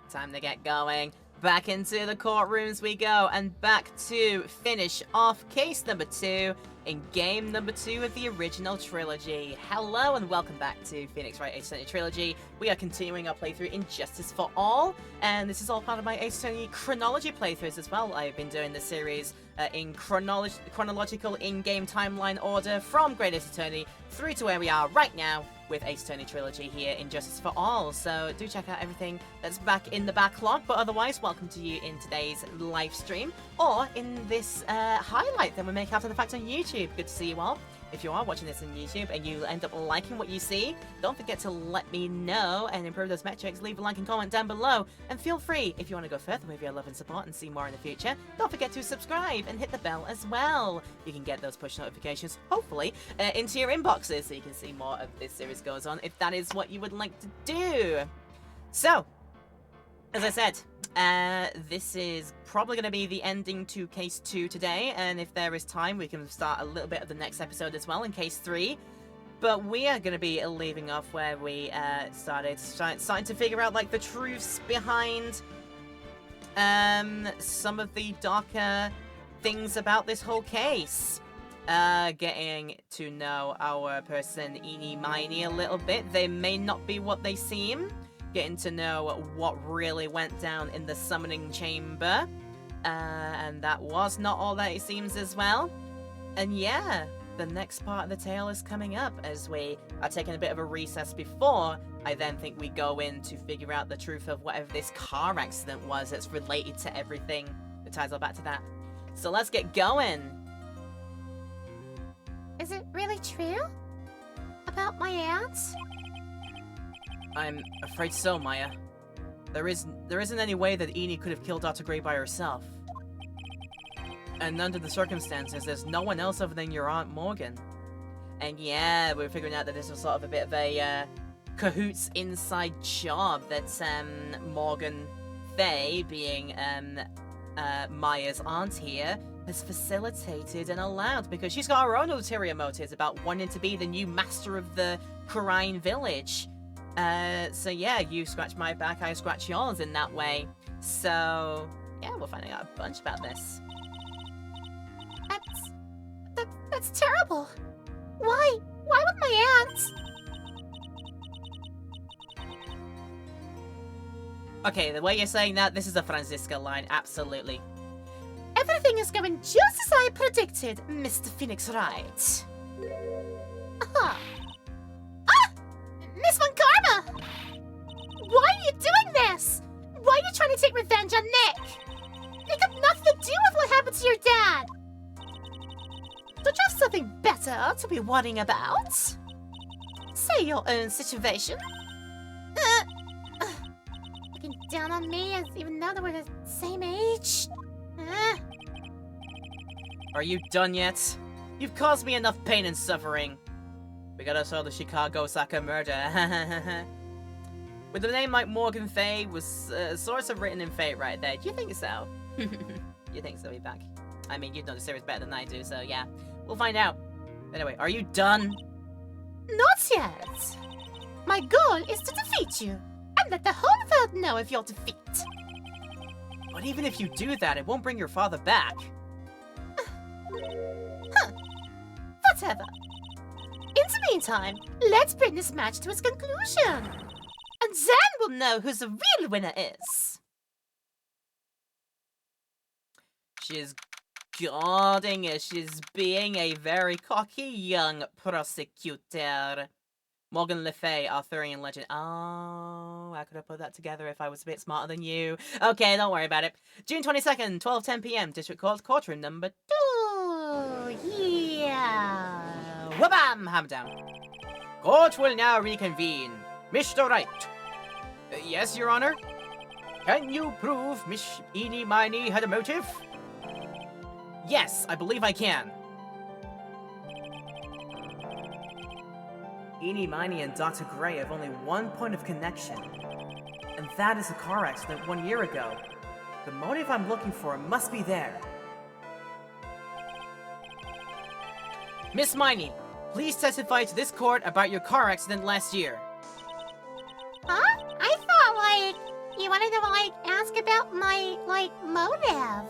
time to get going. Back into the courtrooms we go, and back to finish off case number 2 in game number 2 of the original trilogy. Hello and welcome back to Phoenix Wright Ace Attorney Trilogy. We are continuing our playthrough in Justice for All, and this is all part of my Ace Attorney chronology playthroughs as well. I've been doing this series in chronological in-game timeline order from Great Ace Attorney through to where we are right now with Ace Attorney Trilogy here in Justice for All. So do check out everything that's back in the backlog, but otherwise, welcome to you in today's live stream, or in this highlight that we make after the fact on YouTube. Good to see you all. If you are watching this on YouTube and you end up liking what you see, don't forget to let me know and improve those metrics. Leave a like and comment down below, and feel free, if you want to go further with your love and support and see more in the future, don't forget to subscribe and hit the bell as well. You can get those push notifications, hopefully, into your inboxes so you can see more of this series goes on, if that is what you would like to do. So, as I said, this is probably going to be the ending to Case 2 today, and if there is time, we can start a little bit of the next episode as well in Case 3. But we are going to be leaving off where we starting to figure out, like, the truths behind some of the darker things about this whole case. Getting to know our person, Eenie Miney, a little bit. They may not be what they seem. Getting to know what really went down in the summoning chamber, and that was not all that it seems as well. And yeah, the next part of the tale is coming up as we are taking a bit of a recess before I then think we go in to figure out the truth of whatever this car accident was that's related to everything that ties all back to that. So let's get going. Is it really true? About my aunt? I'm afraid so, Maya. There isn't any way that Eenie could have killed Dr. Gray by herself. And under the circumstances, there's no one else other than your Aunt Morgan. And yeah, we're figuring out that this was sort of a bit of a cahoots inside job that Morgan Fay, being Maya's aunt here, has facilitated and allowed, because she's got her own ulterior motives about wanting to be the new master of the Khura'in village. So yeah, you scratch my back, I scratch yours in that way. So yeah, we're finding out a bunch about this. That's terrible. Why? Why would my aunt? Okay, the way you're saying that, this is a Franziska line, absolutely. Everything is going just as I predicted, Mr. Phoenix Wright. Ah! Miss Von Karma! Why are you doing this? Why are you trying to take revenge on Nick? Nick had nothing to do with what happened to your dad. Don't you have something better to be worrying about? Say your own situation. Looking down on me as even though they were the same age. Are you done yet? You've caused me enough pain and suffering. We gotta solve the Chicago Osaka murder. With a name like Morgan Fay was sort of written in fate right there. Do you think so? You think so, be back. I mean, you'd know the series better than I do, so yeah. We'll find out. Anyway, are you done? Not yet. My goal is to defeat you, and let the whole world know of your defeat. But even if you do that, it won't bring your father back. Whatever. In the meantime, let's bring this match to its conclusion. And then we'll know who the real winner is. She's guarding it. She's being a very cocky young prosecutor. Morgan Le Fay, Arthurian legend. Oh, I could have put that together if I was a bit smarter than you. Okay, don't worry about it. June 22nd, 12:10 p.m. District Court, courtroom number 2. Yeah. Whabam! Hammer down. Court will now reconvene. Mr. Wright. Yes, Your Honor? Can you prove Miss Eenie Miney had a motive? Yes, I believe I can. Eenie Miney and Dr. Gray have only one point of connection, and that is a car accident 1 year ago. The motive I'm looking for must be there. Miss Miney, please testify to this court about your car accident last year. Huh? I thought, like, you wanted to, like, about my, like, motive.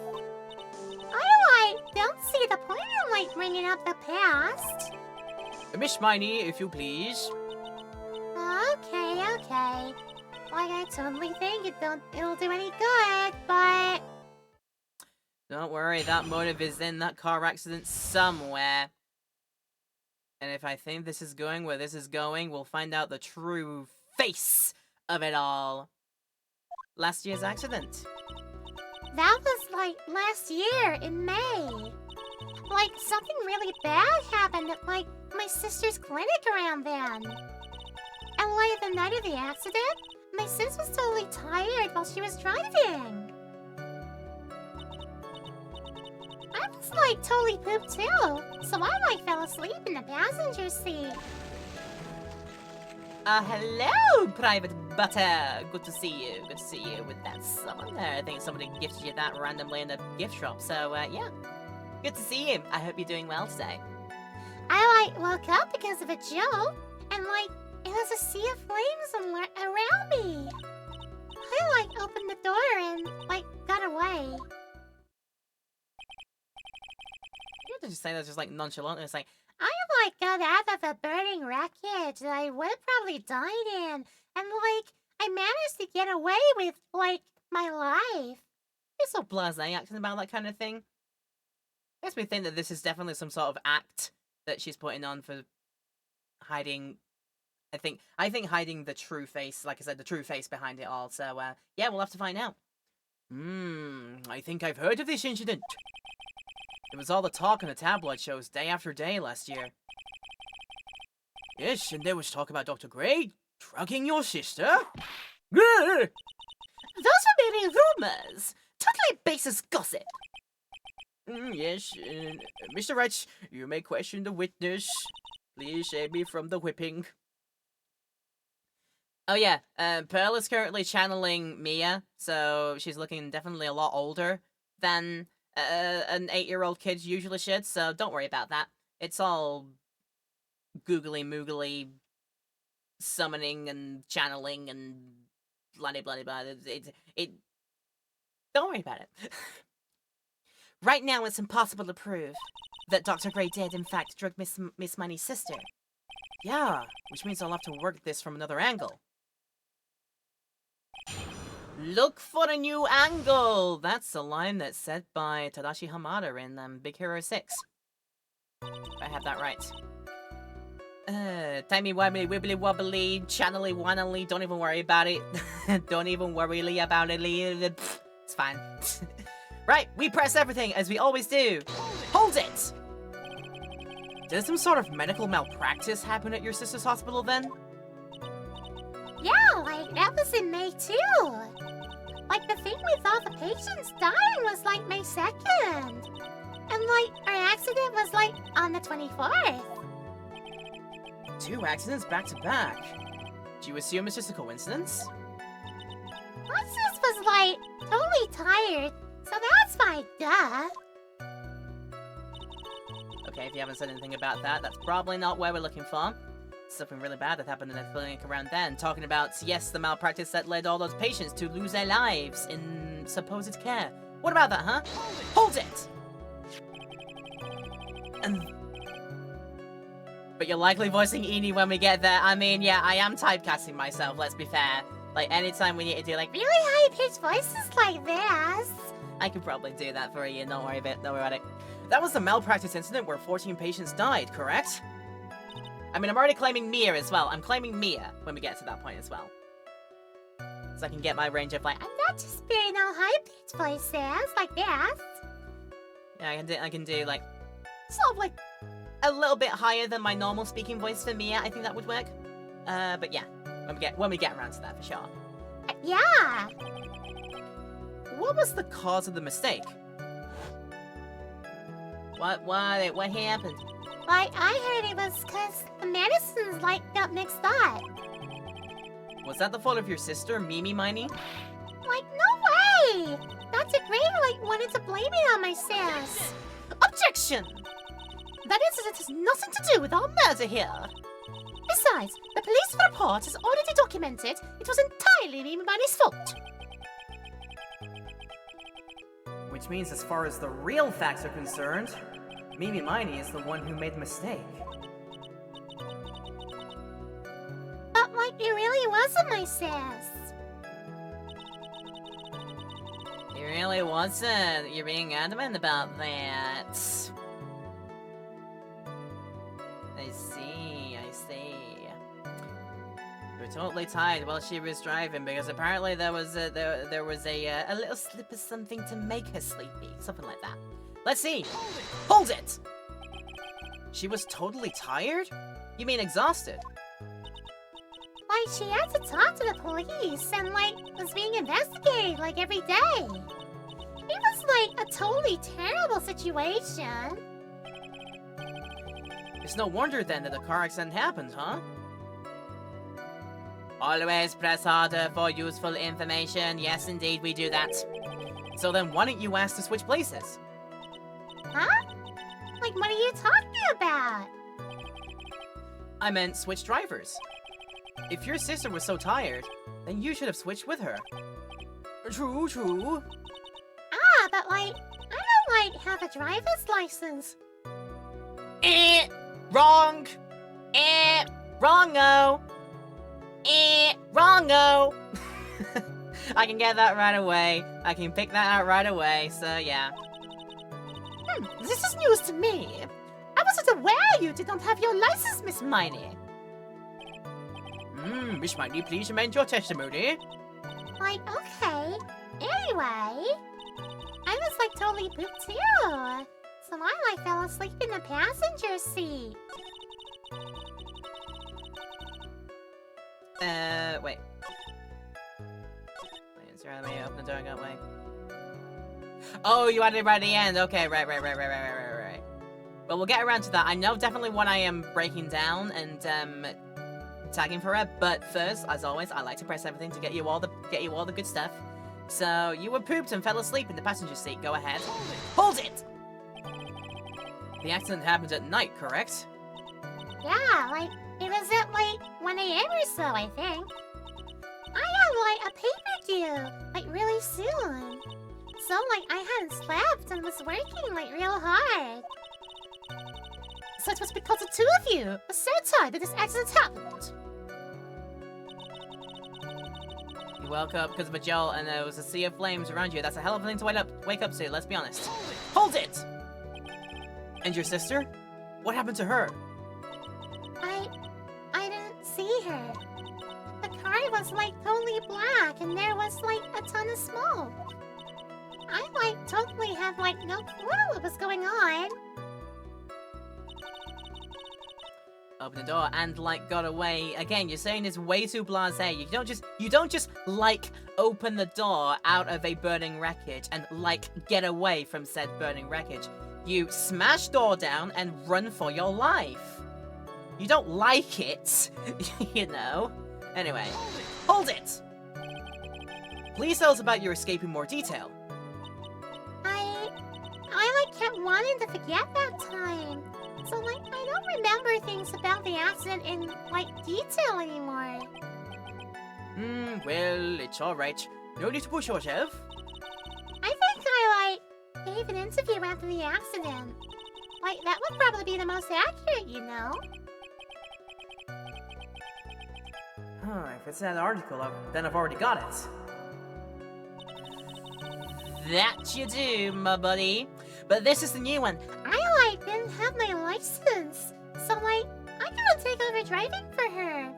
I don't see the point in, like, bringing up the past. Miss Miney, if you please. Okay. Like, I totally think it'll do any good, but... Don't worry, that motive is in that car accident somewhere. And if I think this is going where this is going, we'll find out the true face of it all. Last year's accident. That was, like, last year in May. Like, something really bad happened at, like, my sister's clinic around then. And, like, the night of the accident, my sis was totally tired while she was driving. I was, like, totally pooped too, so I, like, fell asleep in the passenger seat. Hello, Private Butter. Good to see you. Good to see you with that summon there. I think somebody gifted you that randomly in a gift shop, so, yeah. Good to see you. I hope you're doing well today. I, like, woke up because of a joke, and, like, it was a sea of flames around me. I, like, opened the door and, like, got away. You have to just say that just, like, nonchalant. It's like, I, like, got out of a burning wreckage that I would have probably died in, and, like, I managed to get away with, like, my life. you're so blasé acting about that kind of thing. Makes me think that this is definitely some sort of act that she's putting on for hiding. I think hiding the true face, like I said, the true face behind it all. So, yeah, we'll have to find out. I think I've heard of this incident. It was all the talk on the tabloid shows day after day last year. Yes, and there was talk about Dr. Gray drugging your sister. Those are merely rumors. Totally baseless gossip. Yes, Mr. Wright, you may question the witness. Please save me from the whipping. Oh yeah, Pearl is currently channeling Mia, so she's looking definitely a lot older than an 8-year-old kid usually should, so don't worry about that. It's all googly-moogly summoning and channeling and blah-de-blah-de-blah. Don't worry about it. Right now, it's impossible to prove that Dr. Gray did, in fact, drug Miss Miney's sister. Yeah, which means I'll have to work this from another angle. Look for a new angle! That's a line that's said by Tadashi Hamada in Big Hero 6. If I have that right. Timey-wimey, wibbly-wobbly, channely, wannily, don't even worry about it. Don't even worry about it. It's fine. Right, we press everything, as we always do. Hold it! Did some sort of medical malpractice happen at your sister's hospital then? Yeah, like, that was in May too. Like, the thing with all the patients dying was, like, May 2nd. And, like, our accident was, like, on the 24th. 2 accidents back to back. Do you assume it's just a coincidence? My sis was, like, totally tired, so that's my duh. Okay, if you haven't said anything about that, that's probably not where we're looking for. Something really bad that happened in the clinic around then, talking about, yes, the malpractice that led all those patients to lose their lives in supposed care. What about that, huh? Hold it! But you're likely voicing Eni when we get there. I mean, yeah, I am typecasting myself, let's be fair. Like, anytime we need to do, like, Really high-pitched voices like this. I could probably do that for you, don't worry about it. That was the malpractice incident where 14 patients died, correct? I mean, I'm already claiming Mia as well. I'm claiming Mia when we get to that point as well. So I can get my range of, like, I'm not just being all high-pitched voices like this. yeah, I can do, like, sort of, like, a little bit higher than my normal speaking voice for Mia. I think that would work. But yeah, when we get around to that, for sure. Yeah. What was the cause of the mistake? What happened? Like, I heard it was because the medicines, like, got mixed up. Was that the fault of your sister, Mimi Miney? Like, no way! Dr. Gray, like, wanted to blame it on my sis. Objection! That incident has nothing to do with our murder here. Besides, the police report is already documented. It was entirely Mimi Miney's fault. Which means as far as the real facts are concerned, Mimi Miney is the one who made the mistake. But, like, it really wasn't my sis. It really wasn't. You're being adamant about that. I see, I see. You were totally tired while she was driving because apparently there was a little slip of something to make her sleepy. Something like that. Let's see. Hold it! She was totally tired? You mean exhausted? Like, she had to talk to the police and, like, was being investigated, like, every day. It was, like, a totally terrible situation. It's no wonder then that the car accident happened, huh? Always press harder for useful information. Yes, indeed, we do that. So then why don't you ask to switch places? Huh? Like, what are you talking about? I meant switch drivers. If your sister was so tired, then you should have switched with her. True, true. Ah, but, like, I don't, like, have a driver's license. Wrong! Wrongo! Wrongo! I can get that right away. I can pick that out right away, so yeah. This is news to me. I wasn't aware you did not have your license, Miss Miney. Miss Miney, please amend your testimony. Like, okay. Anyway, I was, like, totally pooped too. So I, like, fell asleep in the passenger seat. Wait. Let me open the door and go away. Oh, you added it right at the end. Okay, right. Well, we'll get around to that. I know definitely what I am breaking down and, tagging for it, but first, as always, I like to press everything to get you all the good stuff. So, you were pooped and fell asleep in the passenger seat. Go ahead. Hold it! The accident happened at night, correct? Yeah, like, it was at, like, 1 a.m. or so, I think. I had, like, a paper due, like, really soon. So, like, I hadn't slept and was working, like, real hard. So it was because the two of you were so tired that this accident happened. You woke up because of a jolt and there was a sea of flames around you. That's a hell of a thing to wake up to, let's be honest. Hold it! And your sister? What happened to her? I didn't see her. The car was, like, totally black and there was, like, a ton of smoke. I, like, totally had, like, no clue what was going on. Open the door and, like, got away. Again, you're saying it's way too blasé. You don't just, like, open the door out of a burning wreckage and, like, get away from said burning wreckage. You smash door down and run for your life. You don't like it, you know. Anyway, hold it! Please tell us about your escape in more detail. I like, kept wanting to forget that time. So, like, I don't remember things about the accident in, like, detail anymore. Well, it's alright. No need to push yourself. I think I, like, gave an interview after the accident. Like, that would probably be the most accurate, you know? If it's that article, then I've already got it. That you do, my buddy. But this is the new one. I, like, didn't have my license. So, like, I gotta take over driving for her.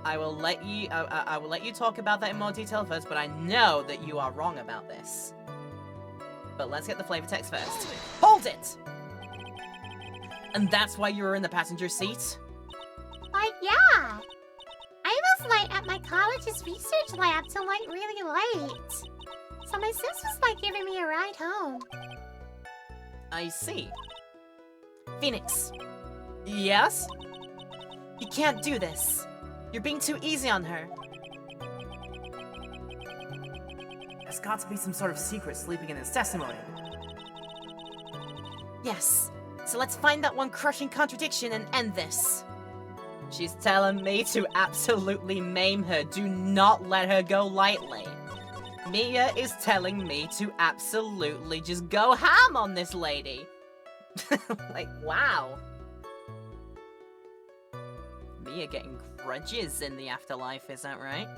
I will let you talk about that in more detail first, but I know that you are wrong about this. But let's get the flavor text first. Hold it! And that's why you were in the passenger seat? Like, yeah. I was, like, at my college's research lab till, like, really late. So my sis was, like, giving me a ride home. I see. Phoenix. Yes? You can't do this. You're being too easy on her. There's got to be some sort of secret sleeping in his testimony. Yes. So let's find that one crushing contradiction and end this. She's telling me to absolutely maim her. Do not let her go lightly. Mia is telling me to absolutely just go ham on this lady. Like, wow. Mia getting grudges in the afterlife, is that right?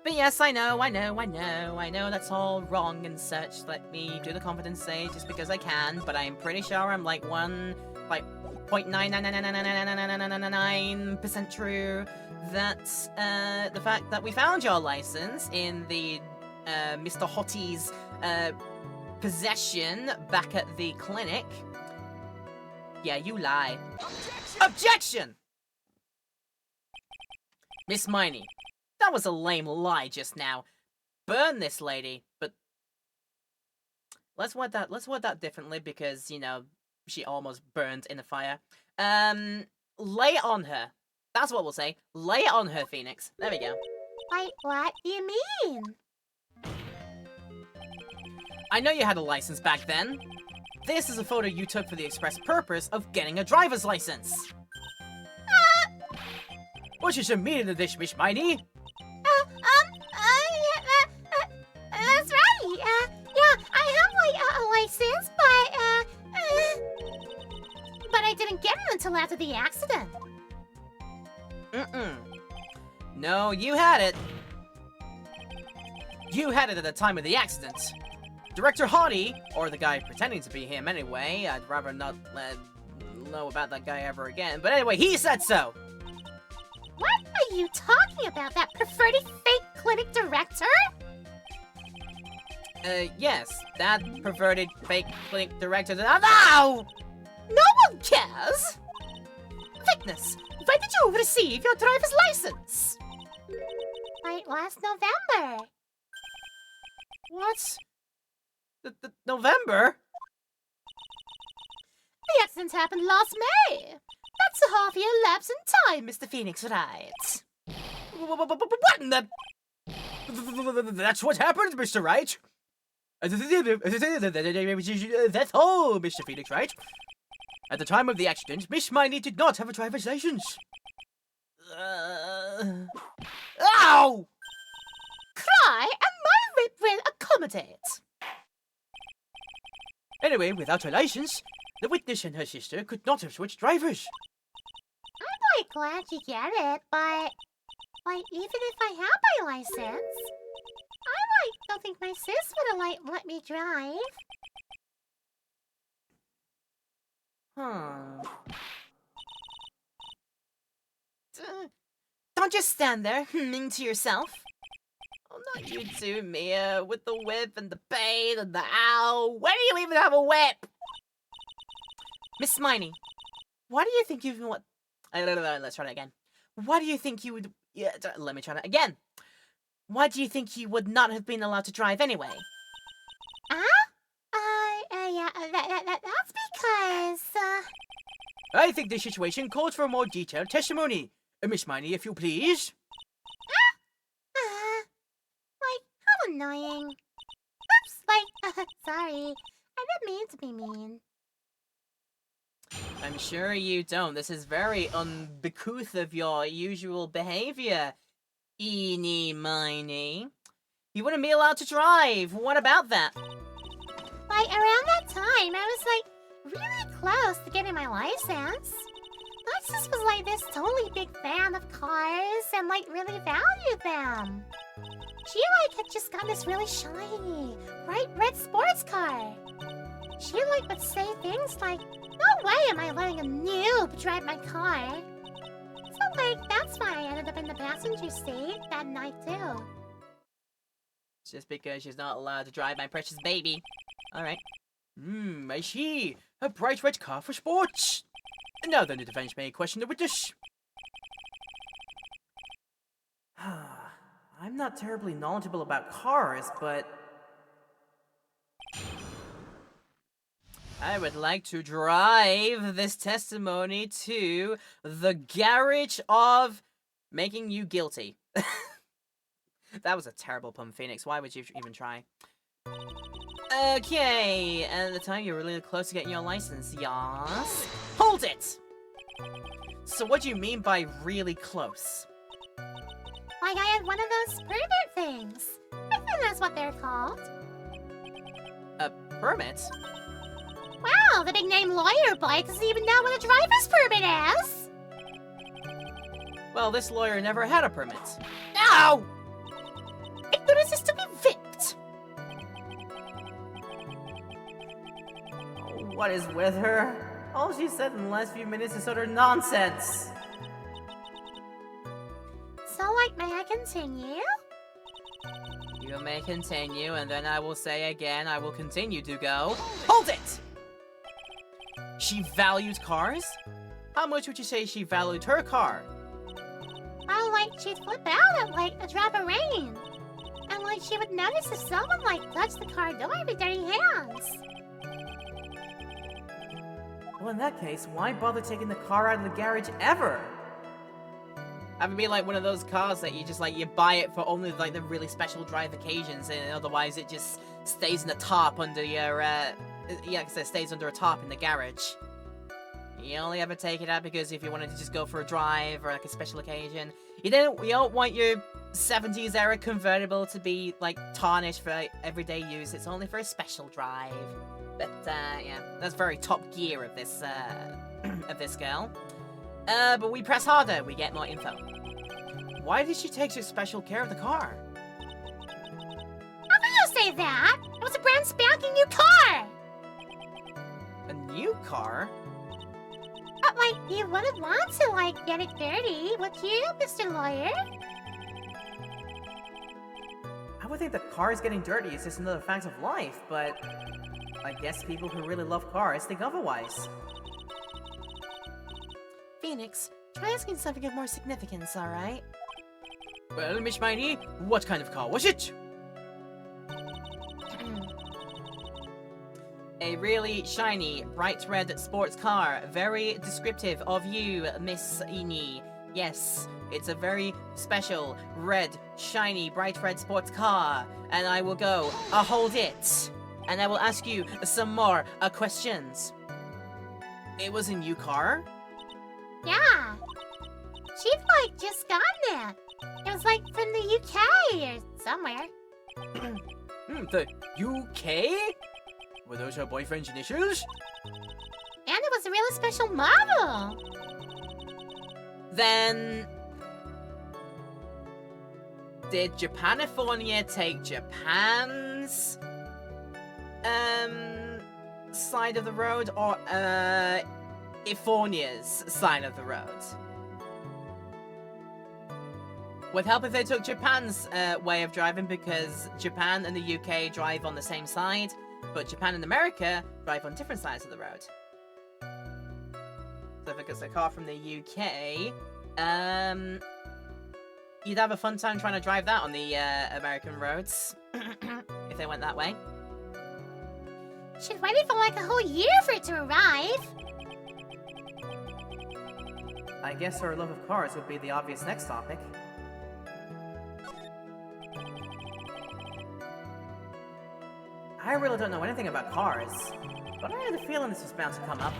But yes, I know that's all wrong and such. Let me do the confidence save just because I can, but I'm pretty sure I'm like 0.9999999% true that the fact that we found your license in the Mr. Hottie's possession back at the clinic. Yeah, you lie. Objection! Miss Miney, that was a lame lie just now. Burn this lady, but let's word that differently because, you know, she almost burned in the fire. Lay it on her. That's what we'll say. Lay it on her, Phoenix. There we go. Wait, what do you mean? I know you had a license back then. This is a photo you took for the express purpose of getting a driver's license. What is your meaning of this, Miss Miney? That's right. Yeah, I have a license, but I didn't get it until after the accident. No, you had it. You had it at the time of the accident. Director Hottie, or the guy pretending to be him anyway, I'd rather not know about that guy ever again, but anyway, he said so! What are you talking about? That perverted fake clinic director? Yes, that perverted fake clinic director that— No! No one cares! Vicness, when did you receive your driver's license? Like last November. What? November? The accident happened last May. That's a half-year lapse in time, Mr. Phoenix, right? What in the— That's what happened, Mr. Right? That's all, Mr. Phoenix, right? At the time of the accident, Miss Miney did not have a driver's license. Ow! Cry, and my rip will accommodate. Anyway, without her license, the witness and her sister could not have switched drivers. I'm quite glad you get it, but even if I had my license, I don't think my sis would have let me drive. Don't just stand there, humming to yourself. Oh, not you too, Mia, with the whip and the pain and the ow. Where do you even have a whip? Miss Miney, why do you think you even want— let's try that again. Why do you think you would— Yeah, let me try that again. Why do you think you would not have been allowed to drive anyway? Yeah, that's because, I think this situation calls for a more detailed testimony. Miss Miney, if you please. how annoying. Oops, sorry. I didn't mean to be mean. I'm sure you don't. This is very uncouth of your usual behavior, Eeny Miney. You wouldn't be allowed to drive. What about that? Around that time, I was, really close to getting my license. My sis was, this totally big fan of cars and, really valued them. She, had just gotten this really shiny, bright red sports car. She, would say things like, "No way am I letting a noob drive my car." So, that's why I ended up in the passenger seat that night, too. Just because she's not allowed to drive my precious baby. Alright. I see. A bright red car for sports. Now then, the defense may question the witness. I'm not terribly knowledgeable about cars, but I would like to drive this testimony to the garage of making you guilty. That was a terrible pun, Phoenix. Why would you even try? Okay, at the time you're really close to getting your license, yas? Hold it! So what do you mean by really close? I had one of those pervert things. I think that's what they're called. A permit? Wow, the big name lawyer boy doesn't even know what a driver's permit is. Well, this lawyer never had a permit. Ow! Ignorance is to be whipped. Oh, what is with her? All she said in the last few minutes is utter nonsense. So, may I continue? You may continue, and then I will say again, I will continue to go. Hold it! She valued cars? How much would you say she valued her car? Well, she'd flip out at, a drop of rain. And, she would notice if someone, touched the car door with dirty hands. Well, in that case, why bother taking the car out of the garage ever? Have it be like one of those cars that you just you buy it for only the really special drive occasions, and otherwise it just stays in the top under your because it stays under a top in the garage. You only ever take it out because if you wanted to just go for a drive or a special occasion. You don't want your 70s era convertible to be tarnished for everyday use. It's only for a special drive. But yeah, that's very Top Gear of this of this girl. But we press harder, we get more info. Why did she take such special care of the car? How can you say that? It was a brand spanking new car! A new car? But, you wouldn't want to, get it dirty, would you, Mr. Lawyer? I would think the cars getting dirty is just another fact of life, but I guess people who really love cars think otherwise. Phoenix, try asking something of more significance, alright? Well, Miss Miney, what kind of car was it? A really shiny, bright red sports car. Very descriptive of you, Miss Ini. Yes, it's a very special, red, shiny, bright red sports car. And I will go, hold it. And I will ask you some more questions. It was a new car? Yeah. She'd, just gotten it. It was, from the UK or somewhere. The UK? Were those her boyfriend's initials? And it was a really special model. Then... did Japanifornia take Japan's... side of the road, or, Ifornia's side of the road? Would help if they took Japan's way of driving, because Japan and the UK drive on the same side, but Japan and America drive on different sides of the road. So if it's a car from the UK, you'd have a fun time trying to drive that on the American roads, if they went that way. She'd waited for a whole year for it to arrive. I guess her love of cars would be the obvious next topic. I really don't know anything about cars, but I had a feeling this was bound to come up.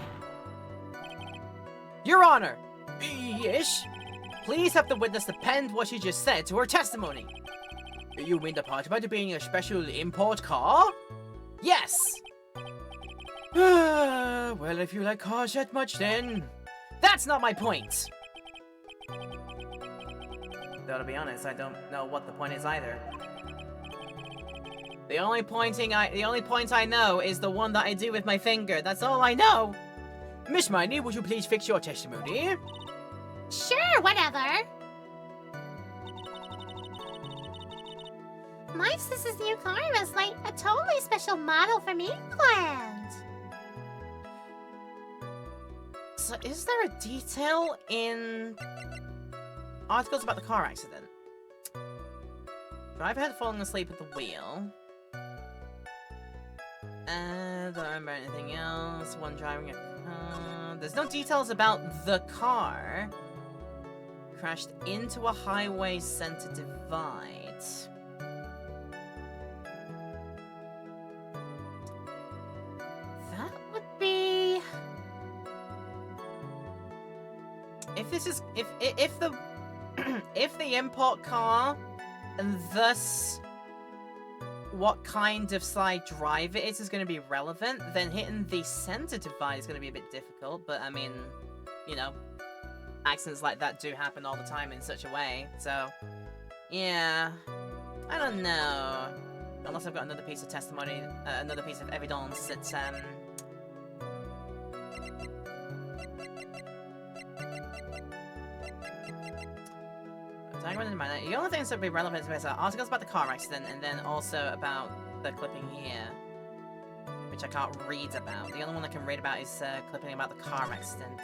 Your Honor! Yes? Please have the witness append what she just said to her testimony. You mean the part about it being a special import car? Yes! Well, if you like cars that much, then... That's not my point! Though to be honest, I don't know what the point is either. The only point I know is the one that I do with my finger. That's all I know! Miss Miney, would you please fix your testimony? Sure, whatever. My sister's new car was a totally special model from England. So is there a detail in articles about the car accident? Driver had fallen asleep at the wheel. Don't remember anything else. One driving a car. There's no details about the car. Crashed into a highway center divide. That would be... If this is... If the... if the import car and thus what kind of side drive it is going to be relevant, then hitting the center divide is going to be a bit difficult, but I mean, you know, accidents like that do happen all the time in such a way, so, yeah, I don't know, unless I've got another piece of testimony, another piece of evidence that, the only things that would be relevant to this are articles about the car accident, and then also about the clipping here, which I can't read about. The only one I can read about is clipping about the car accident.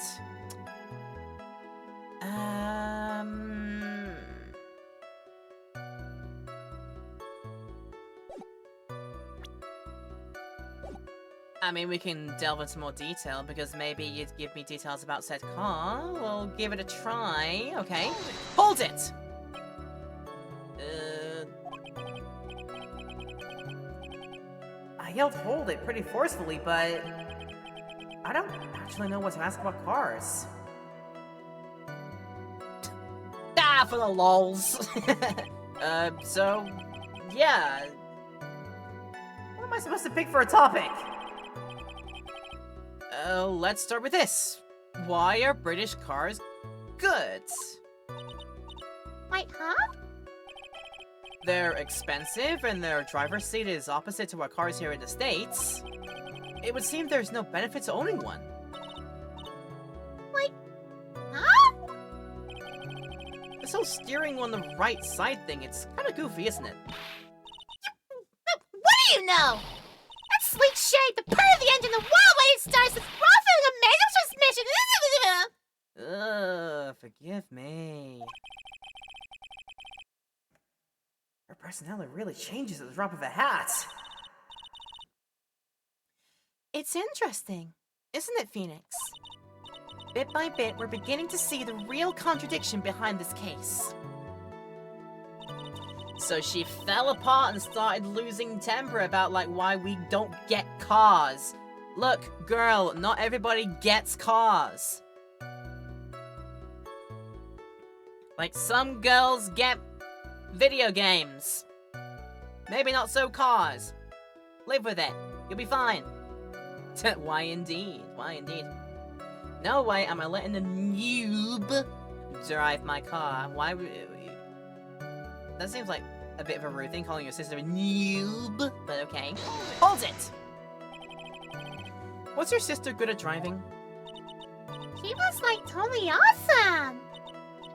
I mean, we can delve into more detail, because maybe you'd give me details about said car. We'll give it a try. Okay. Hold it! I yelled hold it pretty forcefully, but I don't actually know what to ask about cars. Ah, for the lols. So, yeah. What am I supposed to pick for a topic? Let's start with this. Why are British cars good? Wait, huh? They're expensive, and their driver's seat is opposite to our cars here in the States. It would seem there's no benefit to owning one. Like, huh? This whole steering on the right side thing, it's kinda goofy, isn't it? What do you know? That sleek shade, the purr of the engine, the wild way it starts, the throw feeling of manual transmission. Forgive me. Her personality really changes at the drop of a hat. It's interesting, isn't it, Phoenix? Bit by bit, we're beginning to see the real contradiction behind this case. So she fell apart and started losing temper about, like, why we don't get cars. Look, girl, not everybody gets cars. Like, some girls get video games. Maybe not so cars. Live with it. You'll be fine. Why indeed? Why indeed? No way am I letting a noob drive my car. Why would... That seems like a bit of a rude thing, calling your sister a noob, but okay. Hold it! What's your sister good at driving? She was, like, totally awesome.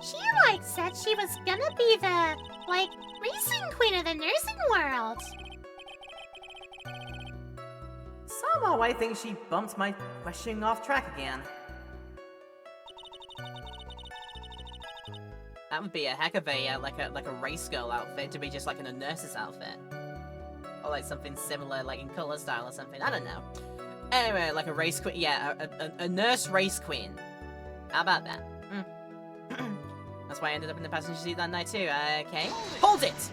She, like, said she was gonna be the, like, racing queen of the nursing world. Somehow I think she bumped my questioning off track again. That would be a heck of a, like a race girl outfit to be just like in a nurse's outfit. Or like something similar, like in color style or something, I don't know. Anyway, like a race queen, yeah, a nurse race queen. How about that? That's why I ended up in the passenger seat that night too, okay. Hold it!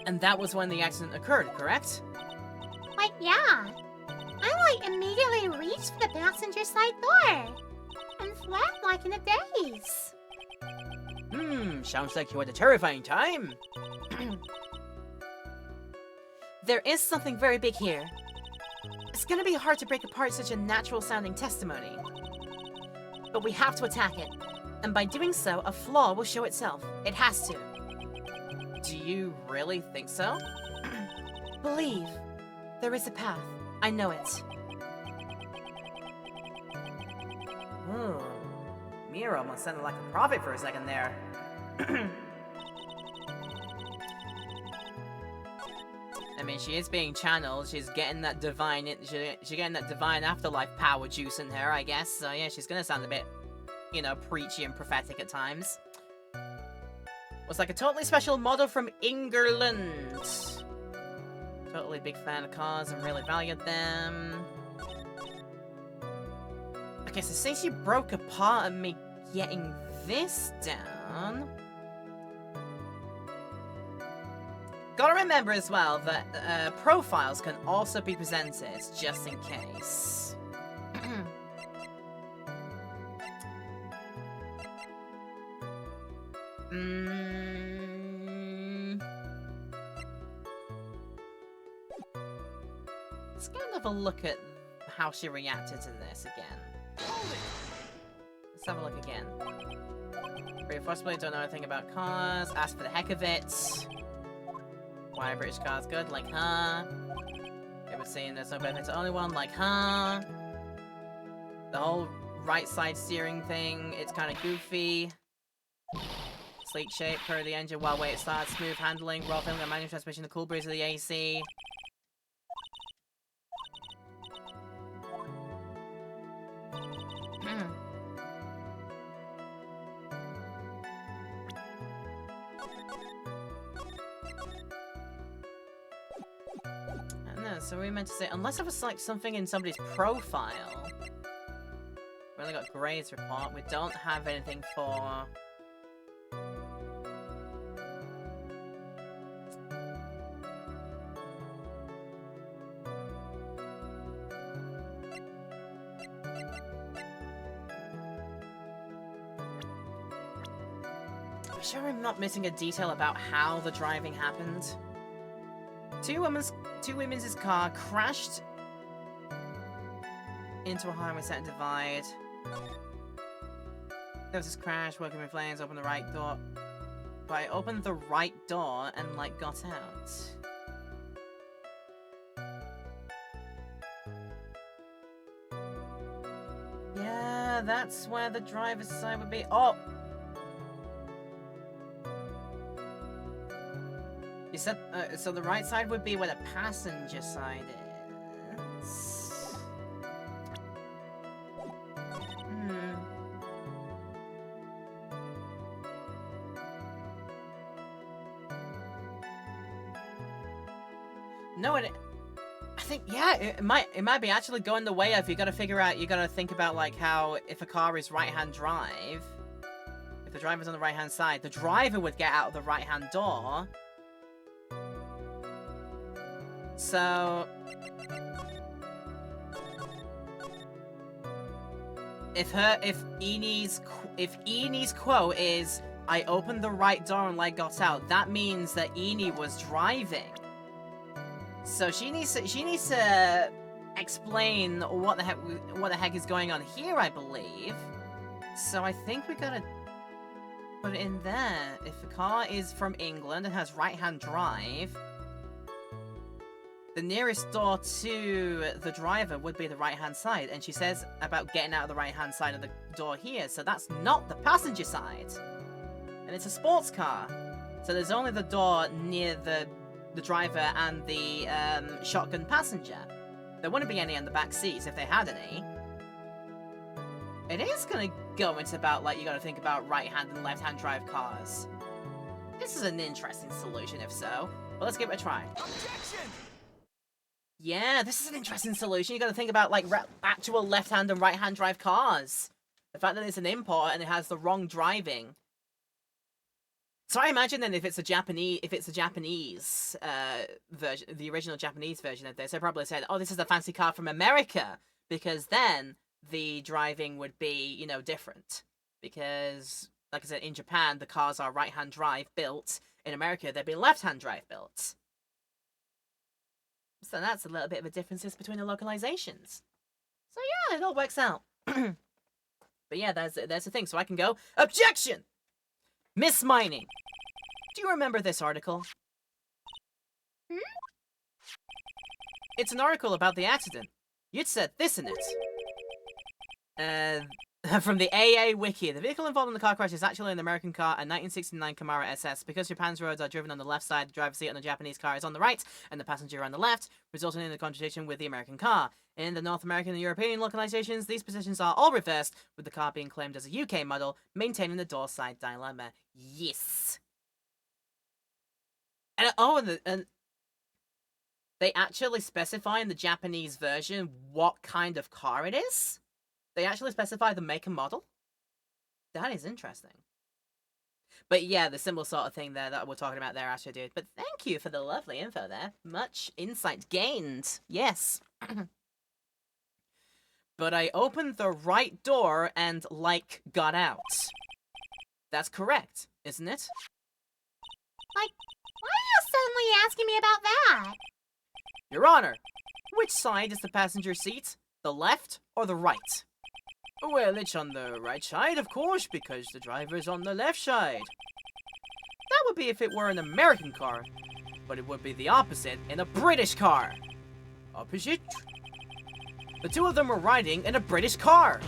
And that was when the accident occurred, correct? Like, yeah. I, like, immediately reached for the passenger side door. And fled, like, in a daze. Sounds like you had a terrifying time. There is something very big here. It's gonna be hard to break apart such a natural-sounding testimony. But we have to attack it. And by doing so, a flaw will show itself. It has to. Do you really think so? Believe. There is a path. I know it. Mira almost sounded like a prophet for a second there. I mean, she is being channeled. She's getting that divine, she's getting that divine afterlife power juice in her, I guess. So yeah, she's gonna sound a bit, you know, preachy and prophetic at times. Was like a totally special model from England. Totally big fan of cars and really valued them. Okay, so since you broke apart and me getting this down... Gotta remember as well that profiles can also be presented, just in case. Let's go and have a look at how she reacted to this again. Let's have a look again. Possibly don't know anything about cars. Ask for the heck of it. Why are British cars good? Like, huh? It would seem there's no benefit to only one. Like, huh? The whole right side steering thing, it's kind of goofy. Sleek shape per the engine while weight starts. Smooth handling. Raw feeling of manual transmission. The cool breeze of the AC. So we meant to say, unless it was like something in somebody's profile. We only got grades report. We don't have anything for... I'm sure I'm not missing a detail about how the driving happened. Two women's car crashed into a highway set divide. There was this crash, working with lanes, opened the right door. But I opened the right door and, like, got out. Yeah, that's where the driver's side would be. Oh! You said, so the right side would be where the passenger side is. No, I think, yeah, it might be actually going the way of, you gotta think about, like, how if a car is right-hand drive, if the driver's on the right-hand side, the driver would get out of the right-hand door. So, if Eni's quote is, I opened the right door and like got out, that means that Eni was driving. So she needs to explain what the heck is going on here, I believe. So I think we gotta put it in there. If the car is from England and has right-hand drive, the nearest door to the driver would be the right-hand side, and she says about getting out of the right-hand side of the door here, so that's not the passenger side. And it's a sports car, so there's only the door near the driver and the shotgun passenger. There wouldn't be any on the back seats if they had any. It is gonna go into about, like, you gotta think about right-hand and left-hand drive cars. This is an interesting solution, if so. But let's give it a try. Objection! Yeah, this is an interesting solution. You gotta think about, like, actual left-hand and right-hand drive cars. The fact that it's an import and it has the wrong driving. So I imagine then if it's a Japanese version, the original Japanese version of this, they probably said, oh, this is a fancy car from America, because then the driving would be, you know, different. Because, like I said, in Japan, the cars are right-hand drive built. In America, they'd be left-hand drive built. So that's a little bit of a differences between the localizations. So yeah, it all works out. But yeah, there's the thing. So I can go, objection! Miss Mining. Do you remember this article? Hmm? It's an article about the accident. You'd said this in it. From the AA Wiki, the vehicle involved in the car crash is actually an American car, a 1969 Camaro SS. Because Japan's roads are driven on the left side, the driver's seat on the Japanese car is on the right, and the passenger on the left, resulting in a contradiction with the American car. In the North American and European localizations, these positions are all reversed, with the car being claimed as a UK model, maintaining the door side dilemma. Yes. And they actually specify in the Japanese version what kind of car it is? They actually specify the make and model? That is interesting. But yeah, the similar sort of thing there that we're talking about there, Astro Dude. But thank you for the lovely info there. Much insight gained. Yes. But I opened the right door and, like, got out. That's correct, isn't it? Like, why are you suddenly asking me about that? Your Honor, Which side is the passenger seat? The left or the right? Well, it's on the right side, of course, because the driver's on the left side. That would be if it were an American car, but it would be the opposite in a British car. Opposite? The two of them were riding in a British car.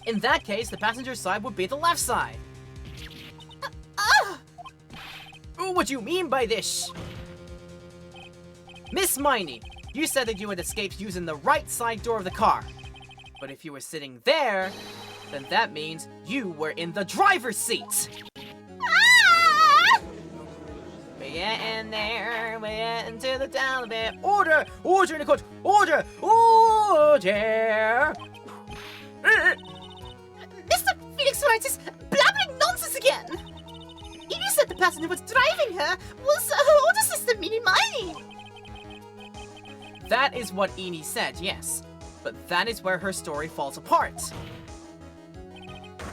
In that case, the passenger side would be the left side. What do you mean by this? Miss Miney, you said that you had escaped using the right side door of the car. But if you were sitting there, then that means you were in the driver's seat. We're getting there, we're getting to the down a bit. Order! Order in the court! Order! Order! Mr. Phoenix Wright is blabbering nonsense again! You said the person who was driving her was her older sister, Mini Miney! That is what Eni said, yes. But that is where her story falls apart.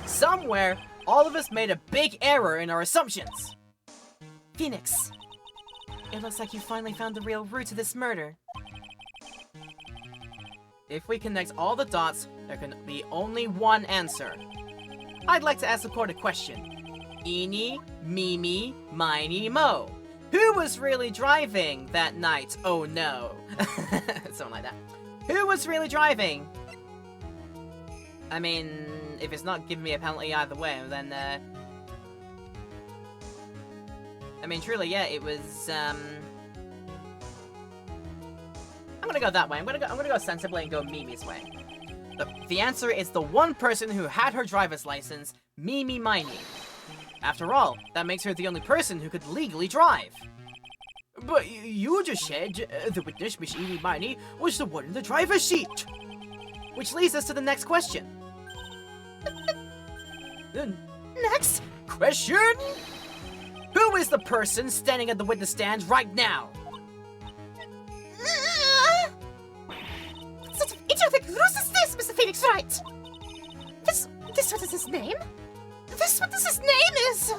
Somewhere, all of us made a big error in our assumptions. Phoenix, it looks like you finally found the real root of this murder. If we connect all the dots, there can be only one answer. I'd like to ask the court a question. Eni, Mimi, Miney, Mo. Who was really driving that night? Oh no. Something like that. Who was really driving? I mean, if it's not giving me a penalty either way, then, I mean, truly, yeah, it was, I'm gonna go that way. I'm gonna go sensibly and go Mimi's way. The answer is the one person who had her driver's license, Mimi Miney. After all, that makes her the only person who could legally drive. But you just said the witness, Miss Eni Miney, was the one in the driver's seat. Which leads us to the next question. Next question? Who is the person standing at the witness stand right now? What sort of idiotic ruse is this, Mr. Phoenix Wright? This what is his name? This what is his name is?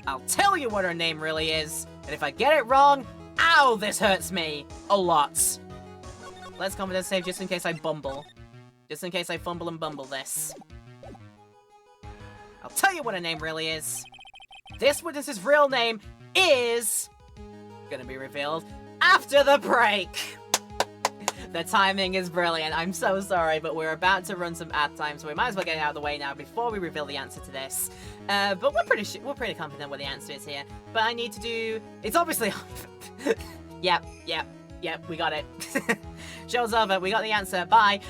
I'll tell you what her name really is, and if I get it wrong, ow, this hurts me a lot. Let's confidence save just in case I bumble. Just in case I fumble and bumble this. I'll tell you what her name really is. This witness's real name is gonna be revealed after the break. The timing is brilliant. I'm so sorry, but we're about to run some ad time, so we might as well get it out of the way now before we reveal the answer to this. But we're pretty confident what the answer is here. But I need to do. It's obviously. Yep, we got it. Show's over. We got the answer. Bye.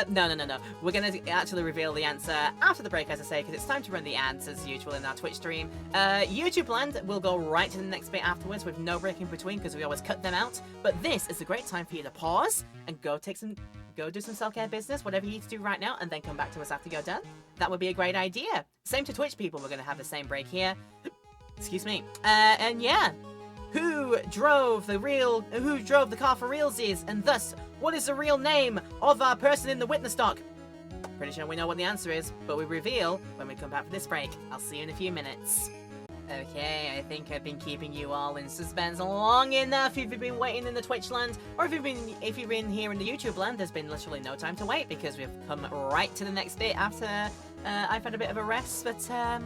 No. We're gonna actually reveal the answer after the break, as I say, because it's time to run the ads as usual in our Twitch stream. YouTube land will go right to the next bit afterwards with no break in between because we always cut them out. But this is a great time for you to pause and go do some self-care business, whatever you need to do right now, and then come back to us after you're done. That would be a great idea. Same to Twitch people. We're gonna have the same break here. Excuse me. And yeah. Who drove the car for realsies, and thus, what is the real name of our person in the witness dock? Pretty sure we know what the answer is, but we reveal when we come back for this break. I'll see you in a few minutes. Okay, I think I've been keeping you all in suspense long enough if you've been waiting in the Twitch land, or if you've been here in the YouTube land, there's been literally no time to wait because we've come right to the next bit after I've had a bit of a rest, but yeah,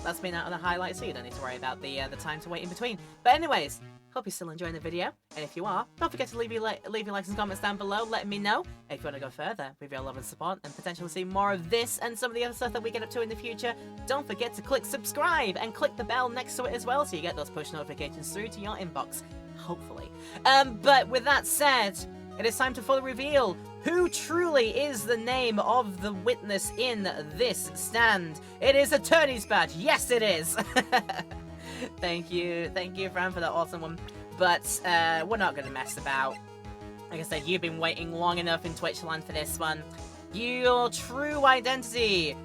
that's been out of the highlights, so you don't need to worry about the time to wait in between. But anyways, hope you're still enjoying the video, and if you are, don't forget to leave your likes and comments down below, letting me know if you want to go further with your love and support, and potentially see more of this and some of the other stuff that we get up to in the future. Don't forget to click subscribe, and click the bell next to it as well, so you get those push notifications through to your inbox, hopefully. But with that said, it is time to fully reveal who truly is the name of the witness in this stand. It is Attorney's Badge. Yes, it is. Thank you, Fran, for that awesome one. But we're not going to mess about. Like I said, you've been waiting long enough in Twitchland for this one. Your true identity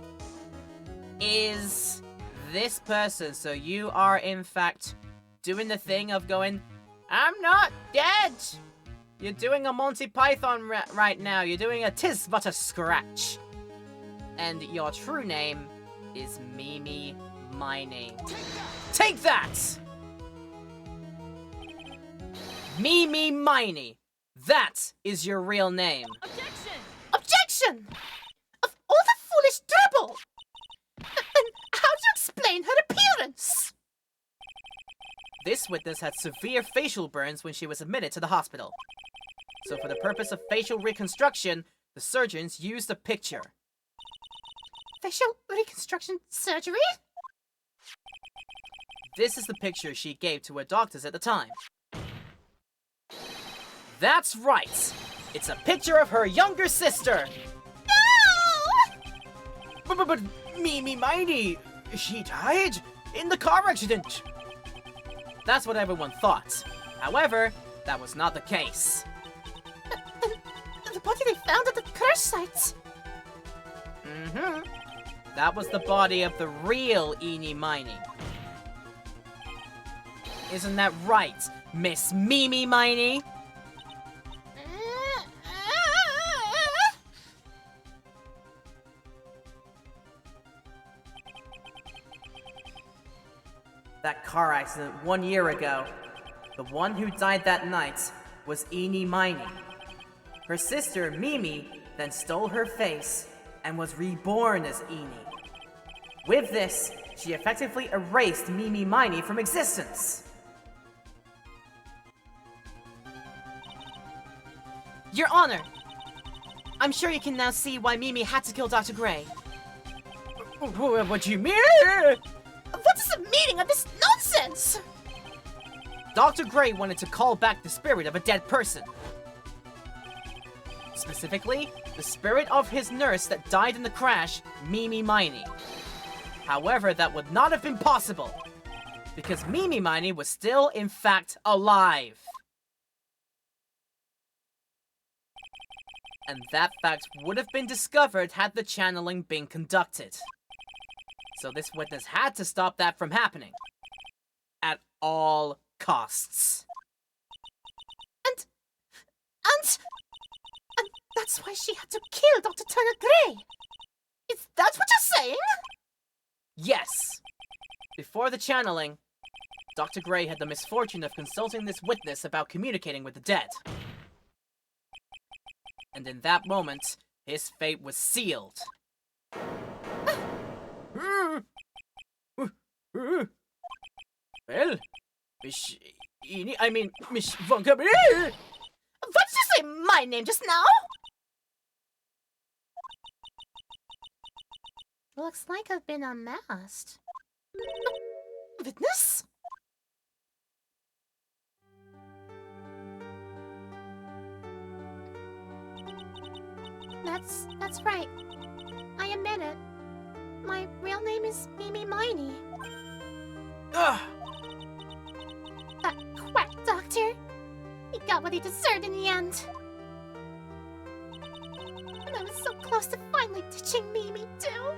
is this person. So you are, in fact, doing the thing of going, I'm not dead. You're doing a Monty Python right now. You're doing a tis but a scratch. And your true name is Mimi Miney. Take that! Mimi Miney. That is your real name. Objection! Of all the foolish dribble! And how do you explain her appearance? This witness had severe facial burns when she was admitted to the hospital. So for the purpose of facial reconstruction, the surgeons used a picture. Facial reconstruction surgery? This is the picture she gave to her doctors at the time. That's right! It's a picture of her younger sister! No! But Mimi Miney, she died in the car accident. That's what everyone thought. However, that was not the case. The body they found at the crash site. Mm-hmm. That was the body of the real Eenie Miney. Isn't that right, Miss Mimi Miney? That car accident 1 year ago, the one who died that night was Eenie Miney. Her sister, Mimi, then stole her face and was reborn as Eenie. With this, she effectively erased Mimi Miney from existence. Your Honor, I'm sure you can now see why Mimi had to kill Dr. Gray. What do you mean? What is the meaning of this nonsense? Dr. Gray wanted to call back the spirit of a dead person. Specifically, the spirit of his nurse that died in the crash, Mimi Miney. However, that would not have been possible, because Mimi Miney was still, in fact, alive. And that fact would have been discovered had the channeling been conducted. So this witness had to stop that from happening. At all costs. And that's why she had to kill Dr. Turner Gray. Is that what you're saying? Yes. Before the channeling, Dr. Gray had the misfortune of consulting this witness about communicating with the dead. And in that moment, his fate was sealed. Well, Miss Vonka. What did you say my name just now? Looks like I've been unmasked. Witness? That's right. I admit it. My real name is Mimi Miney. Ugh. That quack doctor. He got what he deserved in the end. And I was so close to finally ditching Mimi, too.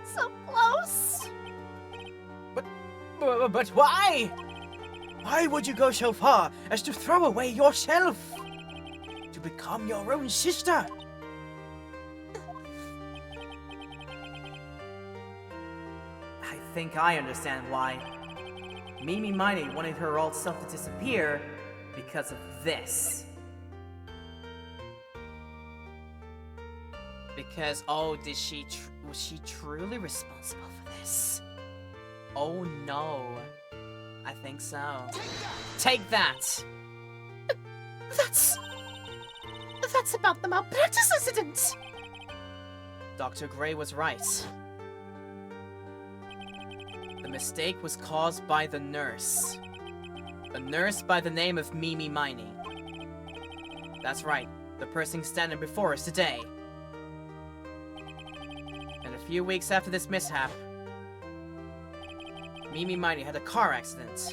So close. But why? Why would you go so far as to throw away yourself? To become your own sister? I think I understand why. Mimi Miney wanted her old self to disappear because of this. Because, oh, was she truly responsible for this? Oh no. I think so. Take that! That's about the malpractice incident. Dr. Gray was right. The mistake was caused by the nurse. A nurse by the name of Mimi Miney. That's right, the person standing before us today. And a few weeks after this mishap, Mimi Miney had a car accident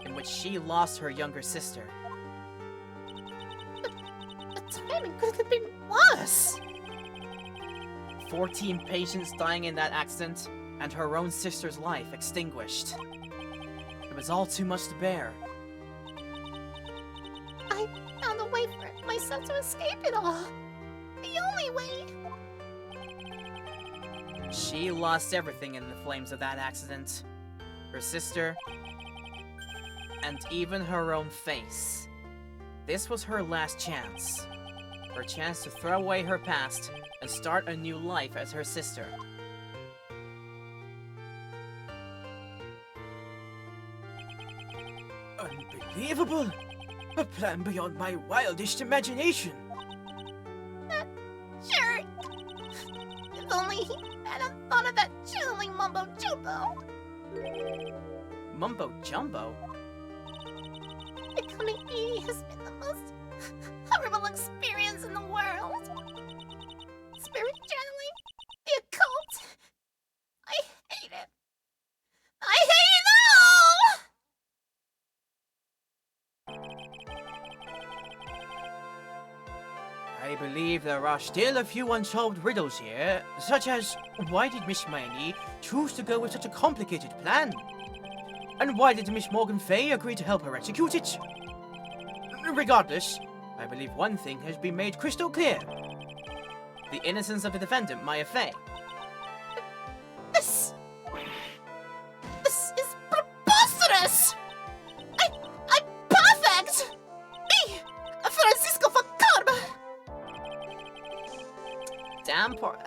in which she lost her younger sister. The timing could have been worse. 14 patients dying in that accident, and her own sister's life extinguished. It was all too much to bear. I found a way for myself to escape it all. The only way. She lost everything in the flames of that accident. Her sister, and even her own face. This was her last chance. Her chance to throw away her past and start a new life as her sister. Unbelievable! A plan beyond my wildest imagination! Sure. If only he hadn't thought of that chilling mumbo jumbo. Mumbo jumbo? Becoming Edie has been the most horrible experience in the world. Spirit channeling, the occult. I hate it. I hate it all! I believe there are still a few unsolved riddles here, such as why did Miss Hermione choose to go with such a complicated plan? And why did Miss Morgan Fay agree to help her execute it? Regardless, I believe one thing has been made crystal clear. The innocence of the defendant, Maya Fay. This is preposterous! I'm perfect! Me, Francisco Facarba! Damn poor...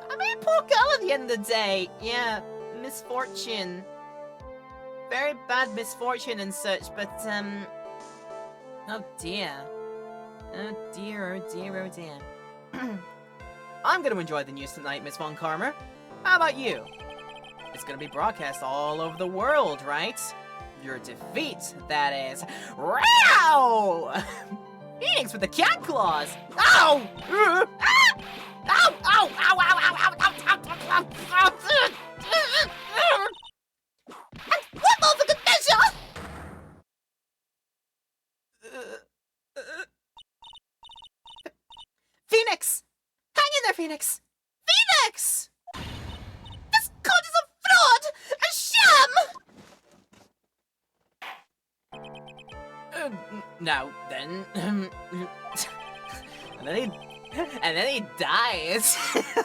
poor girl at the end of the day. Yeah, misfortune. Very bad misfortune and such, but, oh dear. Oh dear, oh dear, oh dear. I'm gonna enjoy the news tonight, Miss Von Karma. How about you? It's gonna be broadcast all over the world, right? Your defeat, that is. Row! Phoenix with the cat claws! Ow! Ah! Ow! Ow! Ow! Ow! Ow! Ow! Ow! Ow! Ow! And one more for good measure! Phoenix! Hang in there, Phoenix! Phoenix! This code is a fraud! A sham! Now then, and then he dies.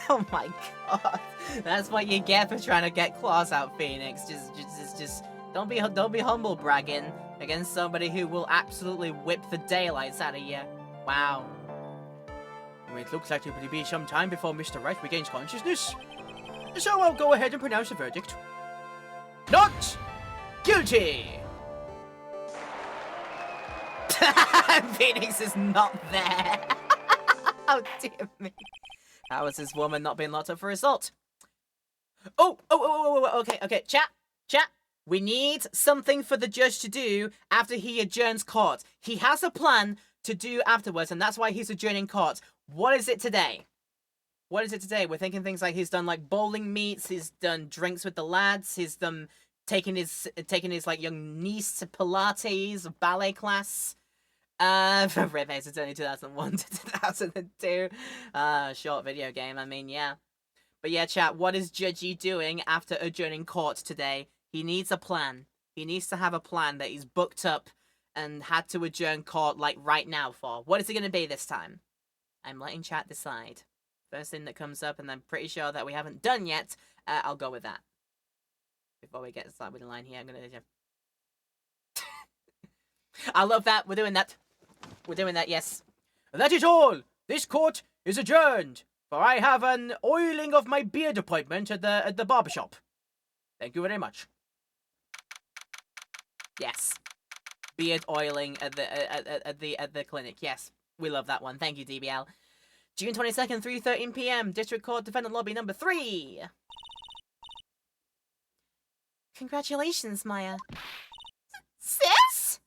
Oh my god, that's what you get for trying to get claws out, Phoenix. Just don't be humble bragging against somebody who will absolutely whip the daylights out of you. Wow. Well, it looks like it will be some time before Mr. Wright regains consciousness, so I'll go ahead and pronounce the verdict. Not guilty. Phoenix is not there. Oh dear me. How has this woman not been locked up for assault? Oh, okay, chat. We need something for the judge to do after he adjourns court. He has a plan to do afterwards, and that's why he's adjourning court. What is it today? We're thinking things like he's done like bowling meets, he's done drinks with the lads, he's done taking his like young niece to Pilates, ballet class. Rip Ace Attorney 2001 to 2002. Short video game, I mean, yeah. But yeah, chat, what is Judgy doing after adjourning court today? He needs a plan. He needs to have a plan that he's booked up and had to adjourn court, like, right now for. What is it going to be this time? I'm letting chat decide. First thing that comes up, and I'm pretty sure that we haven't done yet, I'll go with that. Before we get started with the line here, I'm going to... I love that. We're doing that. Yes. That is all. This court is adjourned, for I have an oiling of my beard appointment at the barbershop. Thank you very much. Yes. Beard oiling at the clinic. Yes. We love that one. Thank you, DBL. June 22nd, 3:13 p.m. District Court Defendant Lobby number 3. Congratulations, Maya. Sis?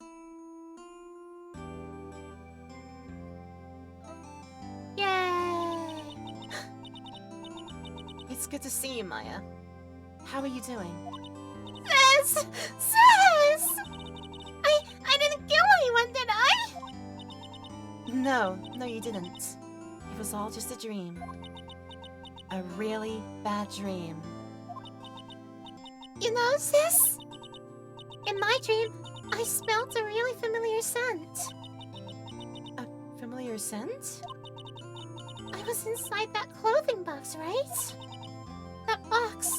Yay! It's good to see you, Maya. How are you doing? Sis! I didn't kill anyone, did I? No, you didn't. It was all just a dream. A really bad dream. You know, sis? In my dream, I smelled a really familiar scent. A familiar scent? I was inside that clothing box, right? That box.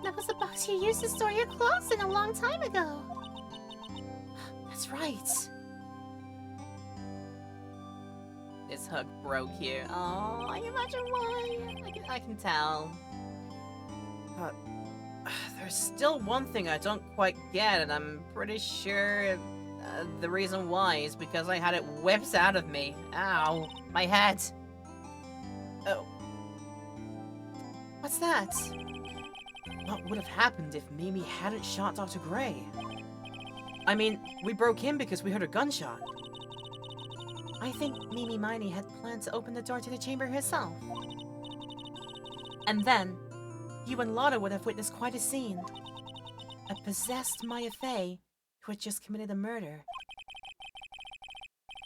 That was the box you used to store your clothes in a long time ago. That's right. This hug broke you. Oh, I imagine why. I can tell. But there's still one thing I don't quite get, and I'm pretty sure the reason why is because I had it whipped out of me. Ow, my head. Oh. What's that? What would have happened if Mimi hadn't shot Dr. Gray? I mean, we broke in because we heard a gunshot. I think Mimi Miney had planned to open the door to the chamber herself. And then, you and Lotta would have witnessed quite a scene. A possessed Maya Fey who had just committed a murder.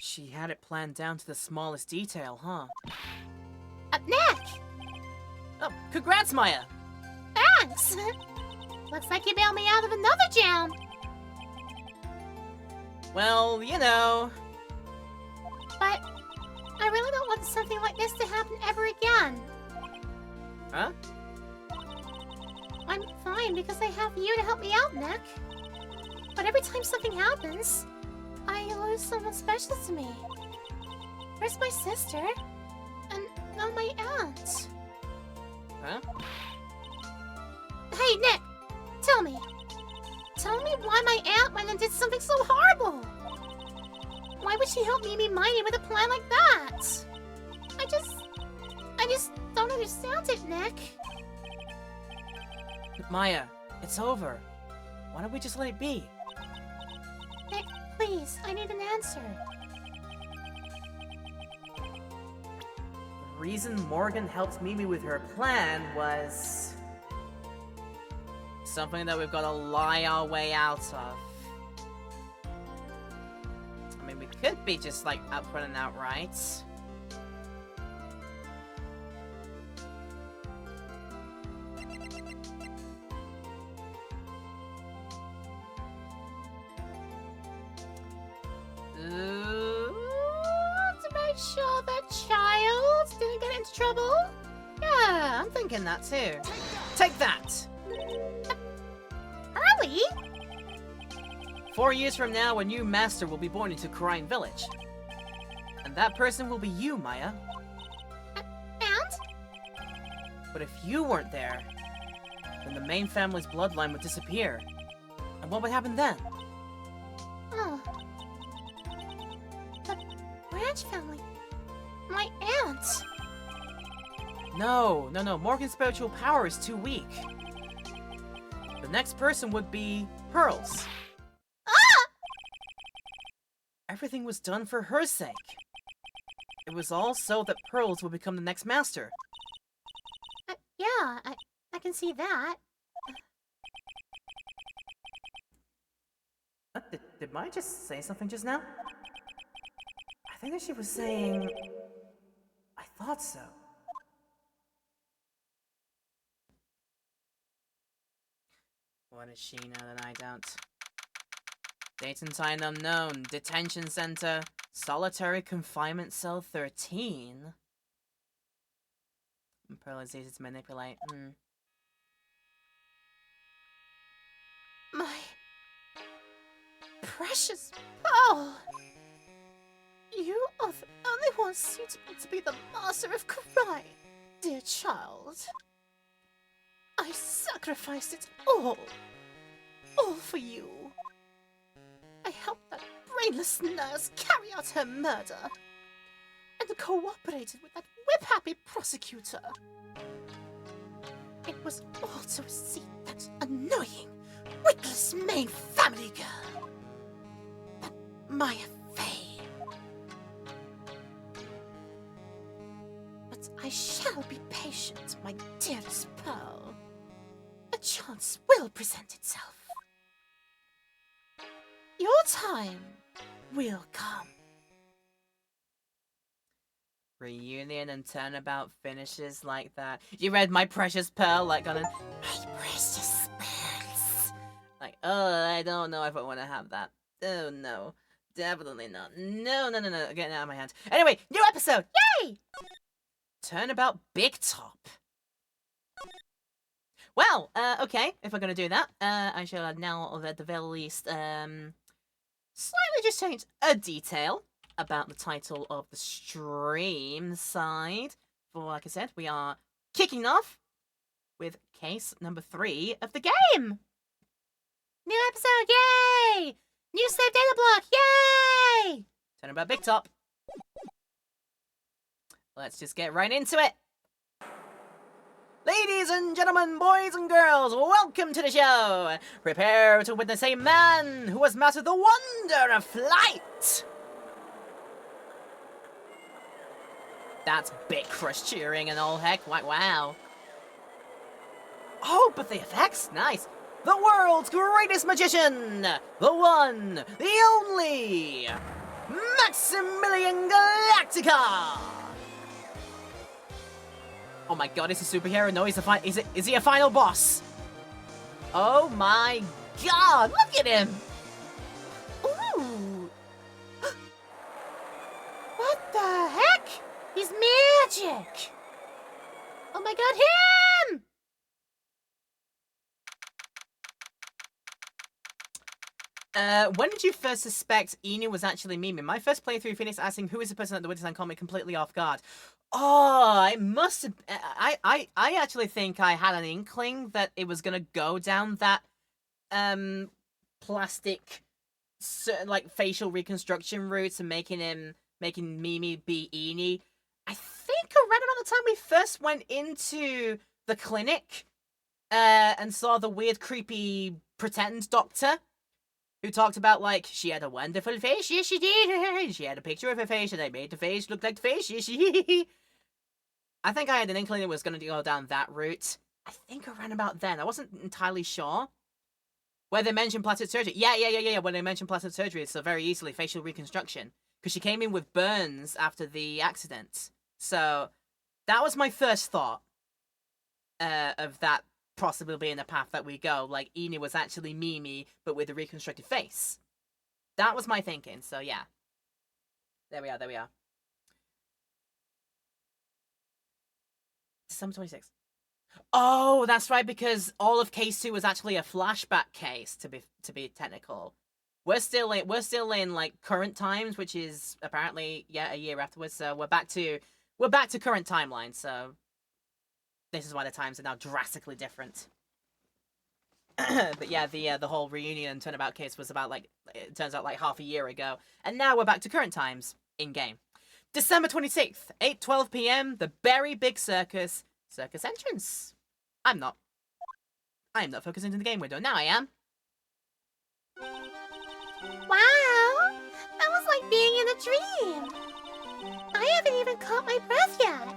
She had it planned down to the smallest detail, huh? Nick! Oh, congrats, Maya! Thanks! Looks like you bailed me out of another jam. Well, you know... But I really don't want something like this to happen ever again. Huh? I'm fine because I have you to help me out, Nick. But every time something happens, I lose someone special to me. First my sister, and now my aunt. Huh? Hey, Nick! Tell me. Tell me why my aunt went and did something so horrible. Why would she help Mimi Miney with a plan like that? I just don't understand it, Nick. Maya, it's over. Why don't we just let it be? Nick, please, I need an answer. The reason Morgan helped Mimi with her plan was... Something that we've got to lie our way out of. I mean, we could be just, like, upfront and outright. To make sure that child didn't get into trouble? Yeah, I'm thinking that too. Take that! Early? 4 years from now, a new master will be born into Crime Village. And that person will be you, Maya. And? But if you weren't there, then the main family's bloodline would disappear. And what would happen then? Oh. The Branch family. My aunt. No. Morgan's spiritual power is too weak. The next person would be Pearls. Ah! Everything was done for her sake. It was all so that Pearls would become the next master. Yeah, I can see that. Did Maya just say something just now? I think that she was saying... I thought so. What does she know that I don't? Date and time unknown. Detention center. Solitary confinement cell 13. Pearl is easy to manipulate. My precious Pearl! You are the only one suitable to be the master of crime, dear child. I sacrificed it all for you. I helped that brainless nurse carry out her murder, and cooperated with that whip-happy prosecutor. It was all to see that annoying, witless main family girl, that Maya Fey. But I shall be patient, my dearest Pearl. A chance will present itself. Your time will come. Reunion and turnabout finishes like that. You read My Precious Pearl like on an... My precious pearls. Like, oh, I don't know if I want to have that. Oh, no. Definitely not. No. Get it out of my hands. Anyway, new episode! Yay! Turnabout Big Top. Well, okay, if we're gonna do that, I shall now, at the very least, slightly just change a detail about the title of the stream side. For, like I said, we are kicking off with case number 3 of the game. New episode, yay! New save data block, yay! Turn about Big Top. Let's just get right into it. Ladies and gentlemen, boys and girls, welcome to the show. Prepare to witness a man who has mastered the wonder of flight. That's Big Crush cheering and all heck. Wow. Oh, but the effects, nice. The world's greatest magician, the one, the only, Maximilian Galactica. Oh my god, is he a superhero? No, is he a final boss? Oh my god, look at him! Ooh! What the heck? He's magic! Oh my god, him! When did you first suspect Inu was actually Mimi? My first playthrough finished asking who is the person at the Wintertime caught me completely off guard. Oh, it must have... I actually think I had an inkling that it was gonna go down that, plastic, like, facial reconstruction route and making Mimi be Eni. I think around about the time we first went into the clinic, and saw the weird, creepy pretend doctor, who talked about, like, she had a wonderful face, yes she did, she had a picture of her face, and I made the face look like the face, yes she I think I had an inkling it was going to go down that route. I think around about then. I wasn't entirely sure. Where they mentioned plastic surgery. Yeah. When they mentioned plastic surgery, it's so very easily facial reconstruction. Because she came in with burns after the accident. So, that was my first thought. Of that possibly being the path that we go. Like, Eni was actually Mimi, but with a reconstructed face. That was my thinking, so yeah. There we are. December 26th. Oh, that's right, because all of case 2 was actually a flashback case, to be technical. We're still in like current times, which is apparently a year afterwards, so we're back to current timeline, so this is why the times are now drastically different. But yeah, the whole reunion turnabout case was about, like, it turns out, like, half a year ago. And now we're back to current times, in-game. December 26th, 8:12 p.m., the Berry Big Circus entrance. I am not focusing on the game window. Now I am. Wow! That was like being in a dream! I haven't even caught my breath yet!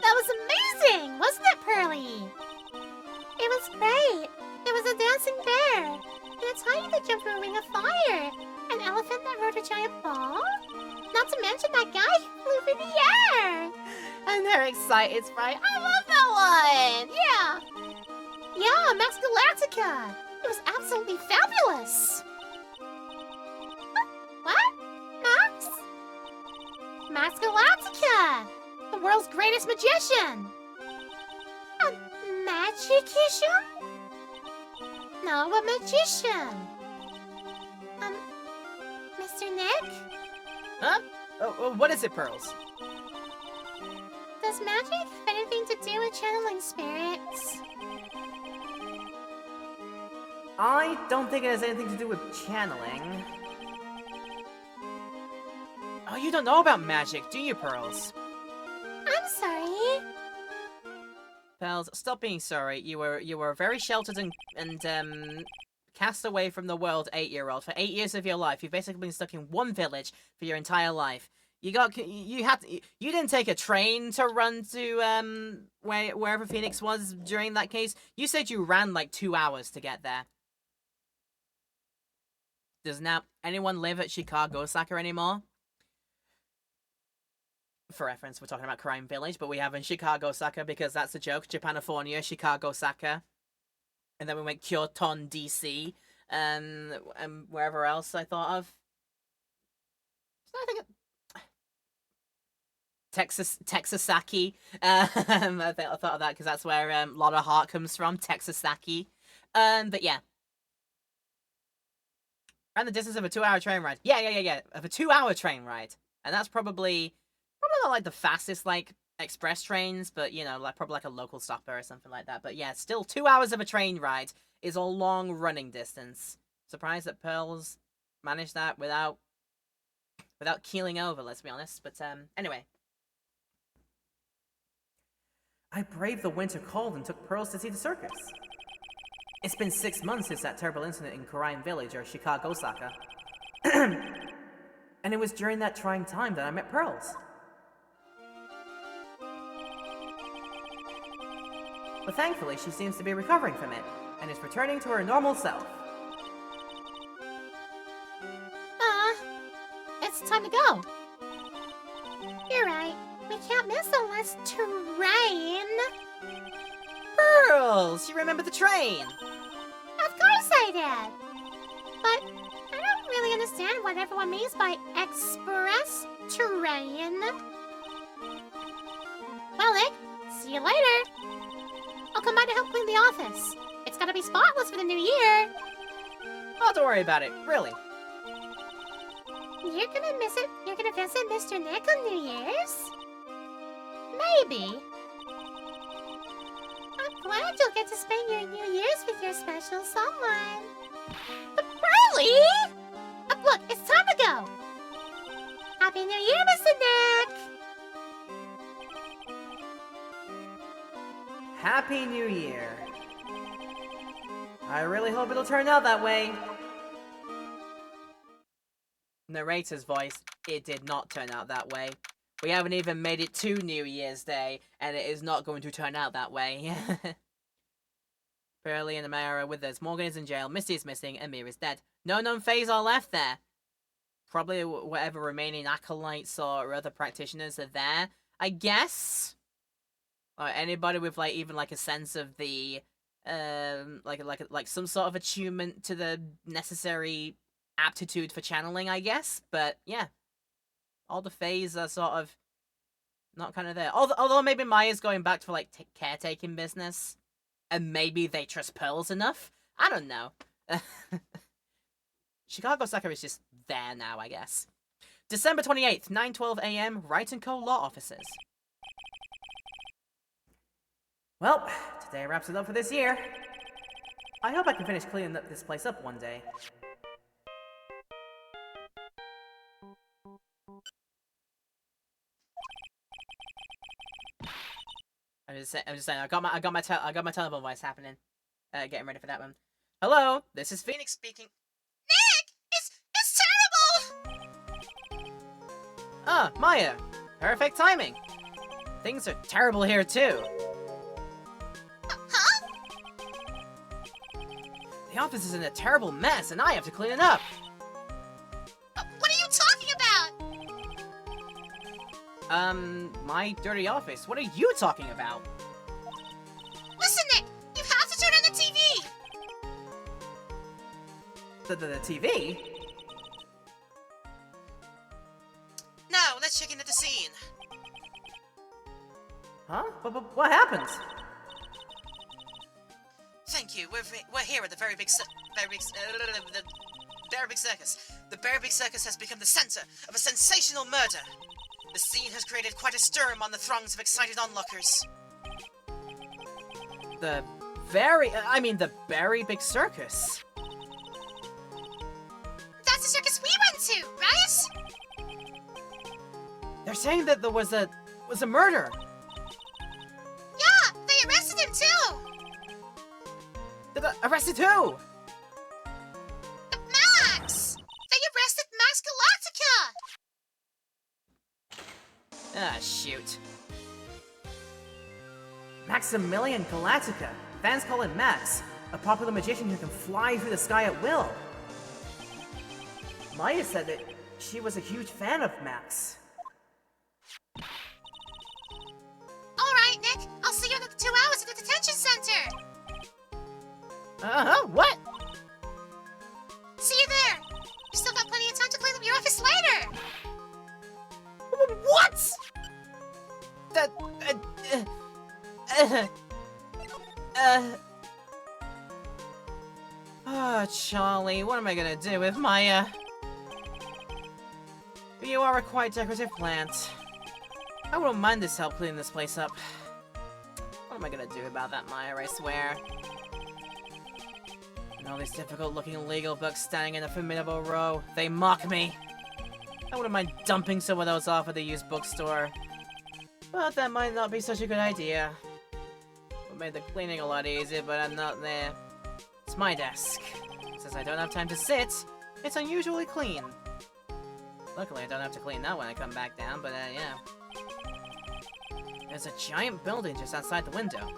That was amazing! Wasn't it, Pearly? It was great! There was a dancing bear, and a tiger that jumped through a ring of fire, an elephant that rode a giant ball, not to mention that guy who flew through the air! And they're excited, right? I love that one! Yeah! Yeah, Max Galactica! It was absolutely fabulous! What? Max? Max Galactica! The world's greatest magician! A magician? No, a magician! Mr. Nick? Huh? Oh, what is it, Pearls? Does magic have anything to do with channeling spirits? I don't think it has anything to do with channeling. Oh, you don't know about magic, do you, Pearls? I'm sorry. Pearls, stop being sorry. You were very sheltered and cast away from the world 8-year-old for 8 years of your life. You've basically been stuck in one village for your entire life. You didn't take a train to run to wherever Phoenix was during that case. You said you ran like 2 hours to get there. Does now anyone live at Chicago Osaka anymore? For reference, we're talking about Crime Village, but we have in Chicago Osaka because that's a joke. Japanifornia, Chicago Osaka. And then we went Kyoto, DC, and wherever else I thought of. So I think Texasaki. I thought of that because that's where Lotta Hart comes from, Texasaki. But yeah. Around the distance of a 2-hour train ride. Yeah. Of a 2-hour train ride. And that's probably not like the fastest, like, express trains, but, you know, like probably like a local stopper or something like that. But yeah, still 2 hours of a train ride is a long running distance. Surprised that Pearls managed that without keeling over, let's be honest. But, anyway. I braved the winter cold and took Pearls to see the circus. It's been 6 months since that terrible incident in Korine Village, or Chicago, Osaka. And it was during that trying time that I met Pearls. But thankfully, she seems to be recovering from it, and is returning to her normal self. It's time to go. You're right. We can't miss the last train. Pearls! You remember the train! Of course I did. But I don't really understand what everyone means by express train. Well, Nick, see you later. I'll come by to help clean the office. It's gotta be spotless for the new year. Oh, don't worry about it, really. You're gonna miss it. You're gonna visit Mr. Nick on New Year's? Maybe. I'm glad you'll get to spend your New Year's with your special someone. But Pearly! Look, it's time to go. Happy New Year, Mr. Nick! Happy New Year. I really hope it'll turn out that way. Narrator's voice, it did not turn out that way. We haven't even made it to New Year's Day, and it is not going to turn out that way. Pearly and Amara are with us. Morgan is in jail, Misty is missing, and Mira is dead. No known Fays are left there. Probably whatever remaining acolytes or other practitioners are there, I guess. Or anybody with like even like a sense of the like some sort of attunement to the necessary aptitude for channeling, I guess. But yeah, all the Fays are sort of not kind of there. Although maybe Maya's going back to like caretaking business, and maybe they trust Pearls enough. I don't know. Chicago Osaka is just there now, I guess. December 28th, 9:12 a.m. Wright & Co. Law Offices. Well, today wraps it up for this year. I hope I can finish cleaning this place up one day. I'm just saying. I got my telephone voice happening. Getting ready for that one. Hello, this is Phoenix speaking. Nick! It's terrible! Ah, Maya. Perfect timing. Things are terrible here too. Huh? The office is in a terrible mess, and I have to clean it up. What are you talking about? My dirty office. What are you talking about? Listen, Nick! You have to turn on the TV! The TV? Now, let's check into the scene. Huh? What happened? Thank you. We're here at the Very Big Circus. The Very Big Circus has become the center of a sensational murder. The scene has created quite a stir among the throngs of excited onlookers. The Very Big Circus. That's the circus we went to, right? They're saying that there was a murder. Yeah, they arrested him too! Arrested who? Max! They arrested Max Galactica! Ah, shoot. Maximilian Galactica. Fans call him Max, a popular magician who can fly through the sky at will. Maya said that she was a huge fan of Max. Alright, Nick, I'll see you in 2 hours at the detention center! What? See you there! You still got plenty of time to clean up your office later! What? Charlie, what am I gonna do with Maya? But you are a quite decorative plant. I wouldn't mind this help cleaning this place up. What am I gonna do about that, Maya, I swear? And all these difficult-looking legal books standing in a formidable row. They mock me. I wouldn't mind dumping some of those off at the used bookstore. But that might not be such a good idea. It made the cleaning a lot easier, but I'm not there. It's my desk. Since I don't have time to sit, it's unusually clean. Luckily, I don't have to clean that when I come back down, but yeah. There's a giant building just outside the window.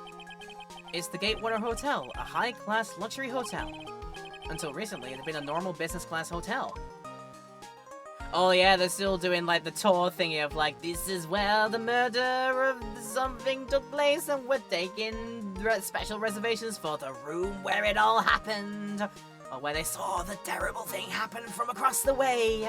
It's the Gatewater Hotel, a high-class luxury hotel. Until recently, it had been a normal business-class hotel. Oh yeah, they're still doing like the tour thingy of like, this is where the murder of something took place and we're taking special reservations for the room where it all happened. Or where they saw the terrible thing happen from across the way.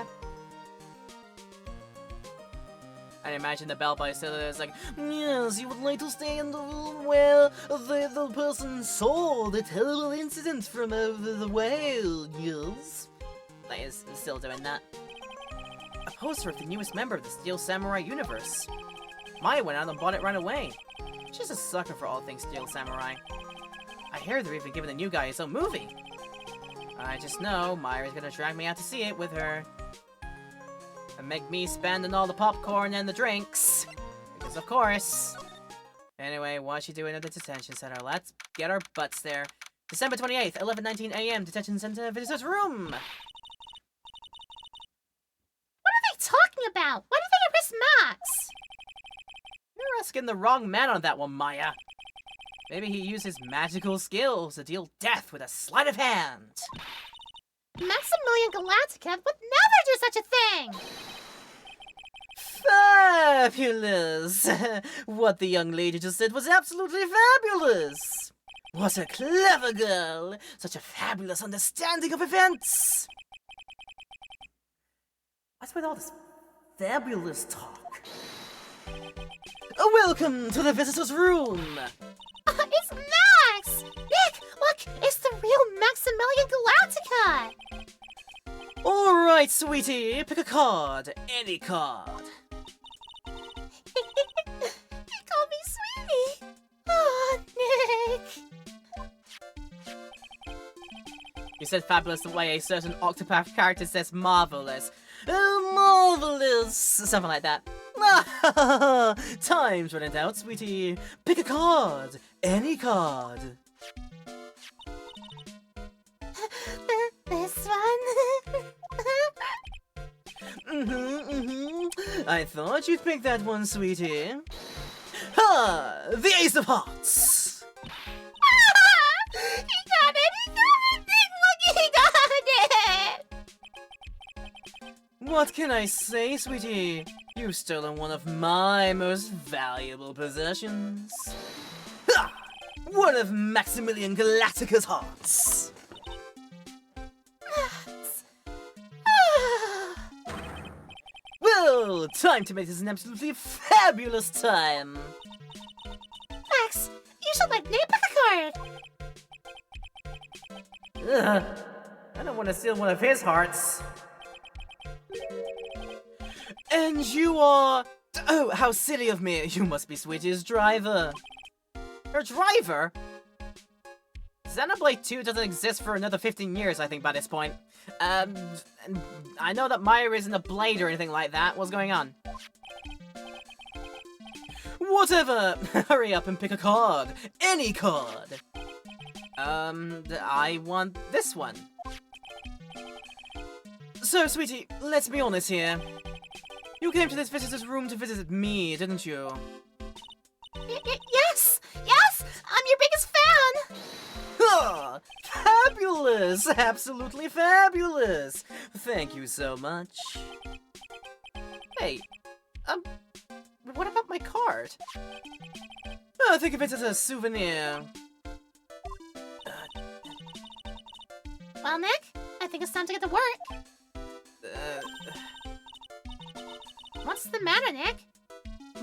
I imagine the bellboy still is like, yes, you would like to stay in the room where the person saw the terrible incident from over the way, yes? Like, is still doing that. A poster of the newest member of the Steel Samurai universe. Maya went out and bought it right away. She's a sucker for all things Steel Samurai. I hear they're even giving the new guy his own movie. I just know Maya's gonna drag me out to see it with her. And make me spend on all the popcorn and the drinks. Because of course. Anyway, what's she doing at the detention center? Let's get our butts there. December 28th, 11:19 a.m. Detention Center Visitors Room. What are they talking about? Why do they arrest Max? You're asking the wrong man on that one, Maya. Maybe he used his magical skills to deal death with a sleight of hand. Maximilian Galactica would never do such a thing! Fabulous! What the young lady just said was absolutely fabulous! What a clever girl! Such a fabulous understanding of events! What's with all this fabulous talk? Welcome to the visitor's room! It's Max! Nick, look! It's the real Maximilian Galactica! Alright, sweetie, pick a card. Any card. He called me sweetie! Oh, Nick! You said fabulous the way a certain Octopath character says marvelous. Oh, marvelous! Something like that. Time's running out, sweetie. Pick a card. Any card. This one? I thought you'd pick that one, sweetie. Ha! The Ace of Hearts! He got it! He got it! Look, he got it! What can I say, sweetie? You've stolen one of my most valuable possessions. Ha! One of Maximilian Galactica's hearts. Well, time to make this an absolutely fabulous time. Max, you should let Nate pick a card. Ugh. I don't want to steal one of his hearts. And you are... Oh, how silly of me. You must be Sweetie's driver. Her driver? Xenoblade 2 doesn't exist for another 15 years, I think, by this point. I know that Maya isn't a blade or anything like that. What's going on? Whatever! Hurry up and pick a card. Any card. I want this one. So, sweetie, let's be honest here. You came to this visitor's room to visit me, didn't you? Yes! Yes! I'm your biggest fan! Oh, fabulous! Absolutely fabulous! Thank you so much. Hey, what about my card? Oh, think of it as a souvenir. Well, Nick, I think it's time to get to work. What's the matter, Nick?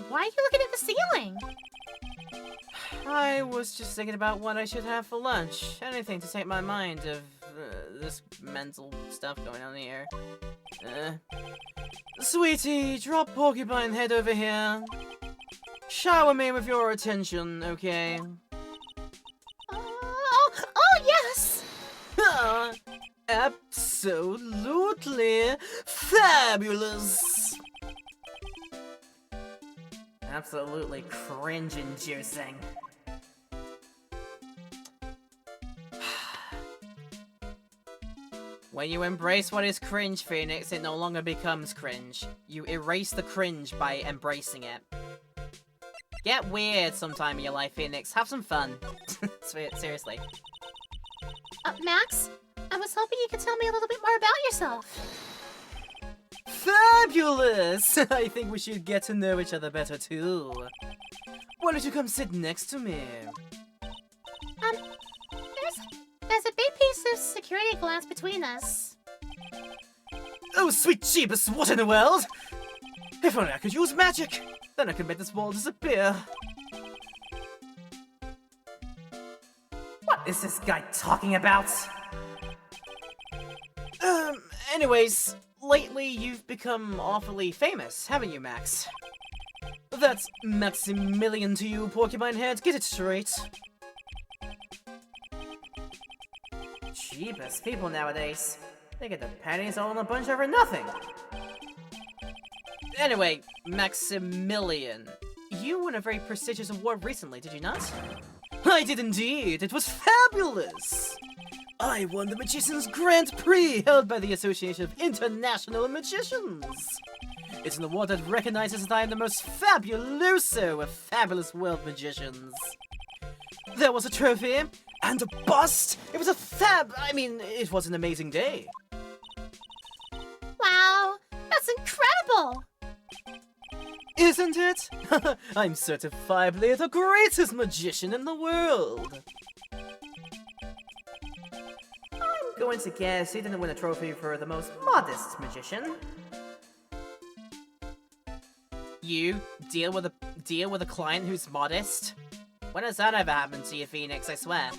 Why are you looking at the ceiling? I was just thinking about what I should have for lunch. Anything to take my mind of this mental stuff going on here. Sweetie, drop Porcupine Head over here. Shower me with your attention, okay? Oh, yes! Absolutely fabulous! Absolutely cringe-inducing. When you embrace what is cringe, Phoenix, it no longer becomes cringe. You erase the cringe by embracing it. Get weird sometime in your life, Phoenix. Have some fun. Seriously. Max, I was hoping you could tell me a little bit more about yourself. Fabulous! I think we should get to know each other better, too. Why don't you come sit next to me? There's a big piece of security glass between us. Oh, sweet Jeebus, what in the world? If only I could use magic! Then I could make this wall disappear. What is this guy talking about? Anyways, lately you've become awfully famous, haven't you, Max? That's Maximilian to you, Porcupine Head, get it straight. Jeebus, people nowadays. They get the panties all in a bunch over nothing. Anyway, Maximilian, you won a very prestigious award recently, did you not? I did indeed, it was fabulous! I won the Magician's Grand Prix held by the Association of International Magicians! It's an award that recognizes that I am the most fabuloso of fabulous world magicians. There was a trophy, and a bust! It was it was an amazing day. Wow, that's incredible! Isn't it? I'm certifiably the greatest magician in the world! I'm going to guess he didn't win a trophy for the most modest magician. You deal with a client who's modest? When has that ever happened to you, Phoenix, I swear?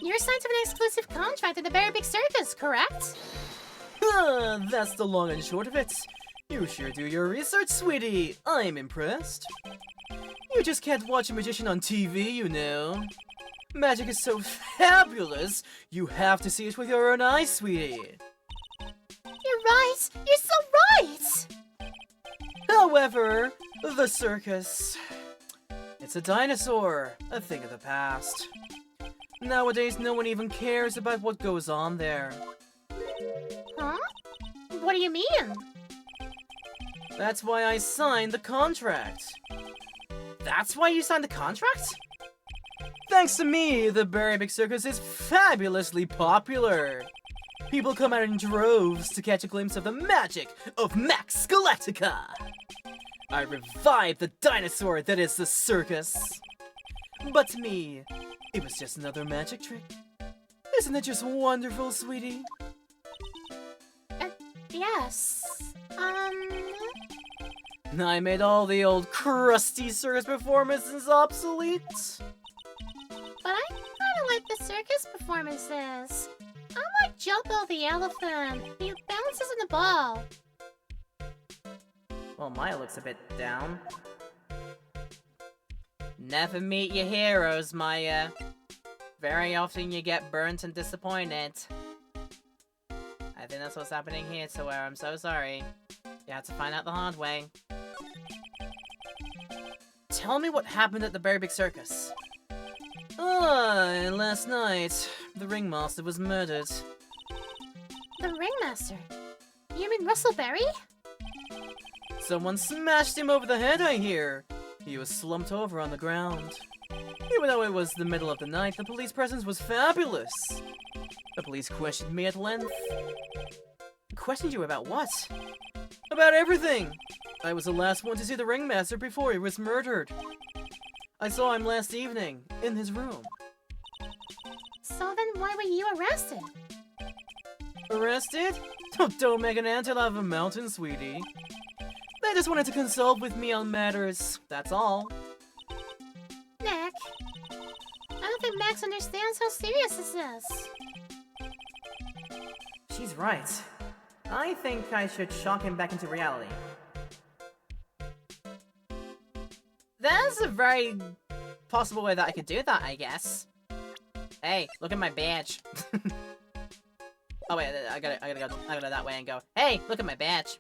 You're signed to an exclusive contract at the Very Big Circus, correct? That's the long and short of it. You sure do your research, sweetie. I'm impressed. You just can't watch a magician on TV, you know. Magic is so fabulous, you have to see it with your own eyes, sweetie. You're right! You're so right! However, the circus... It's a dinosaur, a thing of the past. Nowadays, no one even cares about what goes on there. Huh? What do you mean? That's why I signed the contract. That's why you signed the contract? Thanks to me, the Very Big Circus is fabulously popular. People come out in droves to catch a glimpse of the magic of Max Galactica. I revived the dinosaur that is the circus. But to me, it was just another magic trick. Isn't it just wonderful, sweetie? Yes. I made all the old crusty circus performances obsolete. But I kinda like the circus performances. I like Jumbo the elephant. He bounces in the ball. Well, Maya looks a bit down. Never meet your heroes, Maya. Very often you get burnt and disappointed. I think that's what's happening here, Sawara. I'm so sorry. You had to find out the hard way. Tell me what happened at the Very Big Circus. Last night, the ringmaster was murdered. The ringmaster? You mean Russell Berry? Someone smashed him over the head, I hear. He was slumped over on the ground. Even though it was the middle of the night, the police presence was fabulous. The police questioned me at length. Questioned you about what? About everything! I was the last one to see the ringmaster before he was murdered. I saw him last evening, in his room. So then why were you arrested? Arrested? Don't make an ant out of a mountain, sweetie. They just wanted to consult with me on matters, that's all. Nick, I don't think Max understands how serious this is. She's right. I think I should shock him back into reality. There's a very possible way that I could do that, I guess. Hey, look at my badge. Oh wait, I gotta go that way and go, hey, look at my badge.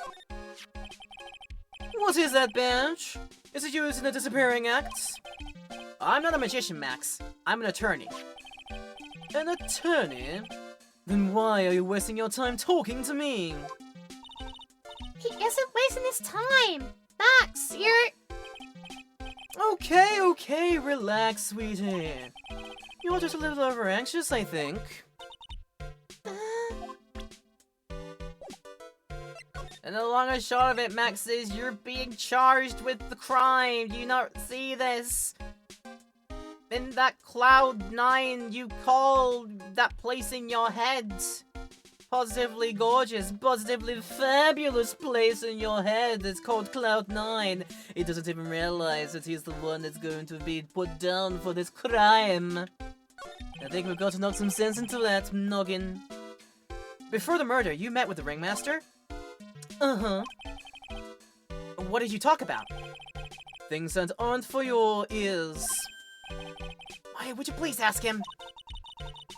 What is that badge? Is it used in a disappearing act? I'm not a magician, Max. I'm an attorney. An attorney? Then why are you wasting your time talking to me? He isn't wasting his time. Max, you're... Okay, relax, sweetie. You're just a little over anxious, I think. And the long and short of it, Max, is you're being charged with the crime. Do you not see this? In that Cloud 9, you call that place in your head. Positively gorgeous, positively fabulous place in your head. It's called Cloud 9. He doesn't even realize that he's the one that's going to be put down for this crime. I think we've got to knock some sense into that noggin. Before the murder, you met with the ringmaster? Uh-huh. What did you talk about? Things that aren't for your ears. Why, would you please ask him?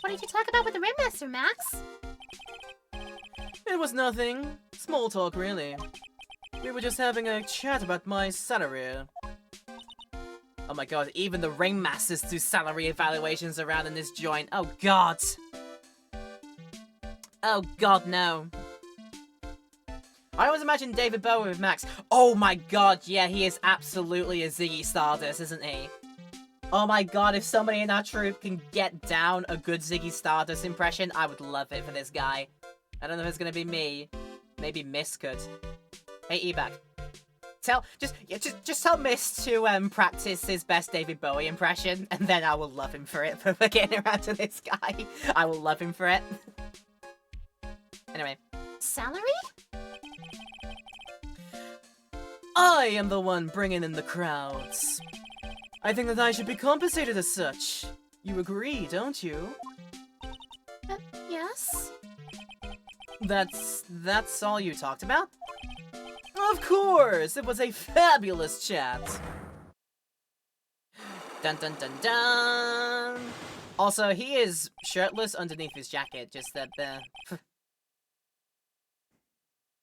What did you talk about with the Ringmaster, Max? It was nothing. Small talk, really. We were just having a chat about my salary. Oh my god, even the ringmasters do salary evaluations around in this joint. Oh god. Oh god, no. I always imagine David Bowie with Max. Oh my god, yeah, he is absolutely a Ziggy Stardust, isn't he? Oh my god, if somebody in our troupe can get down a good Ziggy Stardust impression, I would love it for this guy. I don't know if it's gonna be me. Maybe Miss could. Hey, Ebak. Just tell Miss to practice his best David Bowie impression, and then I will love him for it for getting around to this guy. I will love him for it. Anyway. Salary? I am the one bringing in the crowds. I think that I should be compensated as such. You agree, don't you? Yes? That's all you talked about? Of course! It was a fabulous chat! Dun dun dun dun! Also, he is shirtless underneath his jacket, just that,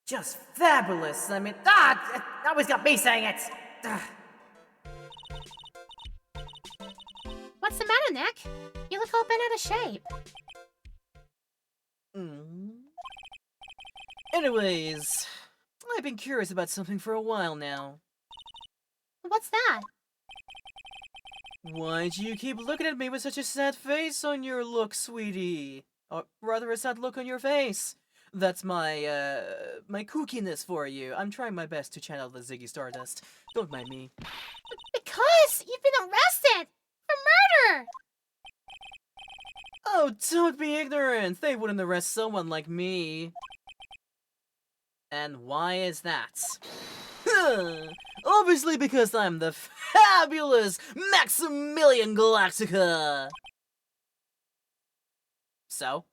Just fabulous. I mean, it always got me saying it. What's the matter, Nick? You look all bent out of shape. Anyways, I've been curious about something for a while now. What's that? Why do you keep looking at me with such a sad face on your look, sweetie? Or rather, a sad look on your face. That's my, my kookiness for you. I'm trying my best to channel the Ziggy Stardust. Don't mind me. Because you've been arrested for murder! Oh, don't be ignorant! They wouldn't arrest someone like me. And why is that? Obviously because I'm the fabulous Maximilian Galactica! So?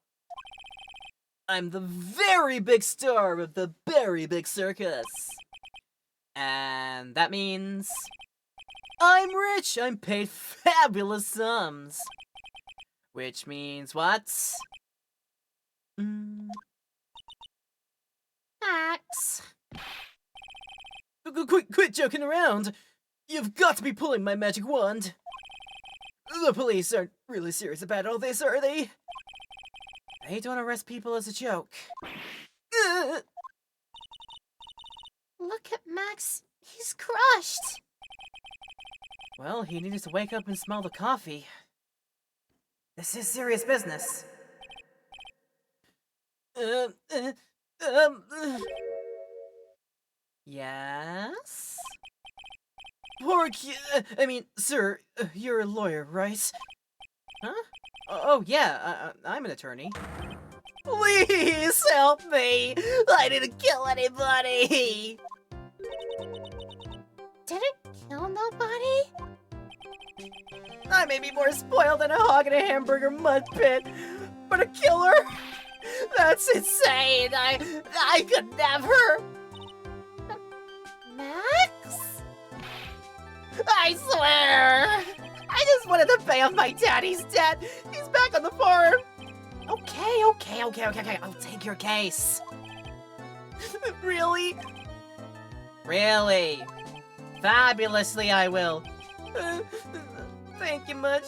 I'm the very big star of the very big circus. And that means... I'm rich! I'm paid fabulous sums! Which means what? Max. Quit joking around! You've got to be pulling my magic wand! The police aren't really serious about all this, are they? They don't arrest people as a joke. Look at Max. He's crushed. Well, he needed to wake up and smell the coffee. This is serious business. Yes? Sir, you're a lawyer, right? Huh? Oh, yeah, I'm an attorney. Please help me! I didn't kill anybody! Didn't kill nobody? I may be more spoiled than a hog in a hamburger mud pit, but a killer? That's insane! I could never! Max? I swear! I just wanted to pay off my daddy's debt! He's back on the farm! Okay. I'll take your case. Really? Really? Fabulously, I will. Thank you much.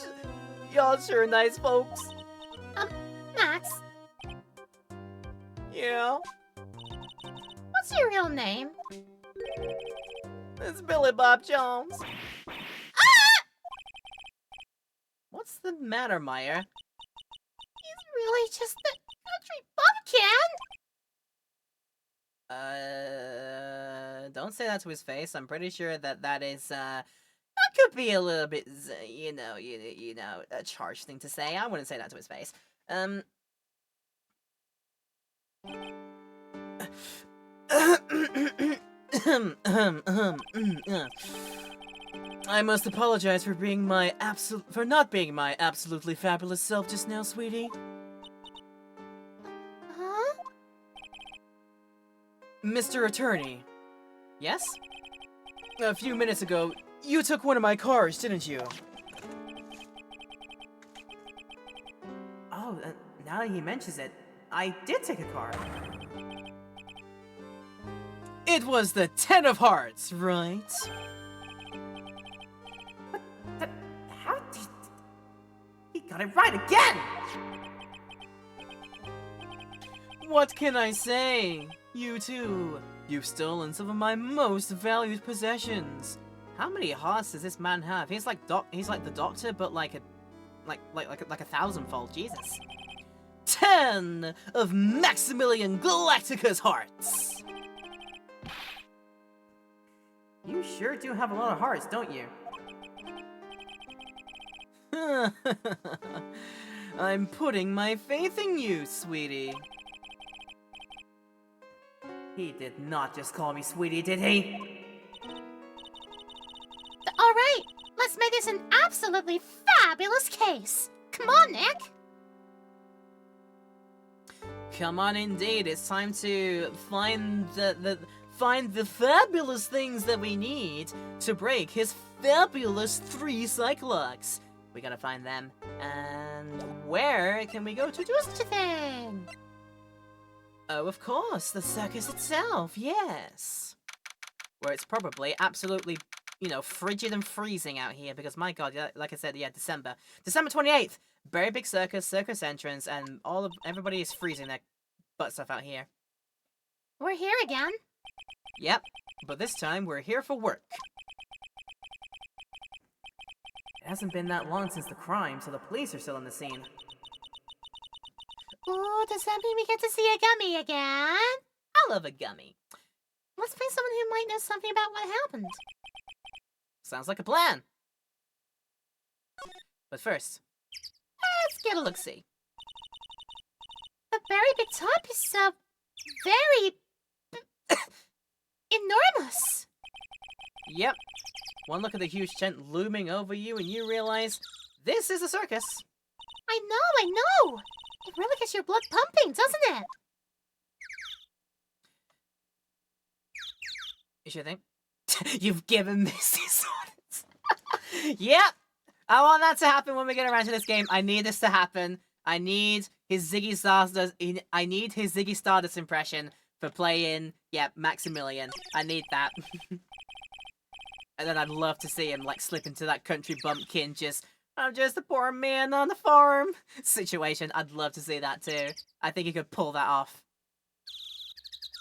Y'all sure nice folks. Max, Yeah, what's your real name? it's Billy Bob Jones. What's the matter, Maya? He's really just a country bumpkin. Don't say that to his face. I'm pretty sure that is, that could be a little bit, you know, a charged thing to say. I wouldn't say that to his face. I must apologize for not being my absolutely fabulous self just now, sweetie. Huh? Mr. Attorney. Yes? A few minutes ago, you took one of my cars, didn't you? Oh, now that he mentions it, I did take a car. It was the Ten of Hearts, right? How did... He got it right again! What can I say? You too. You've stolen some of my most valued possessions. How many hearts does this man have? He's like the Doctor, but like a thousandfold. Jesus. 10 of Maximilian Galactica's hearts. You sure do have a lot of hearts, don't you? I'm putting my faith in you, sweetie. He did not just call me sweetie, did he? All right, let's make this an absolutely fabulous case. Come on, Nick. Come on, indeed. It's time to find the fabulous things that we need to break his fabulous 3 Cyclops. We gotta find them. And where can we go to do such a thing? Oh, of course, the circus itself, yes. Where it's probably absolutely, frigid and freezing out here because, my god, like I said, December. December 28th, very big circus entrance, and everybody is freezing their butt stuff out here. We're here again. Yep, but this time we're here for work. It hasn't been that long since the crime, so the police are still on the scene. Oh, does that mean we get to see a gummy again? I love a gummy. Let's find someone who might know something about what happened. Sounds like a plan. But first, let's get a look-see. The very big top is so very enormous. Yep. One look at the huge tent looming over you and you realize this is a circus. I know. It really gets your blood pumping, doesn't it? You should think. You've given Misty orders. Yep. I want that to happen when we get around to this game. I need this to happen. I need his Ziggy Stardust impression for playing, Maximilian. I need that. And then I'd love to see him, slip into that country bumpkin I'm just a poor man on the farm situation. I'd love to see that too. I think he could pull that off.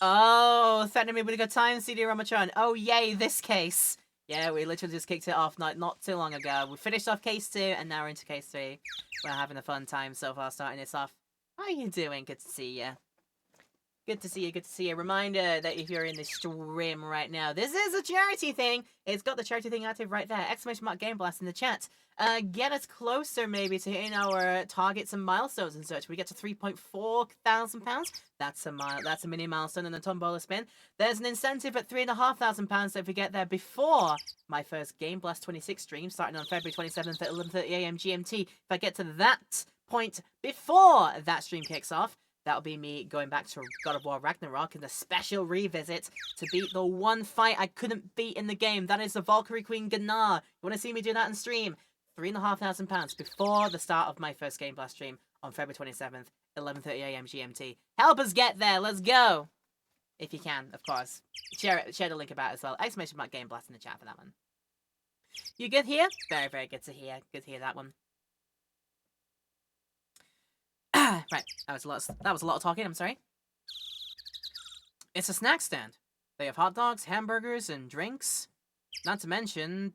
Oh, threatening me with a good time, CD Ramachan. Oh, yay, this case. Yeah, we literally just kicked it off not too long ago. We finished off case 2, and now we're into case 3. We're having a fun time so far starting this off. How are you doing? Good to see you. Good to see you, good to see you. Reminder that if you're in the stream right now, this is a charity thing. It's got the charity thing active right there. Exclamation mark Game Blast in the chat. Get us closer maybe to hitting our targets and milestones and such. We get to 3.4 thousand pounds. That's a mini milestone and a tombola spin. There's an incentive at £3,500 if we get there before my first Game Blast 26 stream starting on February 27th at 11:30am GMT. If I get to that point before that stream kicks off, that'll be me going back to God of War Ragnarok in a special revisit to beat the one fight I couldn't beat in the game. That is the Valkyrie Queen Gnar. You want to see me do that in stream? £3,500 before the start of my first Game Blast stream on February 27th, 11:30am GMT. Help us get there. Let's go. If you can, of course. Share the link about it as well. Exclamation mark Game Blast in the chat for that one. You good here? Very, very good to hear. Good to hear that one. Right, that was a lot of talking, I'm sorry. It's a snack stand. They have hot dogs, hamburgers, and drinks. Not to mention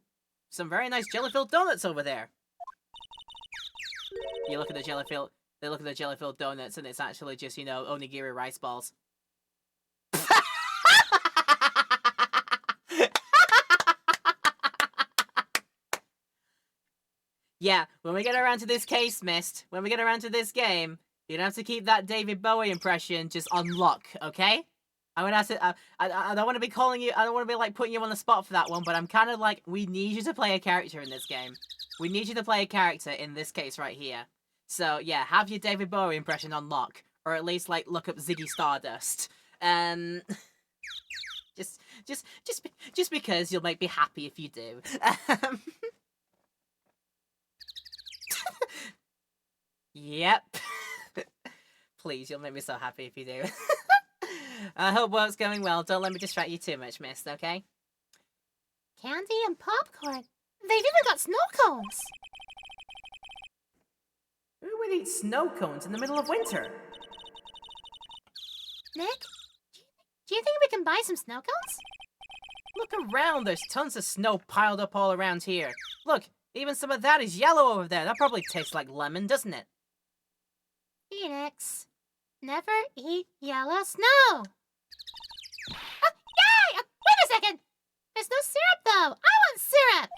some very nice jelly-filled donuts over there. You look at the jelly-filled donuts and it's actually just, you know, onigiri rice balls. Yeah, when we get around to this case, Mist, when we get around to this game, you don't have to keep that David Bowie impression just on lock, okay? I'm gonna have to, I don't want to be calling you, I don't want to be, like, putting you on the spot for that one, but I'm kind of like, we need you to play a character in this game. We need you to play a character in this case right here. So, yeah, have your David Bowie impression on lock, or at least, like, look up Ziggy Stardust. Just because you'll make me happy if you do. Yep. Please, you'll make me so happy if you do. I hope work's going well. Don't let me distract you too much, Mist, okay? Candy and popcorn. They've even got snow cones. Who would eat snow cones in the middle of winter? Nick, do you think we can buy some snow cones? Look around. There's tons of snow piled up all around here. Look, even some of that is yellow over there. That probably tastes like lemon, doesn't it? Phoenix, never eat yellow snow. Yay! Wait a second. There's no syrup, though. I want syrup.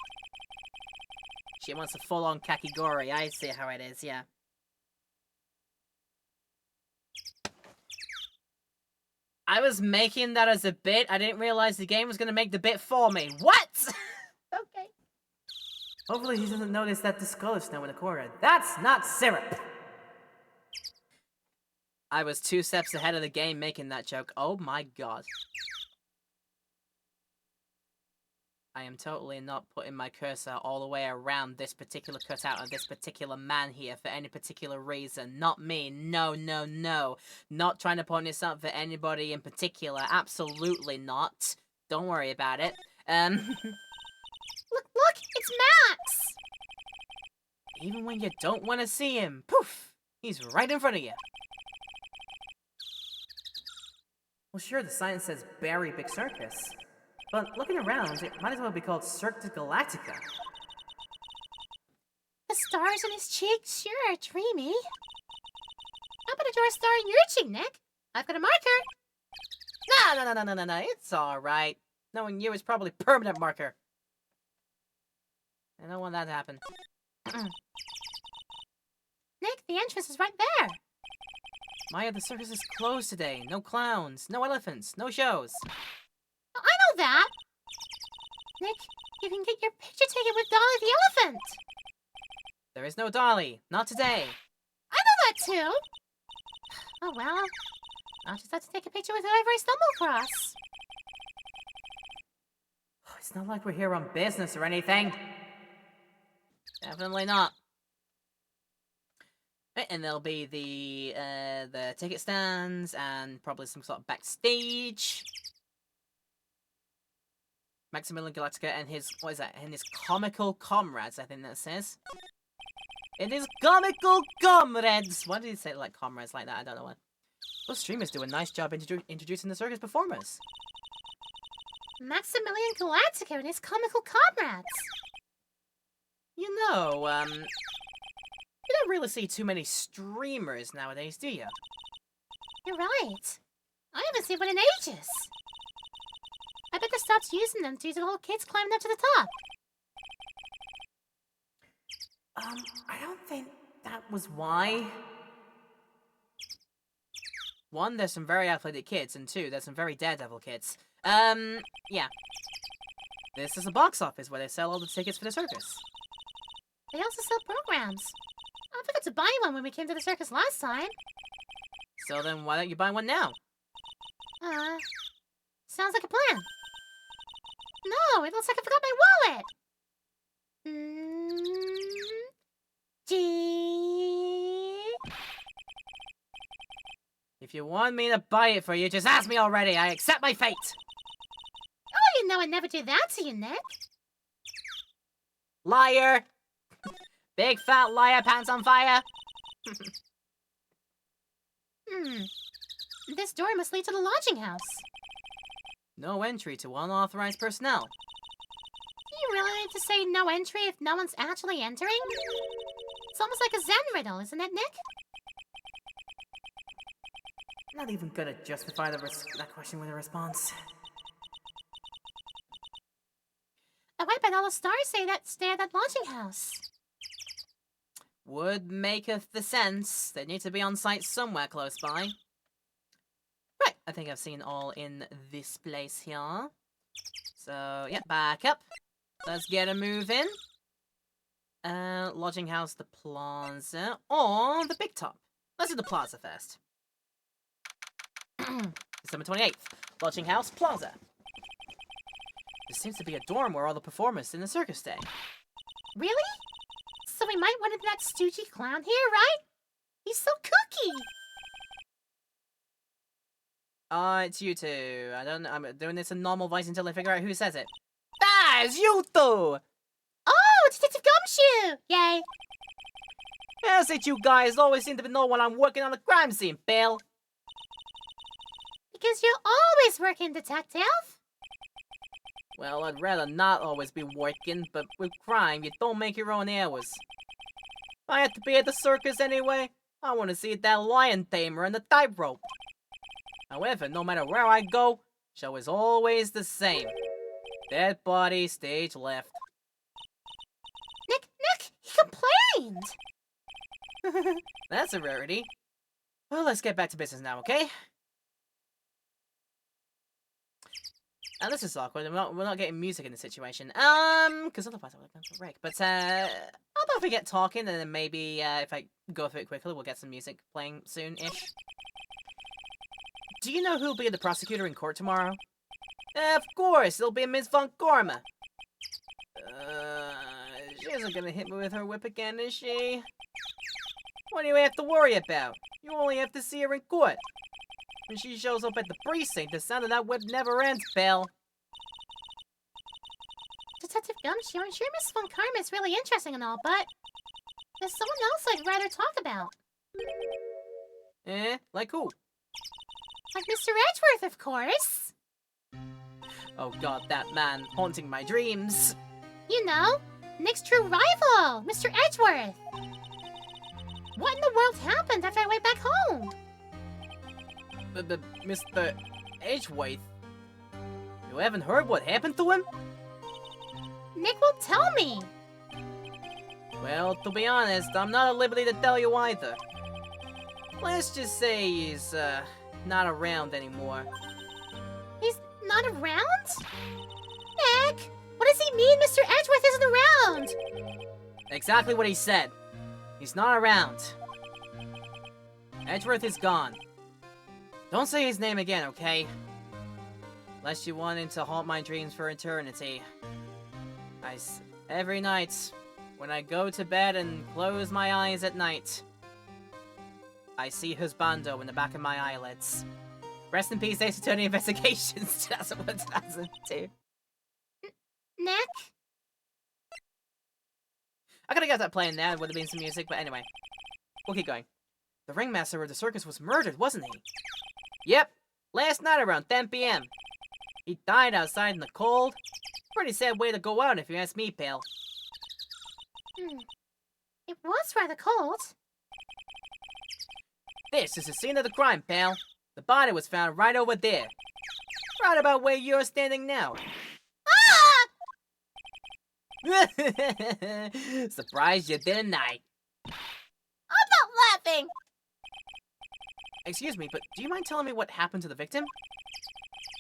She wants a full-on kakigori. I see how it is, yeah. I was making that as a bit. I didn't realize the game was going to make the bit for me. What? Okay. Hopefully he doesn't notice that discolored snow in the corner. That's not syrup! I was 2 steps ahead of the game making that joke. Oh my god. I am totally not putting my cursor all the way around this particular cutout of this particular man here for any particular reason. Not me. No, no, no. Not trying to point this out for anybody in particular. Absolutely not. Don't worry about it. Look, it's Max! Even when you don't want to see him, poof, he's right in front of you. Well, sure, the sign says Barry Big Circus. But looking around, it might as well be called Cirque du Galactica. The stars on his cheeks sure are dreamy. How about I draw a star in your cheek, Nick? I've got a marker. No, it's alright. Knowing you is probably permanent marker. I don't want that to happen. Nick, the entrance is right there. Maya, the circus is closed today. No clowns, no elephants, no shows. Oh, I know that. Nick, you can get your picture taken with Dolly the elephant. There is no Dolly. Not today. I know that too. Oh well. I'll just have to take a picture with whoever I stumble across. It's not like we're here on business or anything. Definitely not. Right, and there'll be the ticket stands and probably some sort of backstage. Maximilian Galactica and his, what is that? And his comical comrades, I think that says. It is comical comrades! Why did he say like comrades like that? I don't know what. Those streamers do a nice job introducing the circus performers. Maximilian Galactica and his comical comrades. You know, you don't really see too many streamers nowadays, do you? You're right. I haven't seen one in ages. I bet they stopped using them due to the whole kids climbing up to the top. I don't think that was why. One, there's some very athletic kids, and two, there's some very daredevil kids. Yeah. This is a box office where they sell all the tickets for the circus. They also sell programs. I forgot to buy one when we came to the circus last time. So then why don't you buy one now? Sounds like a plan. No, it looks like I forgot my wallet. If you want me to buy it for you, just ask me already. I accept my fate. Oh, you know I'd never do that to you, Nick. Liar. Big fat liar, pants on fire. This door must lead to the lodging house. No entry to unauthorized personnel. You really need to say no entry if no one's actually entering? It's almost like a Zen riddle, isn't it, Nick? Not even gonna justify that question with a response. Oh, I bet all the stars stay at that lodging house. Would maketh the sense. They need to be on site somewhere close by. Right, I think I've seen all in this place here. So, yeah, back up. Let's get a move in. Lodging house, the plaza, or the big top. Let's do the plaza first. December 28th. Lodging house, plaza. There seems to be a dorm where all the performers in the circus stay. Really? So we might run into that stoogey clown here, right? He's so kooky! It's you two. I don't know. I'm doing this in normal voice until I figure out who says it. Ah, it's you two! Oh, Detective Gumshoe! Yay! How's it you guys always seem to know when I'm working on a crime scene, Bill? Because you're always working, Detective. Well, I'd rather not always be working, but with crime, you don't make your own hours. I have to be at the circus anyway. I want to see that lion tamer and the tightrope. However, no matter where I go, show is always the same. Dead body, stage left. Nick, he complained! That's a rarity. Well, let's get back to business now, okay? Now this is awkward. We're not getting music in this situation. Because otherwise I would have gone for a break. But how about if we get talking, and then maybe if I go through it quickly, we'll get some music playing soon-ish. Do you know who'll be the prosecutor in court tomorrow? Of course, it'll be Miss Von Gorma. She isn't gonna hit me with her whip again, is she? What do you have to worry about? You only have to see her in court. When she shows up at the precinct, the sound of that whip never ends, pal. Detective Gumshoe, I'm sure Miss Von Karma is really interesting and all, but there's someone else I'd rather talk about. Like who? Like Mr. Edgeworth, of course. Oh god, that man haunting my dreams. You know, Nick's true rival, Mr. Edgeworth. What in the world happened after I went back home? Mr. Edgeworth? You haven't heard what happened to him? Nick won't tell me. Well, to be honest, I'm not at liberty to tell you either. Let's just say he's, not around anymore. He's not around? Nick, what does he mean Mr. Edgeworth isn't around? Exactly what he said. He's not around. Edgeworth is gone. Don't say his name again, okay? Unless you want him to haunt my dreams for eternity. Every night, when I go to bed and close my eyes at night, I see Husbando in the back of my eyelids. Rest in peace, Ace Attorney Investigations, 2001, 2002. Nick? I could have got that playing there, it would have been some music, but anyway. We'll keep going. The ringmaster of the circus was murdered, wasn't he? Yep, last night around 10 p.m. He died outside in the cold. Pretty sad way to go out if you ask me, pal. It was rather cold. This is the scene of the crime, pal. The body was found right over there. Right about where you're standing now. Ah! Surprised you didn't I? I'm not laughing! Excuse me, but do you mind telling me what happened to the victim?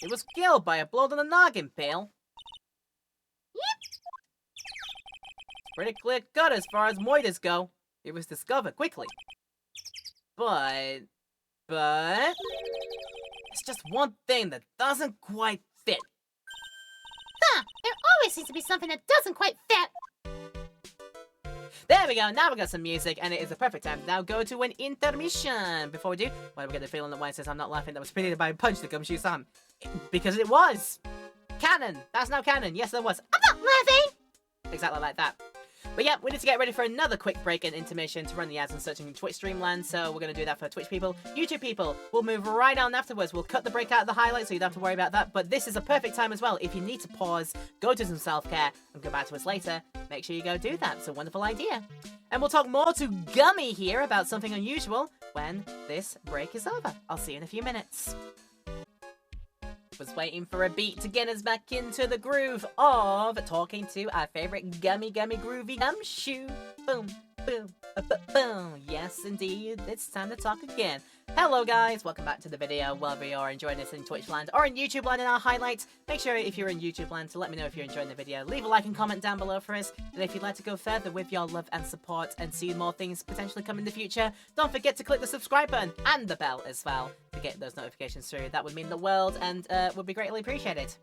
It was killed by a blow to the noggin, pal. Yep. Pretty clear cut as far as moiters go. It was discovered quickly. But... It's just one thing that doesn't quite fit. Huh, there always seems to be something that doesn't quite fit. There we go, now we got some music, and it is the perfect time to now go to an intermission. Before we do, why do we get the feeling that when it says I'm not laughing, that was pretended by a punch the gumshoe Sam? Because it was! Canon! That's now canon, yes there was. I'm not laughing! Exactly like that. But yeah, we need to get ready for another quick break and intermission to run the ads and searching Twitch Streamland, so we're going to do that for Twitch people. YouTube people, we'll move right on afterwards. We'll cut the break out of the highlights so you don't have to worry about that, but this is a perfect time as well. If you need to pause, go do some self-care, and come back to us later, make sure you go do that. It's a wonderful idea. And we'll talk more to Gummy here about something unusual when this break is over. I'll see you in a few minutes. Was waiting for a beat to get us back into the groove of talking to our favorite gummy groovy gumshoe. Boom, boom, boom. Yes, indeed, it's time to talk again. Hello guys, welcome back to the video. Whether you're enjoying this in Twitch land or in YouTube land in our highlights, make sure if you're in YouTube land to let me know if you're enjoying the video. Leave a like and comment down below for us, and if you'd like to go further with your love and support and see more things potentially come in the future, don't forget to click the subscribe button and the bell as well to get those notifications through. That would mean the world and would be greatly appreciated.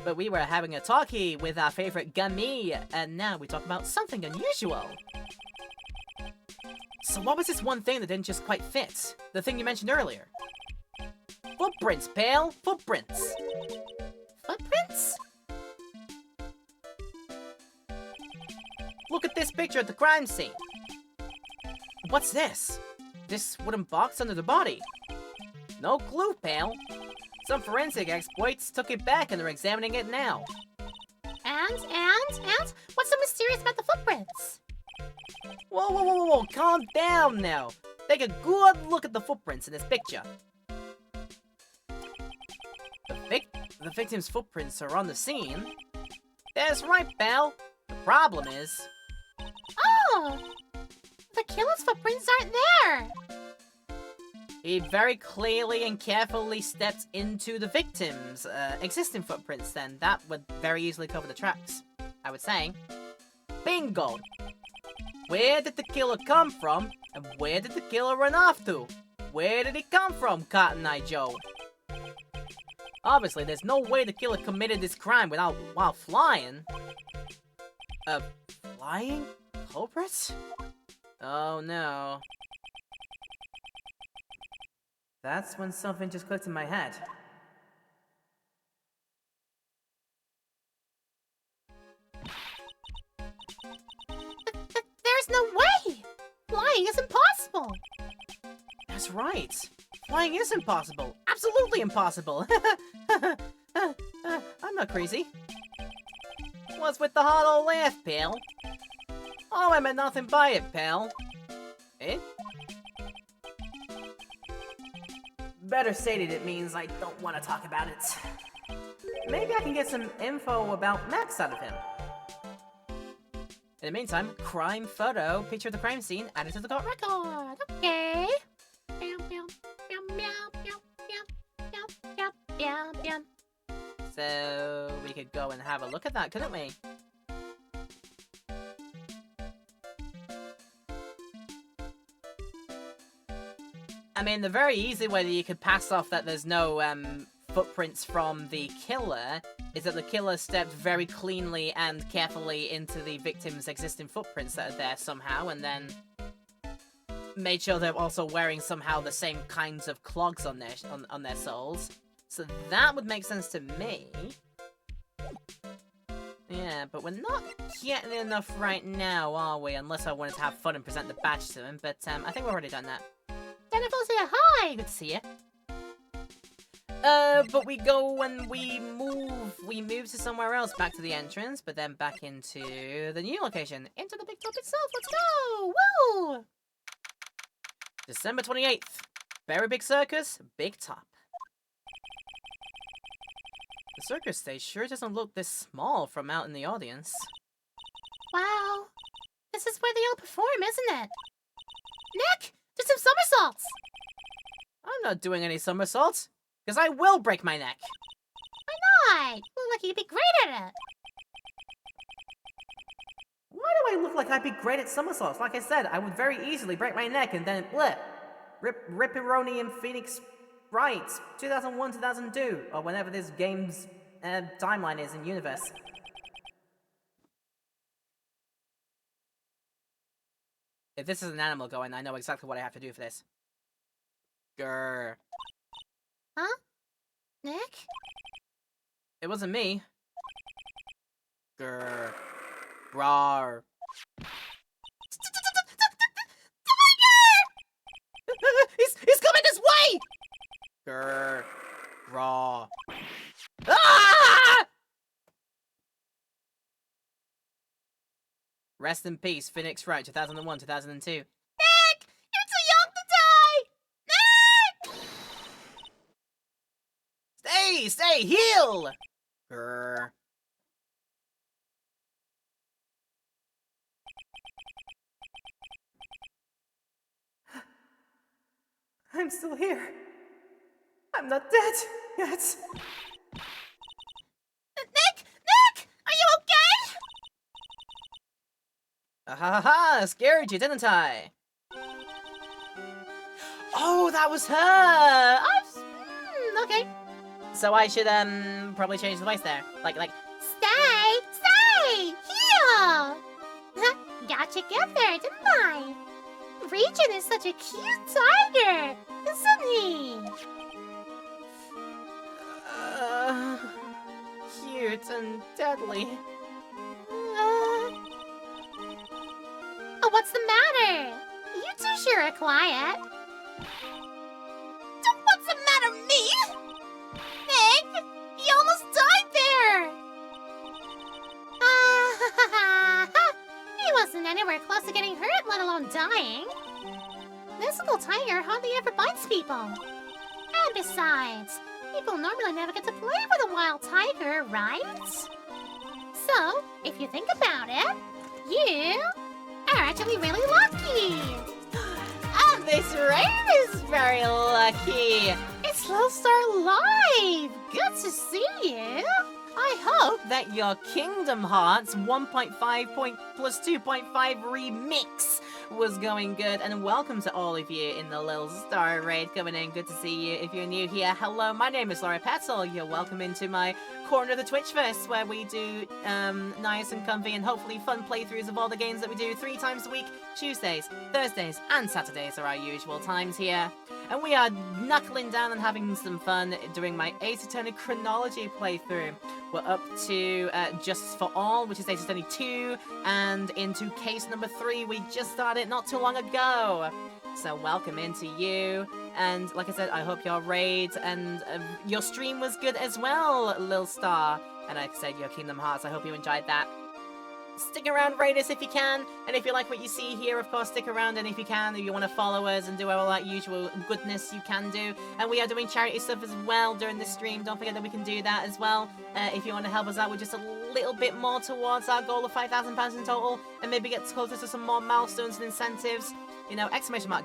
But we were having a talkie with our favorite Gummy, and now we talk about something unusual. So what was this one thing that didn't just quite fit? The thing you mentioned earlier. Footprints, pal! Footprints! Footprints? Look at this picture at the crime scene. What's this? This wooden box under the body? No clue, pal. Some forensic experts took it back and they're examining it now. And? What's so mysterious about the footprints? Whoa, calm down now. Take a good look at the footprints in this picture. The victim's footprints are on the scene. That's right, pal. The problem is... Oh! The killer's footprints aren't there! He very clearly and carefully stepped into the victim's existing footprints then. That would very easily cover the tracks, I would say. Bingo! Where did the killer come from, and where did the killer run off to? Where did he come from, Cotton Eye Joe? Obviously, there's no way the killer committed this crime while flying. Flying culprit? Oh no. That's when something just clicked in my head. There's no way! Flying is impossible! That's right. Flying is impossible. Absolutely impossible. I'm not crazy. What's with the hollow laugh, pal? Oh, I meant nothing by it, pal. Eh? Better stated, it means I don't want to talk about it. Maybe I can get some info about Max out of him. In the meantime, crime photo, picture of the crime scene, added to the court record. God, okay. Meow, meow, meow, meow, meow, meow, meow, meow, meow. So we could go and have a look at that, couldn't we? I mean, the very easy way that you could pass off that there's no footprints from the killer is that the killer stepped very cleanly and carefully into the victim's existing footprints that are there somehow, and then made sure they're also wearing somehow the same kinds of clogs on their soles. So that would make sense to me. Yeah, but we're not getting enough right now, are we? Unless I wanted to have fun and present the badge to him, but I think we've already done that. Jennifer, say hi! Good to see you. But we go and we move to somewhere else, back to the entrance, but then back into the new location, into the big top itself. Let's go! Woo! December 28th. Very big circus, big top. The circus stage sure doesn't look this small from out in the audience. Wow. This is where they all perform, isn't it? Nick, do some somersaults! I'm not doing any somersaults, because I will break my neck. Why? Look like you'd be great at it. Why do I look like I'd be great at somersaults? Like I said, I would very easily break my neck and then blip. Ripperoni and Phoenix Wright, 2001, 2002, or whenever this game's timeline is in universe. If this is an animal going, I know exactly what I have to do for this. Grr. Huh? Nick? It wasn't me. Grr. Rawr. He's coming this way! Grr. Raw. Ah! Rest in peace, Phoenix Wright, 2001, 2002. Nick! You're too young to die! Nick! Stay, heal! Grr. I'm still here. I'm not dead yet. Nick! Nick! Are you okay? Ha ha! Scared you, didn't I? Oh, that was her! Okay. So I should, probably change the voice there. Like, Stay! Stay! Here! Gotcha good there, didn't I? Regent is such a cute tiger, isn't he? Cute and deadly. Oh, what's the matter? You two sure are quiet. What's the matter, me? Nick, you almost died there. He wasn't anywhere close to getting hurt, let alone dying. This little tiger hardly ever bites people. And besides, people normally never get to play with a wild tiger, right? So, if you think about it, you are actually really lucky. And this rain is very lucky. It's Lilstar Live. Good to see you. I hope that your Kingdom Hearts 1.5 plus 2.5 remix was going good, and welcome to all of you in the Lil Star Raid coming in. Good to see you. If you're new here, hello, my name is Laura Petzl. You're welcome into my corner of the Twitchverse, where we do nice and comfy and hopefully fun playthroughs of all the games that we do 3 times a week. Tuesdays, Thursdays, and Saturdays are our usual times here. And we are knuckling down and having some fun doing my Ace Attorney Chronology playthrough. We're up to Justice for All, which is Ace Attorney 2, and into case number 3. We just started not too long ago. So welcome into you. And like I said, I hope your raid and your stream was good as well, Lil Star. And like I said, your Kingdom Hearts, I hope you enjoyed that. Stick around, Raiders, if you can. And if you like what you see here, of course, stick around. And if you can, if you want to follow us and do all that usual goodness, you can do. And we are doing charity stuff as well during the stream. Don't forget that we can do that as well. If you want to help us out with just a little bit more towards our goal of £5,000 in total, and maybe get closer to some more milestones and incentives, you know, !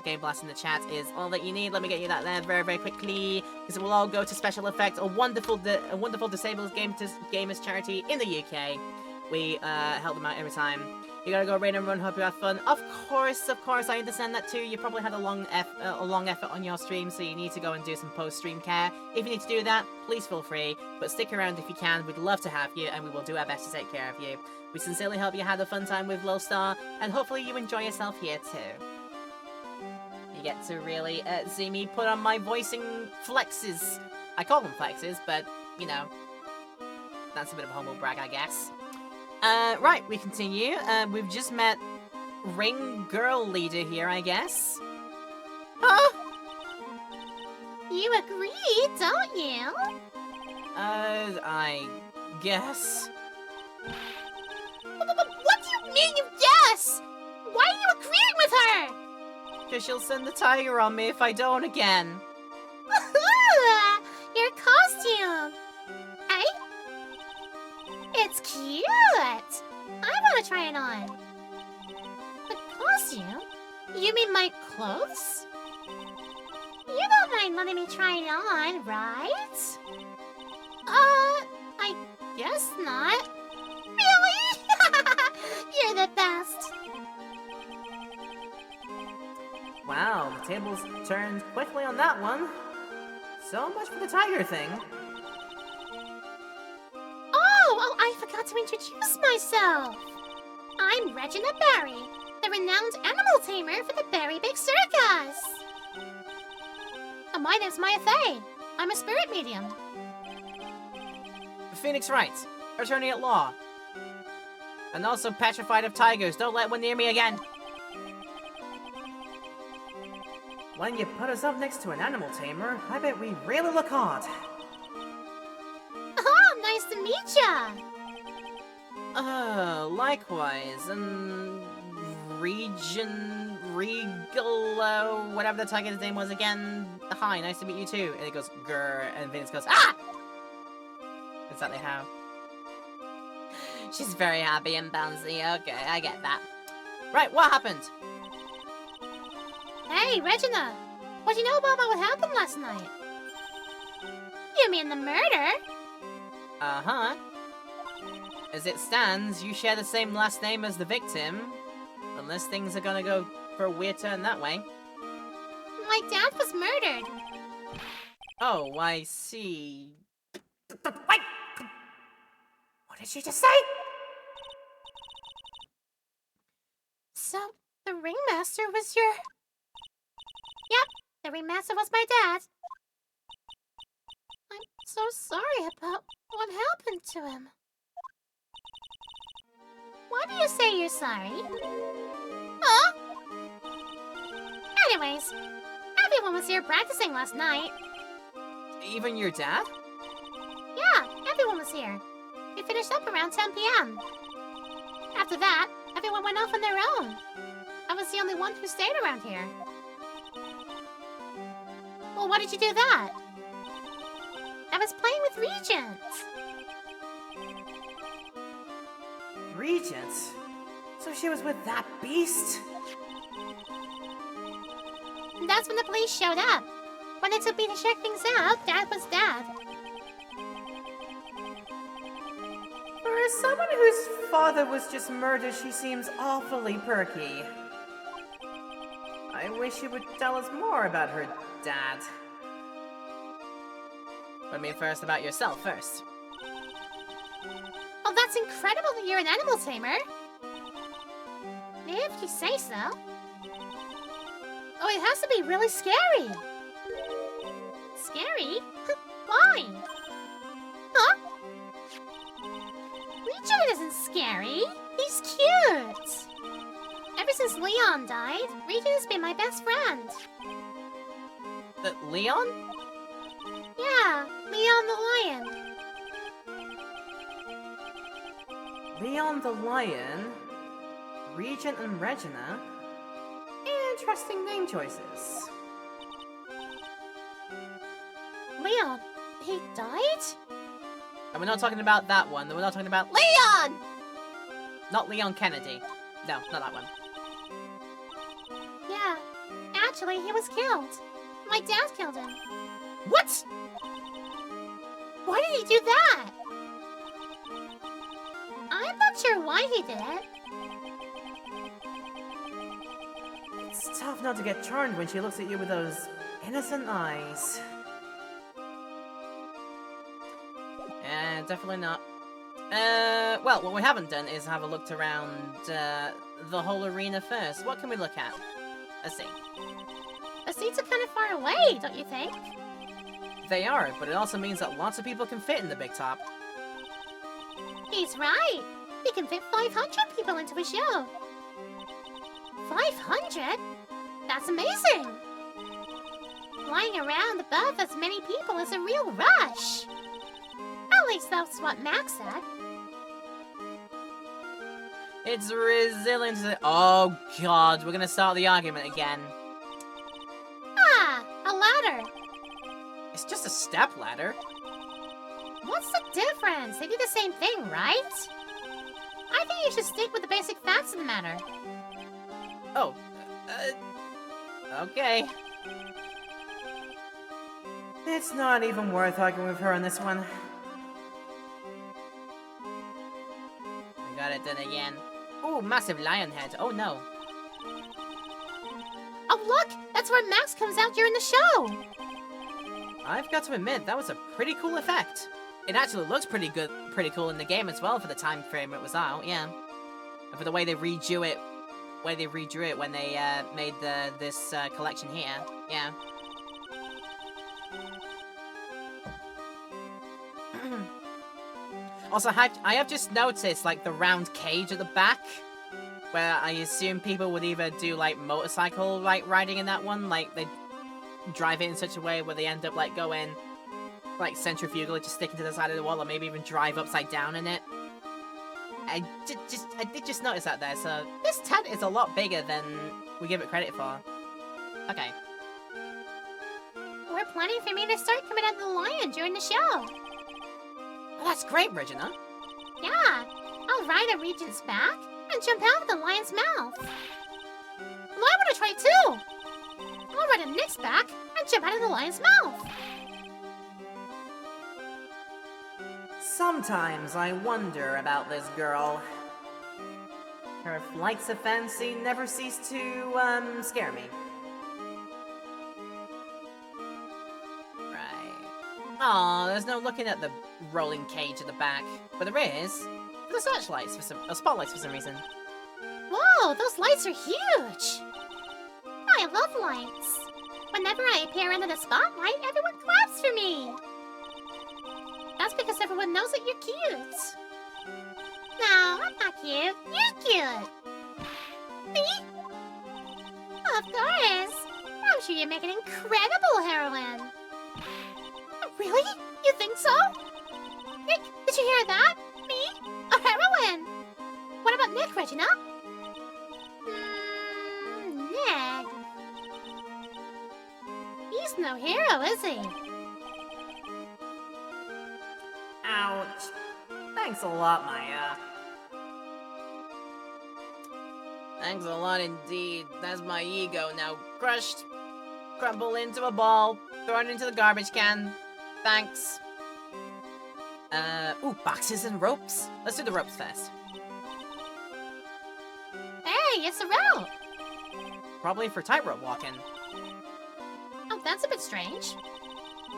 Game Blast in the chat is all that you need. Let me get you that there very, very quickly, because it will all go to Special Effect, a wonderful disabled gamers charity in the UK. We help them out every time. You gotta go raid and run, hope you have fun. Of course, I understand that too. You probably had a long effort on your stream, so you need to go and do some post-stream care. If you need to do that, please feel free, but stick around if you can. We'd love to have you, and we will do our best to take care of you. We sincerely hope you had a fun time with Lil Star, and hopefully you enjoy yourself here too. You get to really see me put on my voicing flexes. I call them flexes, but, you know, that's a bit of a humble brag, I guess. Right, we continue. We've just met Ring Girl Leader here, I guess. Huh? You agree, don't you? I guess. What do you mean you guess? Why are you agreeing with her? Because she'll send the tiger on me if I don't again. Your costume! Hey? It's cute! I want to try it on. The costume? You mean my clothes? You don't mind letting me try it on, right? I guess not. Really? You're the best. Wow, the tables turned quickly on that one. So much for the tiger thing. Oh, I forgot to introduce myself. I'm Regina Barry, the renowned animal tamer for the Berry Big Circus. My name's Maya Fey. I'm a spirit medium. Phoenix Wright, attorney at law. And also petrified of tigers. Don't let one near me again. When you put us up next to an animal tamer, I bet we really look hot. Oh, nice to meet ya. Likewise. Regalo, whatever the tiger's name was again. Hi, nice to meet you too. And it goes, grr, and Phoenix goes, ah! Exactly how. She's very happy and bouncy. Okay, I get that. Right, what happened? Hey, Regina. What do you know about what happened last night? You mean the murder? Uh-huh. As it stands, you share the same last name as the victim. Unless things are gonna go for a weird turn that way. My dad was murdered. Oh, I see. Wait! What did she just say? So, the ringmaster was your... Yep, the ringmaster was my dad. I'm so sorry about what happened to him. Why do you say you're sorry? Huh? Anyways, everyone was here practicing last night. Even your dad? Yeah, everyone was here. We finished up around 10 p.m. After that, everyone went off on their own. I was the only one who stayed around here. Well, why did you do that? I was playing with Regent. Regent? So she was with that beast? That's when the police showed up. When they took me to check things out, Dad was Dad. For someone whose father was just murdered, she seems awfully perky. I wish you would tell us more about her dad. What do you mean first about yourself first? Oh, that's incredible that you're an animal tamer. If you say so. Oh, it has to be really scary. Scary? Why? Huh? Regent isn't scary. He's cute. Ever since Leon died, Regent has been my best friend. Leon? Yeah, Leon the lion. Leon the Lion, Regent and Regina. Interesting name choices. Leon, he died? And we're not talking about that one. We're not talking about Leon! Not Leon Kennedy. No, not that one. Yeah, actually, he was killed. My dad killed him. What? Why did he do that? I'm not sure why he did it. It's tough not to get charmed when she looks at you with those innocent eyes. Definitely not. Well, what we haven't done is have a look around, the whole arena first. What can we look at? Let's see. The seats are kind of far away, don't you think? They are, but it also means that lots of people can fit in the big top. He's right. We can fit 500 people into a show. 500? That's amazing! Flying around above as many people is a real rush. At least that's what Max said. It's resilient. Oh god, we're gonna start the argument again. ladder. It's just a step ladder. What's the difference? They do the same thing, right? I think you should stick with the basic facts of the matter. Oh, okay. It's not even worth arguing with her on this one. We got it done again. Ooh, massive lion head. Oh no. Oh, look! That's where Max comes out during the show! I've got to admit, that was a pretty cool effect. It actually looks pretty cool in the game as well for the time frame it was out, yeah. And for the way they redrew it when they made this collection here, yeah. Also, I have just noticed, like, the round cage at the back, where I assume people would either do, like, motorcycle, like, riding in that one, like, they drive it in such a way where they end up, like, going, like, centrifugally just sticking to the side of the wall, or maybe even drive upside down in it. I did just notice that there, so this tent is a lot bigger than we give it credit for. Okay. We're planning for me to start coming out of the lion during the show. Well, that's great, Regina. Yeah, I'll ride a Regent's back and jump out of the lion's mouth. Well, I want to try too. I'll ride a Nick's back and jump out of the lion's mouth. Sometimes I wonder about this girl. Her flights of fancy never cease to, scare me. Right. Aw, there's no looking at the rolling cage at the back, but there is the searchlights for spotlights for some reason. Whoa, those lights are huge. I love lights. Whenever I appear under the spotlight, everyone claps for me. That's because everyone knows that you're cute. No, I'm not cute. You're cute. Me? Of course. I'm sure you make an incredible heroine. Really? You think so? Nick, did you hear that? Me? A heroine? What about Nick, Regina? Nick. He's no hero, is he? Ouch. Thanks a lot, Maya. Thanks a lot indeed. That's my ego now crushed, crumbled into a ball, thrown into the garbage can. Thanks. Ooh, boxes and ropes. Let's do the ropes first. Hey, it's a rope. Probably for tightrope walking. Oh, that's a bit strange.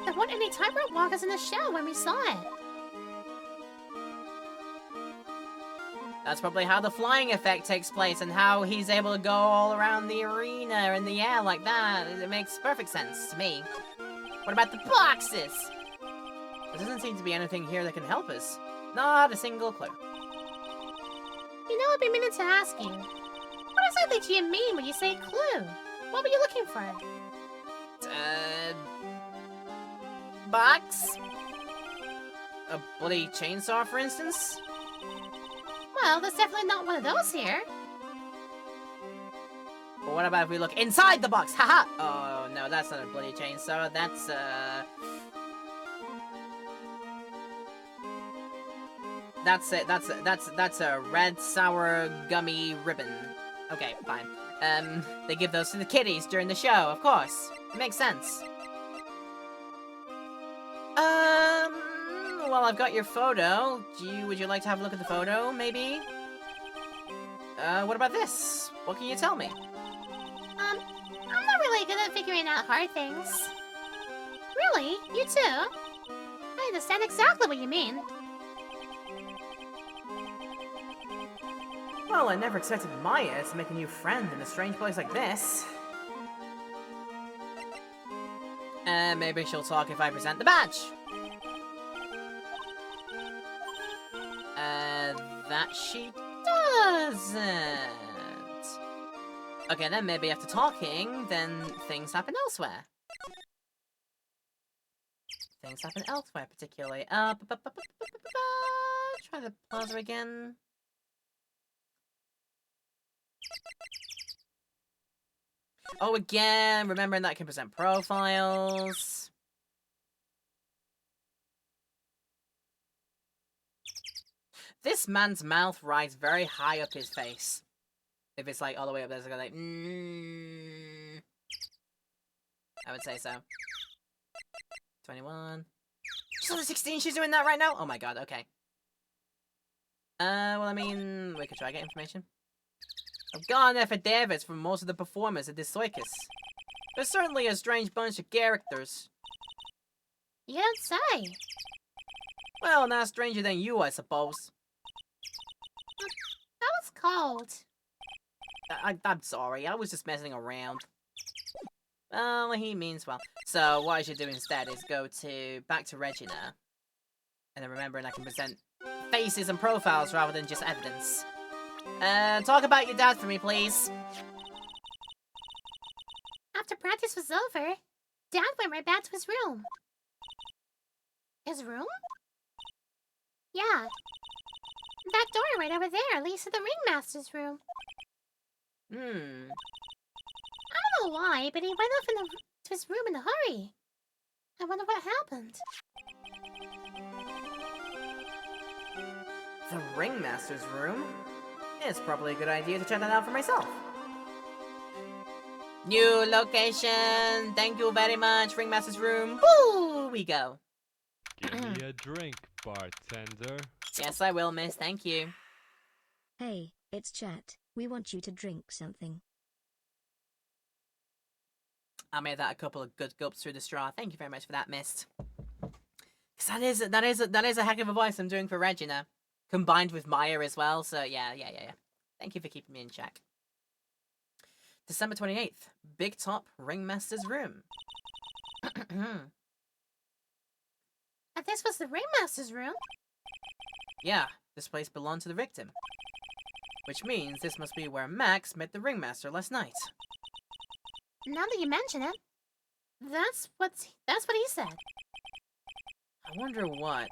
There weren't any tightrope walkers in the show when we saw it. That's probably how the flying effect takes place and how he's able to go all around the arena in the air like that. It makes perfect sense to me. What about the boxes? There doesn't seem to be anything here that can help us. Not a single clue. You know, I've been meaning to ask you. What exactly do you mean when you say clue? What were you looking for? Box? A bloody chainsaw, for instance? Well, there's definitely not one of those here. But what about if we look inside the box? Haha! Oh, no, that's not a bloody chainsaw. That's, That's a red sour gummy ribbon. Okay, fine. They give those to the kiddies during the show, of course. It makes sense. Well, I've got your photo. Would you like to have a look at the photo, maybe? What about this? What can you tell me? I'm not really good at figuring out hard things. Really? You too? I understand exactly what you mean. Well, I never expected Maya to make a new friend in a strange place like this. Maybe she'll talk if I present the badge. That she doesn't. Okay, then maybe after talking, then things happen elsewhere. Things happen elsewhere, particularly. Try the plaza again. Oh, again, remembering that I can present profiles. This man's mouth rides very high up his face. If it's like all the way up there, it's like, I would say so. 21. She's only 16, she's doing that right now? Oh my god, okay. Well, I mean, we could try to get information. I've gone affidavits from most of the performers at this circus. They're certainly a strange bunch of characters. You don't say. Well, not stranger than you, I suppose. That was cold. I'm sorry, I was just messing around. Well, he means well. So, what I should do instead is go back to Regina. And then remembering I can present faces and profiles rather than just evidence. Talk about your dad for me, please. After practice was over, Dad went right back to his room. His room? Yeah. That door right over there leads to the ringmaster's room. I don't know why, but he went off to his room in a hurry. I wonder what happened. The ringmaster's room? It's probably a good idea to check that out for myself. New location. Thank you very much, ringmaster's room. Woo! We go. Give me a drink, bartender. Yes, I will, miss. Thank you. Hey, it's Chat. We want you to drink something. I made that a couple of good gulps through the straw. Thank you very much for that, Mist. Because that is a heck of a voice I'm doing for Regina, combined with Maya as well. So yeah. Thank you for keeping me in check. December 28th, Big Top Ringmaster's room. And this was the ringmaster's room? Yeah, this place belonged to the victim. Which means this must be where Max met the ringmaster last night. Now that you mention it, that's what he said. I wonder what...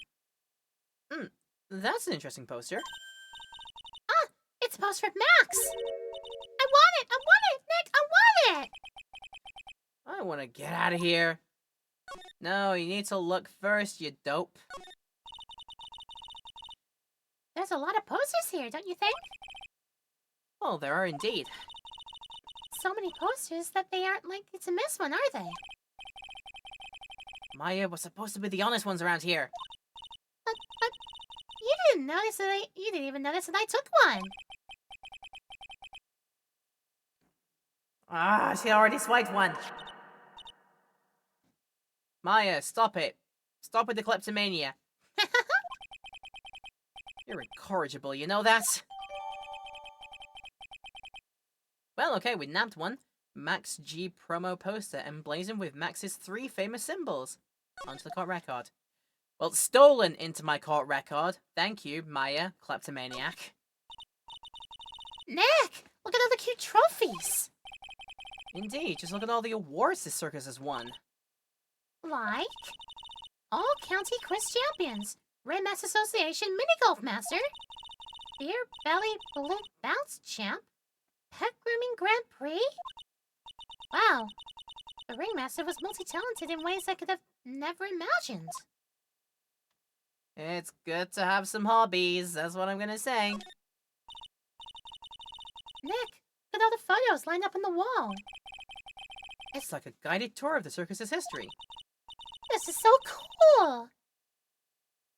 that's an interesting poster. Ah, it's a poster of Max! I want it, Nick, I want it! I want to get out of here. No, you need to look first, you dope. There's a lot of posters here, don't you think? Well, there are indeed. So many posters that they aren't likely to miss one, are they? Maya was supposed to be the honest ones around here. But you didn't notice that you didn't even notice that I took one. Ah, she already swiped one. Maya, stop it. Stop with the kleptomania. You're incorrigible, you know that? Well, okay, we nabbed one. Max G promo poster emblazoned with Max's 3 famous symbols. Onto the court record. Well, stolen into my court record. Thank you, Maya, kleptomaniac. Nick, look at all the cute trophies. Indeed, just look at all the awards this circus has won. Like All County Quiz Champions, Red Mass Association Mini Golf Master, Beer Belly Balloon Bounce Champ, Pet Grooming Grand Prix. Wow, the Ringmaster was multi-talented in ways I could have never imagined. It's good to have some hobbies, that's what I'm gonna say. Nick, look at all the photos lined up on the wall. It's like a guided tour of the circus's history. This is so cool.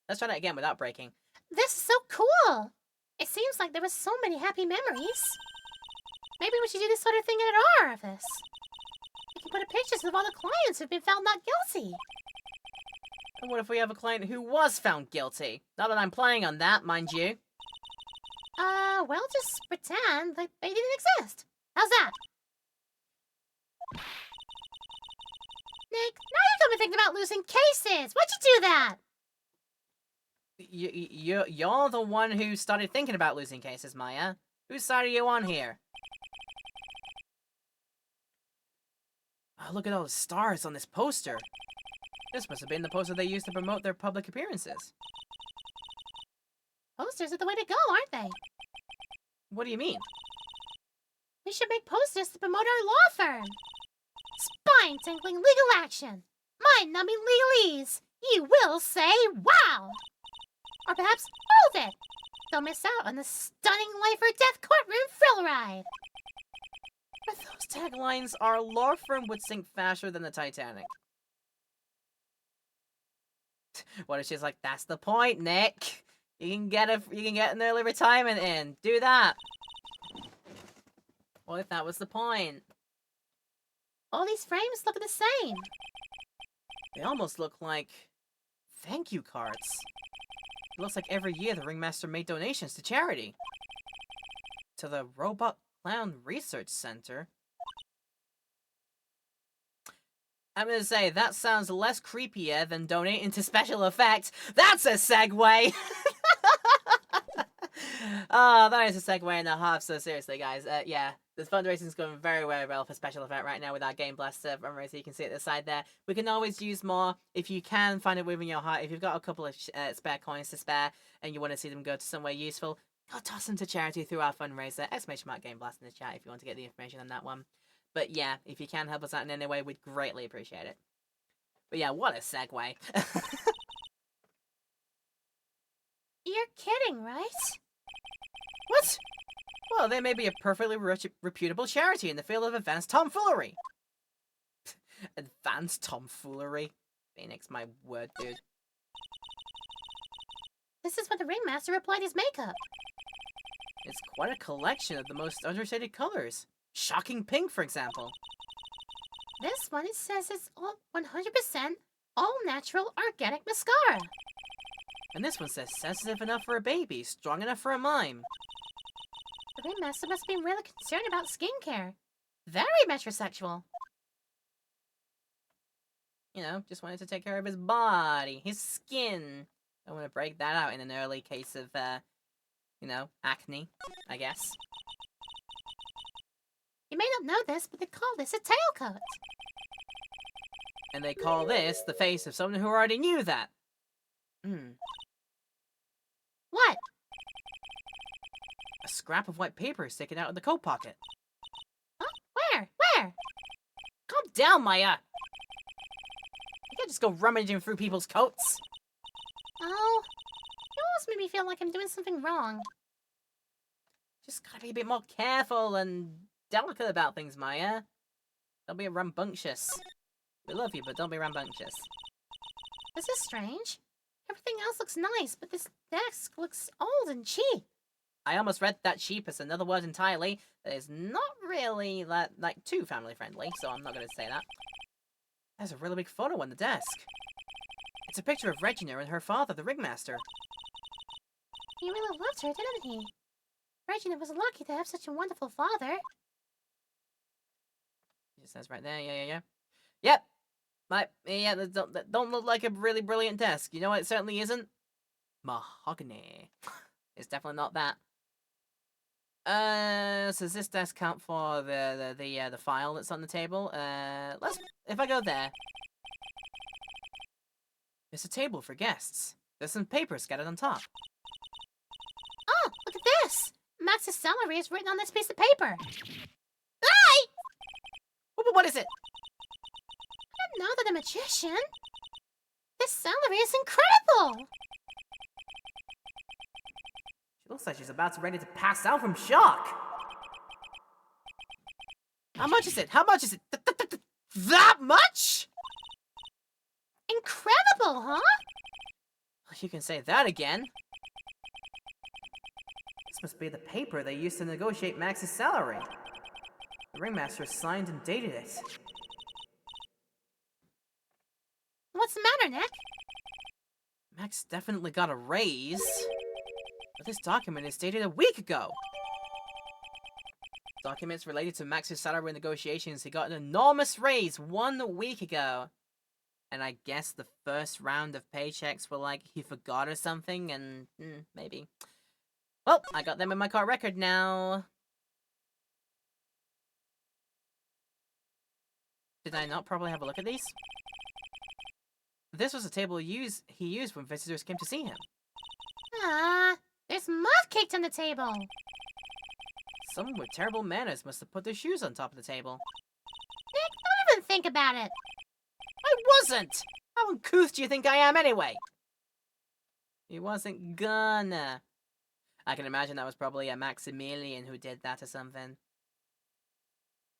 Let's try that again without breaking. This is so cool. It seems like there were so many happy memories. Maybe we should do this sort of thing at our office. We can put up pictures of all the clients who've been found not guilty. And what if we have a client who was found guilty? Not that I'm planning on that, mind you. Well, just pretend like they didn't exist. How's that? Nick, now you got me thinking about losing cases. Why'd you do that? You're the one who started thinking about losing cases, Maya. Whose side are you on here? Oh, look at all the stars on this poster. This must have been the poster they used to promote their public appearances. Posters are the way to go, aren't they? What do you mean? We should make posters to promote our law firm. Spine-tingling legal action. Mind-numbing legalese. You will say wow! Or perhaps hold it. Don't miss out on the stunning life-or-death courtroom thrill ride. With those taglines, our law firm would sink faster than the Titanic. What if she's like, that's the point, Nick. You can get an early retirement in. Do that. What if that was the point? All these frames look the same. They almost look like thank you cards. It looks like every year the Ringmaster made donations to charity. To the Robot Clown Research Center. I'm gonna say, that sounds less creepier than donating to special effects. That's a segue! Oh, that is a segue and a half, so seriously, guys. Yeah, this fundraising is going very, very well for special effect right now with our Game Blaster fundraiser. You can see at the side there. We can always use more if you can find it within your heart. If you've got a couple of spare coins to spare and you want to see them go to somewhere useful, go toss them to charity through our fundraiser. ! Game Blast in the chat if you want to get the information on that one. But yeah, if you can help us out in any way, we'd greatly appreciate it. But yeah, what a segue. You're kidding, right? What? Well, they may be a perfectly reputable charity in the field of advanced tomfoolery. Advanced tomfoolery? Phoenix, my word, dude. This is when the Ringmaster applied his makeup. It's quite a collection of the most understated colors. Shocking pink, for example. This one, it says it's all 100% all natural organic mascara. And this one says sensitive enough for a baby, strong enough for a mime. The Ringmaster must be really concerned about skincare. Very metrosexual. You know, just wanted to take care of his body, his skin. I want to break that out in an early case of, you know, acne, I guess. You may not know this, but they call this a tailcoat. And they call this the face of someone who already knew that. What? A scrap of white paper sticking out of the coat pocket. Huh? Where? Where? Calm down, Maya! You can't just go rummaging through people's coats. Oh, you almost made me feel like I'm doing something wrong. Just gotta be a bit more careful and delicate about things, Maya. Don't be rambunctious. We love you, but don't be rambunctious. This is strange. Everything else looks nice, but this desk looks old and cheap. I almost read that cheap as another word entirely that is not really like too family friendly, so I'm not gonna say that. There's a really big photo on the desk. It's a picture of Regina and her father, the Ringmaster. He really loved her, didn't he? Regina was lucky to have such a wonderful father. It says right there, yeah. Yep! That don't look like a really brilliant desk. You know what it certainly isn't? Mahogany. It's definitely not that. So does this desk count for the file that's on the table? If I go there. It's a table for guests. There's some paper scattered on top. Oh, look at this! Max's salary is written on this piece of paper. Hey! What is it? I didn't know that a magician. This salary is incredible! She looks like she's about to ready to pass out from shock. How much is it? How much is it? That much? Incredible, huh? You can say that again. This must be the paper they used to negotiate Max's salary. The Ringmaster signed and dated it. What's the matter, Nick? Max definitely got a raise. But this document is dated a week ago. Documents related to Max's salary negotiations. He got an enormous raise 1 week ago. And I guess the first round of paychecks were like he forgot or something, and maybe. Well, I got them in my court record now. Did I not probably have a look at these? This was a table he used when visitors came to see him. Ah, there's mud caked on the table. Someone with terrible manners must have put their shoes on top of the table. Nick, don't even think about it. I wasn't! How uncouth do you think I am anyway? He wasn't gonna. I can imagine that was probably a Maximilian who did that or something.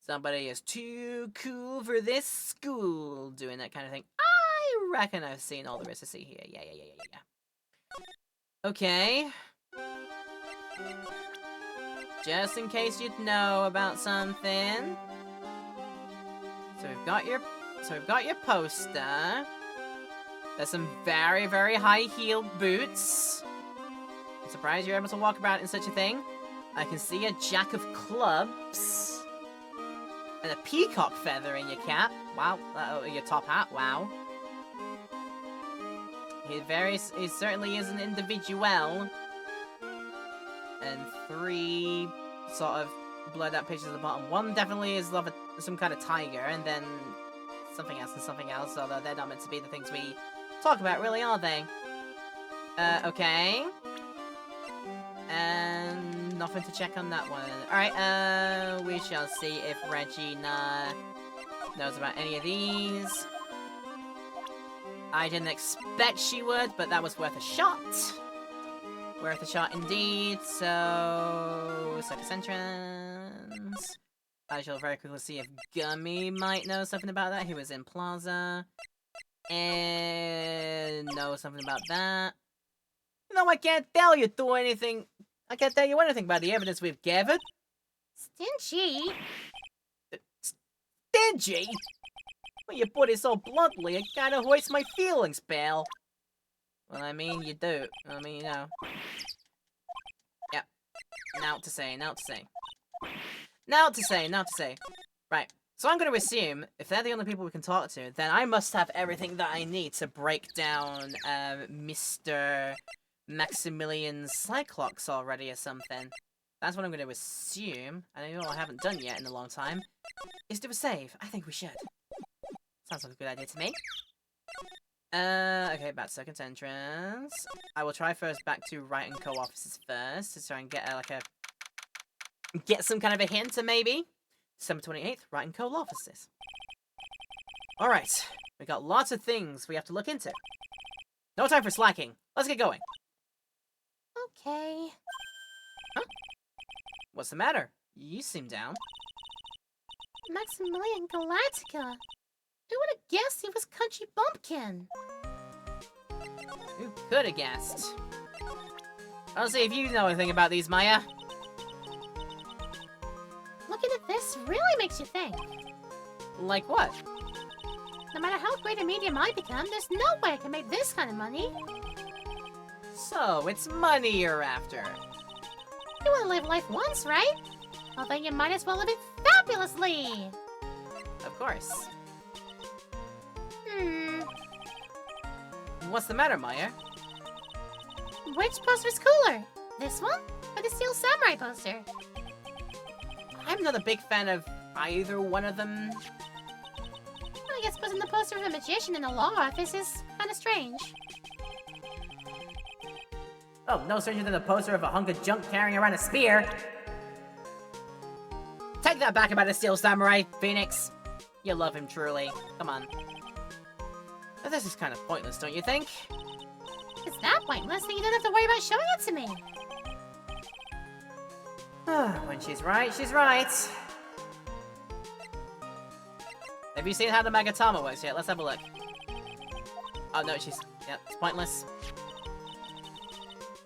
Somebody is too cool for this school doing that kind of thing. I reckon I've seen all there is to see here. Yeah. Okay. Just in case you'd know about something. So we've got your poster. There's some very, very high-heeled boots. I'm surprised you're able to walk about in such a thing. I can see a jack of clubs. And a peacock feather in your cap. Wow. Your top hat. Wow. He certainly is an individual. And 3 sort of blurred out pictures at the bottom. One definitely is of some kind of tiger, and then something else and something else, although they're not meant to be the things we talk about, really, are they? Okay. And nothing to check on that one. Alright, we shall see if Regina knows about any of these. I didn't expect she would, but that was worth a shot. Worth a shot indeed, so... Circus entrance. I shall very quickly see if Gummy might know something about that. He was in Plaza. And... know something about that. No, I can't tell you anything. I can't tell you anything about the evidence we've gathered. Stingy? Stingy? When you put it so bluntly, it kinda hurts my feelings, pal. Well, I mean, you do. I mean, you know. Yep. Now to say. Right. So I'm gonna assume, if they're the only people we can talk to, then I must have everything that I need to break down, Mr. Maximilian Cyclops already or something. That's what I'm gonna assume. And I know I haven't done yet in a long time. Is do a save. I think we should. Sounds like a good idea to me. Okay, back to circuit entrance. I will try first back to Wright & Co. offices first, to try and get, get some kind of a hint, maybe. December 28th, Wright & Co. offices. Alright, we got lots of things we have to look into. No time for slacking. Let's get going. Okay. Huh? What's the matter? You seem down. Maximilian Galactica. Who would have guessed he was Country Bumpkin? Who could have guessed? I'll see if you know anything about these, Maya. Looking at this really makes you think. Like what? No matter how great a medium I become, there's no way I can make this kind of money. So, it's money you're after. You want to live life once, right? Well, then you might as well live it fabulously. Of course. What's the matter, Maya? Which poster's cooler? This one or the Steel Samurai poster? I'm not a big fan of either one of them. I guess putting the poster of a magician in a law office is kind of strange. Oh, no stranger than the poster of a hunk of junk carrying around a spear. Take that back about the Steel Samurai, Phoenix. You love him truly. Come on. But this is kind of pointless, don't you think? It's that pointless that you don't have to worry about showing it to me. When she's right, she's right. Have you seen how the Magatama works yet? Let's have a look. Oh no, yep, it's pointless.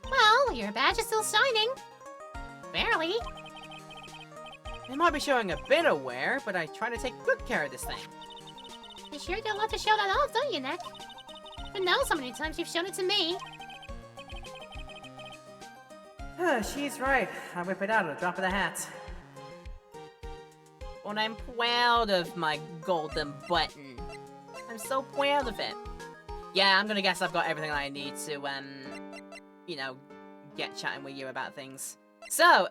Well, your badge is still shining. Barely. They might be showing a bit of wear, but I try to take good care of this thing. You sure do love to show that off, don't you, Nick? Who knows how many times you've shown it to me? She's right. I whip it out at a drop of the hat. But I'm proud of my golden button. I'm so proud of it. Yeah, I'm gonna guess I've got everything I need to, you know, get chatting with you about things. So,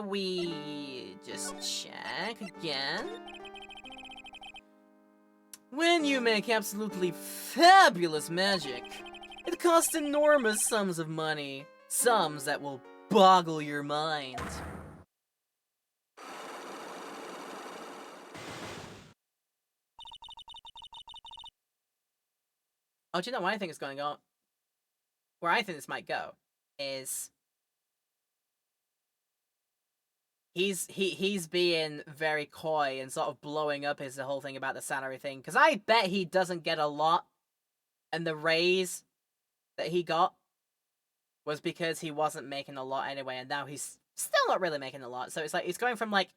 we just check again. When you make absolutely fabulous magic, it costs enormous sums of money. Sums that will boggle your mind. Oh, do you know where I think it's going to go? Where I think this might go is he's being very coy and sort of blowing up his whole thing about the salary thing, because I bet he doesn't get a lot, and the raise that he got was because he wasn't making a lot anyway, and now he's still not really making a lot. So it's like it's going from like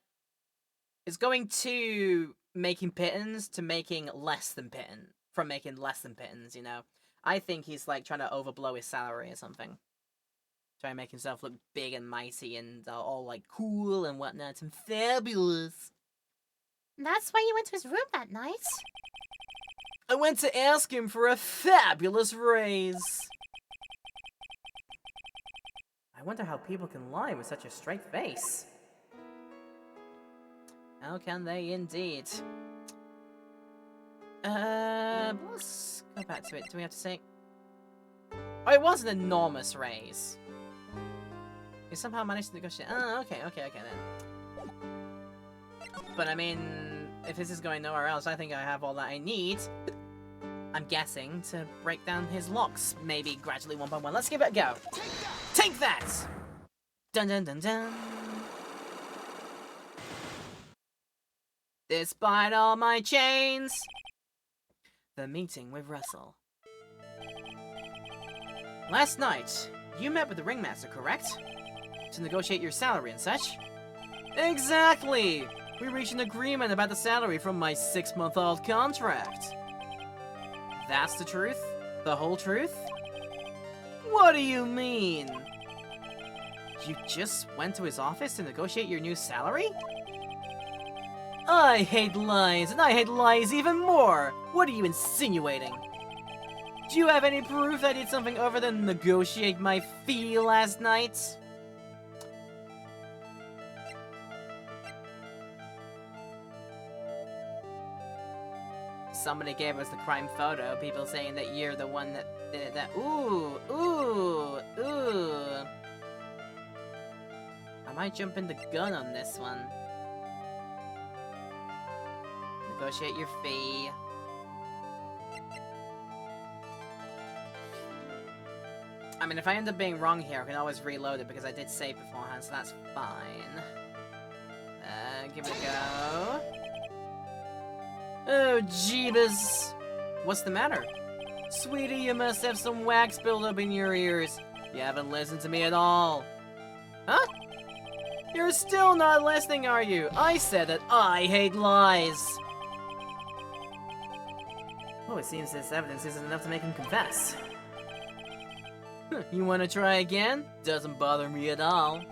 it's going to making pittance to making less than pittance, from making less than pittance, you know. I think he's like trying to overblow his salary or something. Try and make himself look big and mighty and all like cool and whatnot and fabulous. That's why you went to his room that night. I went to ask him for a fabulous raise. I wonder how people can lie with such a straight face. How can they indeed? Let's go back to it. Do we have to say? Oh, it was an enormous raise. We somehow managed to negotiate. Oh, okay then. But I mean, if this is going nowhere else, I think I have all that I need. I'm guessing to break down his locks, maybe gradually one by one. Let's give it a go. Take that! Dun dun dun dun. Despite all my chains. The meeting with Russell. Last night, you met with the ringmaster, correct? To negotiate your salary and such? Exactly! We reached an agreement about the salary from my 6-month-old contract. That's the truth? The whole truth? What do you mean? You just went to his office to negotiate your new salary? I hate lies, and I hate lies even more! What are you insinuating? Do you have any proof I did something other than negotiate my fee last night? Somebody gave us the crime photo, people saying that you're the one that did it, that— ooh! I might jump in the gun on this one. Negotiate your fee. I mean, if I end up being wrong here, I can always reload it because I did save beforehand, so that's fine. Give it a go. Oh, jeebus. What's the matter? Sweetie, you must have some wax buildup in your ears. You haven't listened to me at all. Huh? You're still not listening, are you? I said that I hate lies. Oh, it seems this evidence isn't enough to make him confess. You want to try again? Doesn't bother me at all.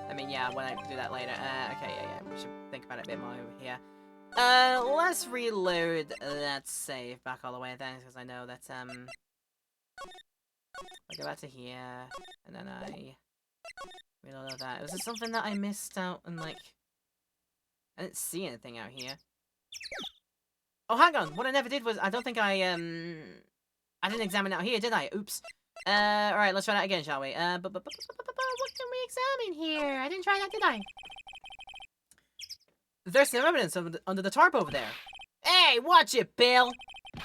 I mean, yeah, when I do that later. Okay, yeah, we should think about it a bit more over here. Let's reload that save back all the way then, because I know that, I go back to here, and then I reload that. Was there something that I missed out and, like, I didn't see anything out here. Oh, hang on! What I never did was, I don't think I didn't examine out here, did I? Oops. Alright, let's try that again, shall we? What can we examine here? I didn't try that, did I? There's some evidence under the tarp over there. Hey, watch it, Bill!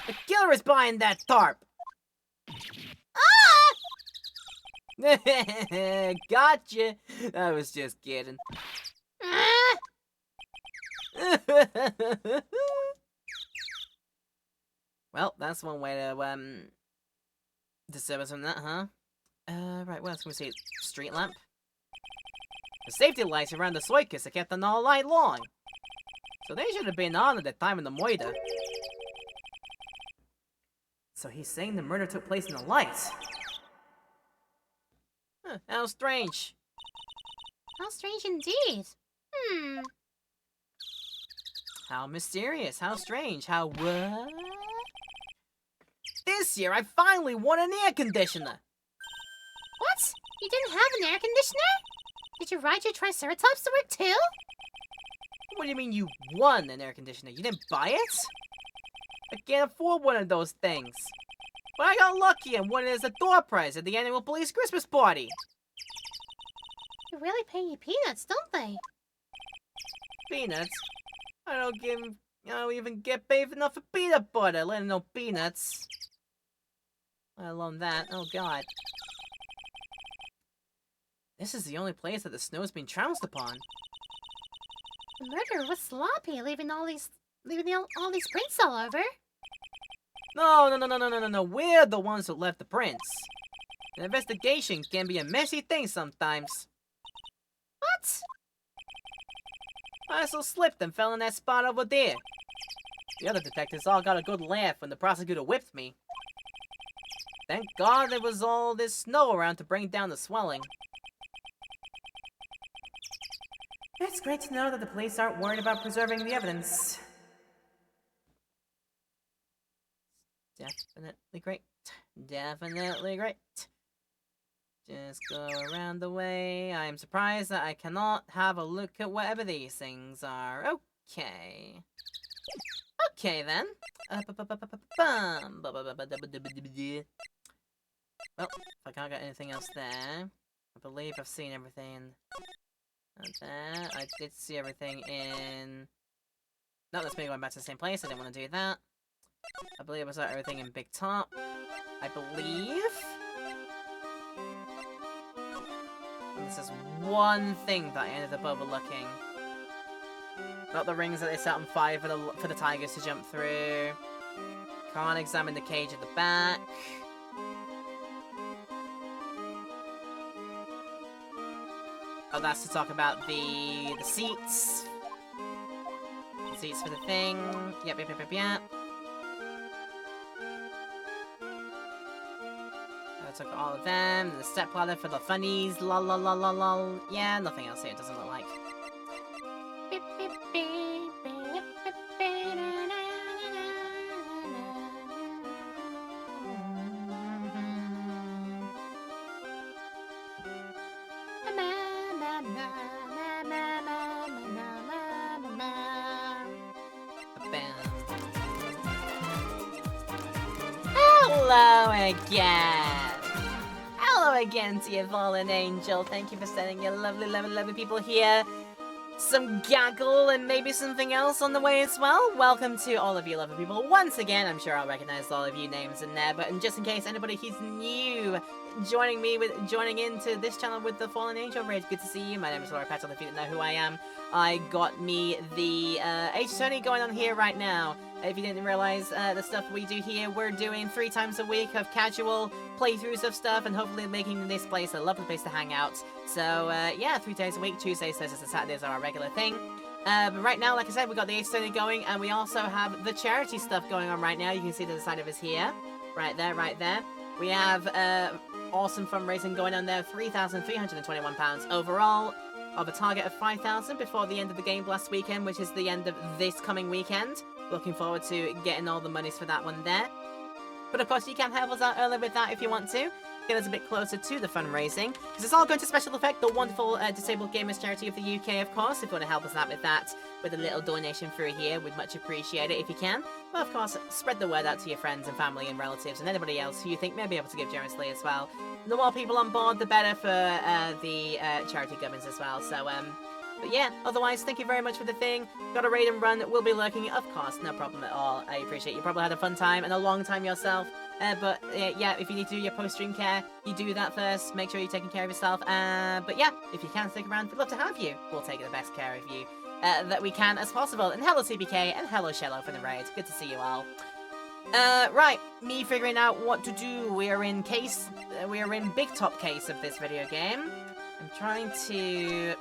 The killer is behind that tarp! Ah! Gotcha! I was just kidding. Ah! Well, that's one way to, disturb us from that, huh? Right, what else can we see? Street lamp? The safety lights around the circus are kept on all night long. So they should have been on at the time of the murder. So he's saying the murder took place in the lights. Huh, how strange. How strange indeed. How mysterious, how strange, how what? This year I finally won an air conditioner! What? You didn't have an air conditioner? Did you ride your Triceratops to work too? What do you mean you won an air conditioner? You didn't buy it? I can't afford one of those things. But I got lucky and won it as a door prize at the annual police Christmas party. They really pay you peanuts, don't they? Peanuts? I don't give I don't even get paid enough for peanut butter, let alone peanuts. Let alone that. Oh god. This is the only place that the snow's been trounced upon. The murderer was sloppy, leaving all these prints all over. No. We're the ones who left the prints. An investigation can be a messy thing sometimes. What? I also slipped and fell in that spot over there. The other detectives all got a good laugh when the prosecutor whipped me. Thank God there was all this snow around to bring down the swelling. It's great to know that the police aren't worried about preserving the evidence. Definitely great. Definitely great. Just go around the way. I am surprised that I cannot have a look at whatever these things are. Okay. Okay then. Well, if I can't get anything else there, I believe I've seen everything. There. I did see everything in... No, that's me going back to the same place. I didn't want to do that. I believe I saw everything in Big Top. I believe... And this is one thing that I ended up overlooking. Not the rings that they set on fire for the tigers to jump through. Can't examine the cage at the back. Oh, that's to talk about the seats. The seats for the thing. Yep. I took all of them. The step ladder for the funnies. Lol. Yeah, nothing else here. It doesn't look like. Hello again! Hello again to you, fallen angel. Thank you for sending your lovely people here. Some gaggle and maybe something else on the way as well. Welcome to all of you lovely people once again. I'm sure I'll recognize all of you names in there, but just in case anybody who's new joining into this channel with the Fallen Angel Raid, good to see you. My name is Laura Petal, if you didn't know who I am. I got me the Age Attorney going on here right now. If you didn't realize the stuff we do here, we're doing 3 times a week of casual playthroughs of stuff and hopefully making this place a lovely place to hang out. So yeah, 3 days a week, Tuesdays, Thursdays and Saturdays are our regular thing. But right now, like I said, we've got the Age Attorney going and we also have the charity stuff going on right now. You can see to the side of us here. Right there. We have awesome fundraising going on there, £3,321 overall, of a target of 5,000 before the end of the Game Blast weekend, which is the end of this coming weekend. Looking forward to getting all the monies for that one there. But of course, you can help us out early with that if you want to. Get us a bit closer to the fundraising. Because it's all going to Special Effect, the wonderful Disabled Gamers charity of the UK, of course. If you want to help us out with that, with a little donation through here, we'd much appreciate it if you can. But of course, spread the word out to your friends and family and relatives and anybody else who you think may be able to give generously as well. The more people on board, the better for the charity governments as well. So, but yeah, otherwise, thank you very much for the thing. Got a raid and run, we'll be lurking, of course, no problem at all. I appreciate you probably had a fun time and a long time yourself. But yeah, if you need to do your post-stream care, you do that first. Make sure you're taking care of yourself. But yeah, if you can stick around, we'd love to have you. We'll take the best care of you that we can as possible. And hello CBK, and hello Shello for the raid. Good to see you all. Right, me figuring out what to do. We are in Big Top case of this video game. I'm trying to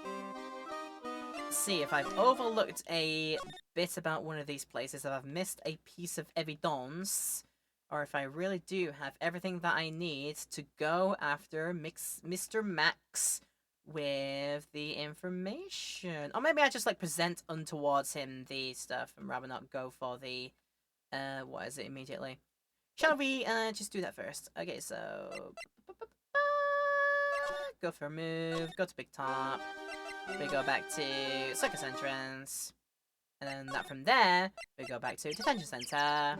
see if I've overlooked a bit about one of these places, if I've missed a piece of evidence, or if I really do have everything that I need to go after Mr. Max with the information. Or maybe I just like present untowards him the stuff and rather not go for the what is it immediately. Shall we just do that first? Okay, so go for a move, go to Big Top. We go back to Circus Entrance. And then that from there, we go back to Detention Center.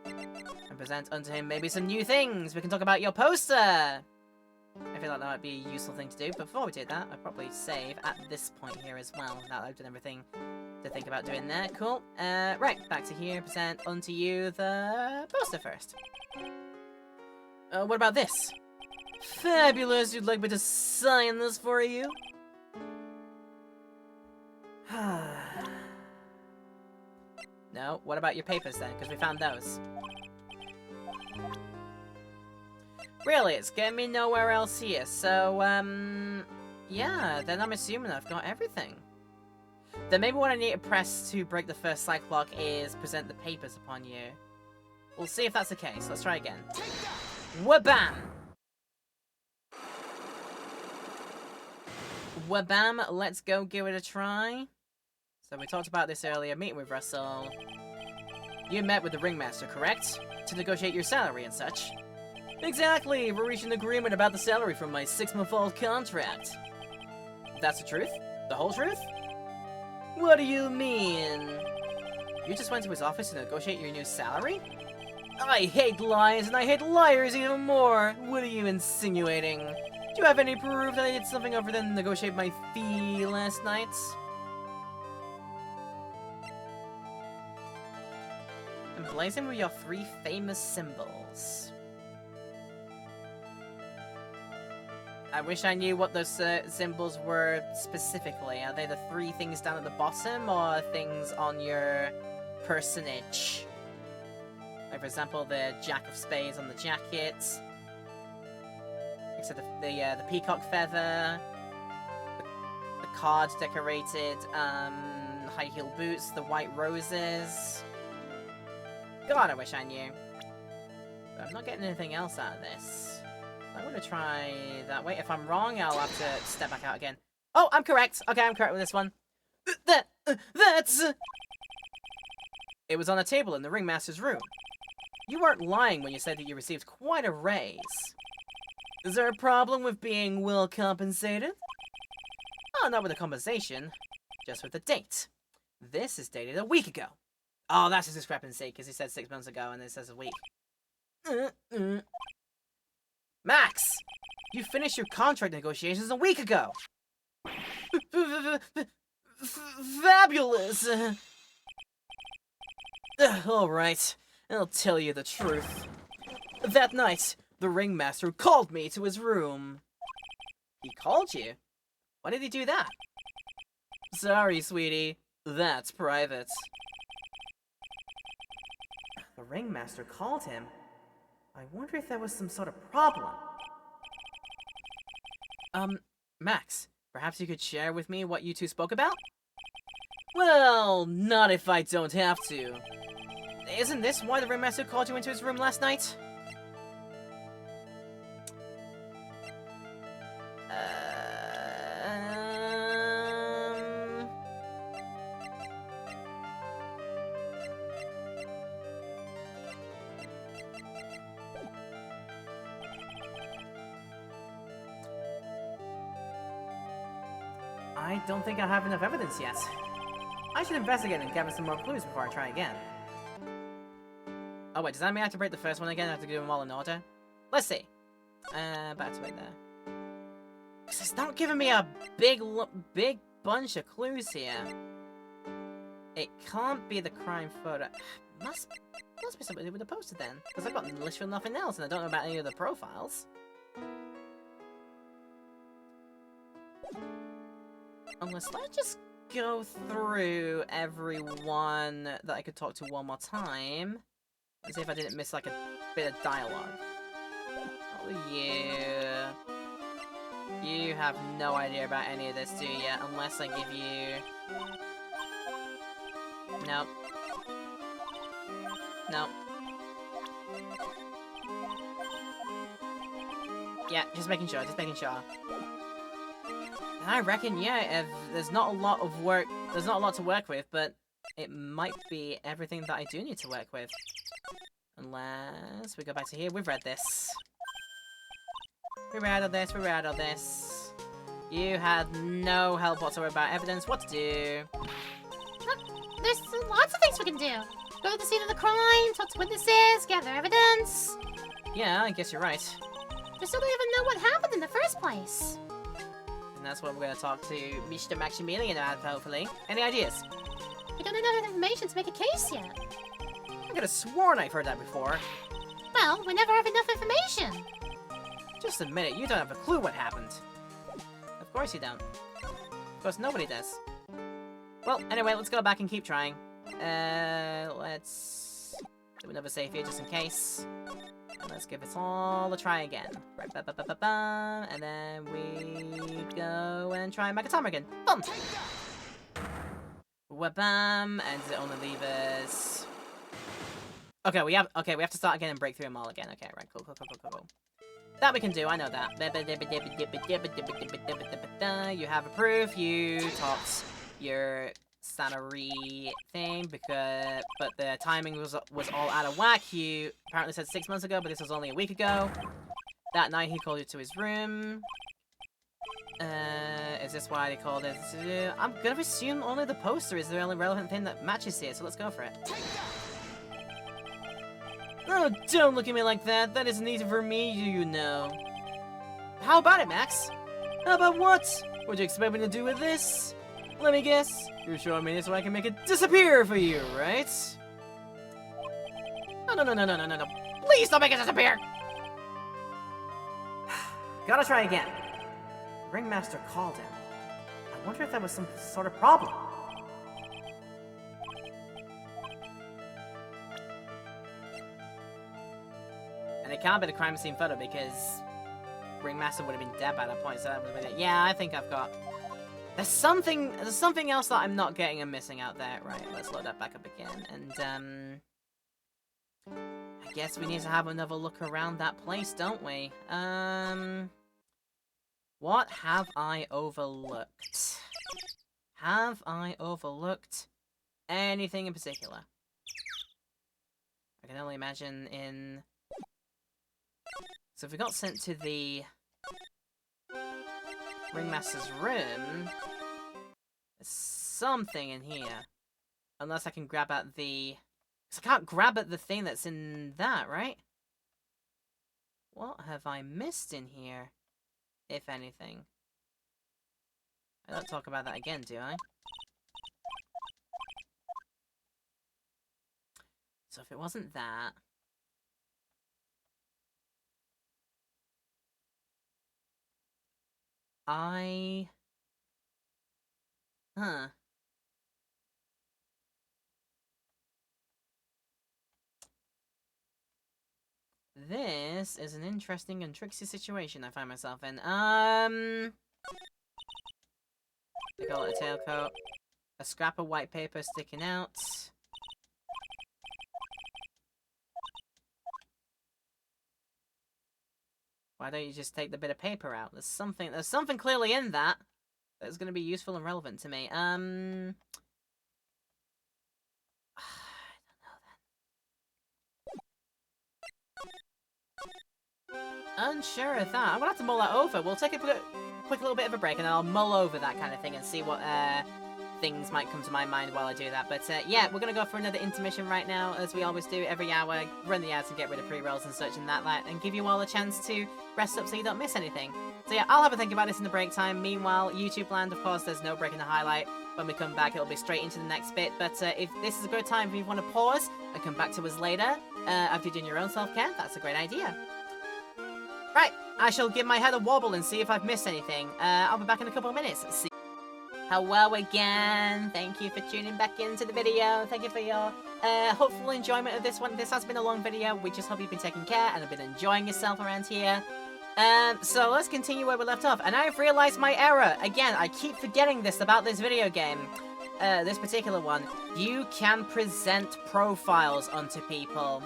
And present unto him maybe some new things. We can talk about your poster. I feel like that might be a useful thing to do. But before we do that, I'll probably save at this point here as well. Now that I've done everything to think about doing that. Cool. Right, back to here. Present onto you the poster first. What about this? Fabulous! You'd like me to sign this for you? No, what about your papers then? Because we found those. Really, it's getting me nowhere else here, so, yeah, then I'm assuming I've got everything. Then maybe what I need to press to break the first psych block is present the papers upon you. We'll see if that's the case. Let's try again. Wabam! Wabam, let's go give it a try. So we talked about this earlier, meeting with Russell. You met with the Ringmaster, correct? To negotiate your salary and such. Exactly! We reached an agreement about the salary from my 6-month-old contract. That's the truth? The whole truth? What do you mean? You just went to his office to negotiate your new salary? I hate lies, and I hate liars even more! What are you insinuating? Do you have any proof that I did something other than negotiate my fee last night? Emblazoned with your 3 famous symbols. I wish I knew what those symbols were specifically. Are they the 3 things down at the bottom, or things on your personage? Like, for example, the Jack of Spades on the jacket. Except the peacock feather. The card decorated high heel boots, the white roses. God, I wish I knew. But I'm not getting anything else out of this. I'm gonna try that way. If I'm wrong, I'll have to step back out again. Oh, I'm correct! Okay, I'm correct with this one. That's... It was on a table in the Ringmaster's room. You weren't lying when you said that you received quite a raise. Is there a problem with being well compensated? Oh, not with the compensation. Just with the date. This is dated a week ago. Oh, that's a discrepancy, because he said 6 months ago, and it says a week. Max! You finished your contract negotiations a week ago! Fabulous! Alright, I'll tell you the truth. That night, the Ringmaster called me to his room. He called you? Why did he do that? Sorry, sweetie. That's private. The Ringmaster called him? I wonder if there was some sort of problem. Max, perhaps you could share with me what you two spoke about? Well, not if I don't have to. Isn't this why the Ringmaster called you into his room last night? I don't think I have enough evidence yet. I should investigate and gather some more clues before I try again. Oh wait, does that mean I have to break the first one again? I have to do them all in order? Let's see. Back to it there. Because it's not giving me a big bunch of clues here. It can't be the crime photo. Must be something to do with the poster then. Because I've got literally nothing else and I don't know about any of the profiles. Unless, let's just go through everyone that I could talk to one more time. And see if I didn't miss, like, a bit of dialogue. Oh, you have no idea about any of this, do you? Unless I give you... Nope. Nope. Yeah, just making sure, And I reckon, yeah, if there's not a lot to work with, but it might be everything that I do need to work with. Unless we go back to here, we've read this. We read all this. You had no help whatsoever about evidence, what to do. There's lots of things we can do. Go to the scene of the crime, talk to witnesses, gather evidence. Yeah, I guess you're right. We still don't even know what happened in the first place. And that's what we're going to talk to Mr. Maximilian about, hopefully. Any ideas? enough information to make a case yet. I could have sworn I've heard that before. Well, we never have enough information. Just admit it, you don't have a clue what happened. Of course you don't. Of course nobody does. Well, anyway, let's go back and keep trying. Let's do another save here just in case. And let's give this all a try again. Right, ba-ba-ba-ba-bum, and then we go and try Megatama again. Boom! Wha-bam, and it only leave us... Okay, we have to start again and break through them all again. Okay, right, cool. That we can do, I know that. You have approved, you topped your salary thing, but the timing was all out of whack. You apparently said 6 months ago, but this was only a week ago. That night he called you to his room. Is this why they called it? I'm gonna assume only the poster is the only relevant thing that matches here, so let's go for it. Oh, don't look at me like that. That isn't easy for me, you know. How about it, Max? How about what? What do you expect me to do with this? Let me guess. You're showing me this so I can make it disappear for you, right? No. Please don't make it disappear! Gotta try again. Ringmaster called him. I wonder if that was some sort of problem. And it can't be the crime scene photo because Ringmaster would have been dead by that point, so that would have been it. Yeah, I think I've got... There's something else that I'm not getting and missing out there. Right, let's load that back up again. And, I guess we need to have another look around that place, don't we? What have I overlooked? Have I overlooked anything in particular? I can only imagine in... So if we got sent to the Ringmaster's room, there's something in here. Unless I can grab at the... Because I can't grab at the thing that's in that, right? What have I missed in here, if anything? I don't talk about that again, do I? So if it wasn't that... Huh. This is an interesting and tricksy situation I find myself in. They call it a tailcoat. A scrap of white paper sticking out. Why don't you just take the bit of paper out? There's something clearly in that that's going to be useful and relevant to me. I don't know then. Unsure of that. I'm gonna have to mull that over. We'll take a quick little bit of a break and I'll mull over that kind of thing and see what things might come to my mind while I do that. But yeah, we're gonna go for another intermission right now, as we always do every hour. Run the ads and get rid of pre-rolls and such and that, and give you all a chance to rest up so you don't miss anything. So yeah, I'll have a think about this in the break time. Meanwhile, YouTube land, of course, there's no break in the highlight. When we come back, it'll be straight into the next bit. But if this is a good time, if you want to pause and come back to us later, after you're doing your own self-care, that's a great idea. Right, I shall give my head a wobble and see if I've missed anything. I'll be back in a couple of minutes. See. Hello again. Thank you for tuning back into the video. Thank you for your hopeful enjoyment of this one. This has been a long video. We just hope you've been taking care and have been enjoying yourself around here. So let's continue where we left off. And I've realized my error. Again, I keep forgetting this about this video game. This particular one. You can present profiles onto people.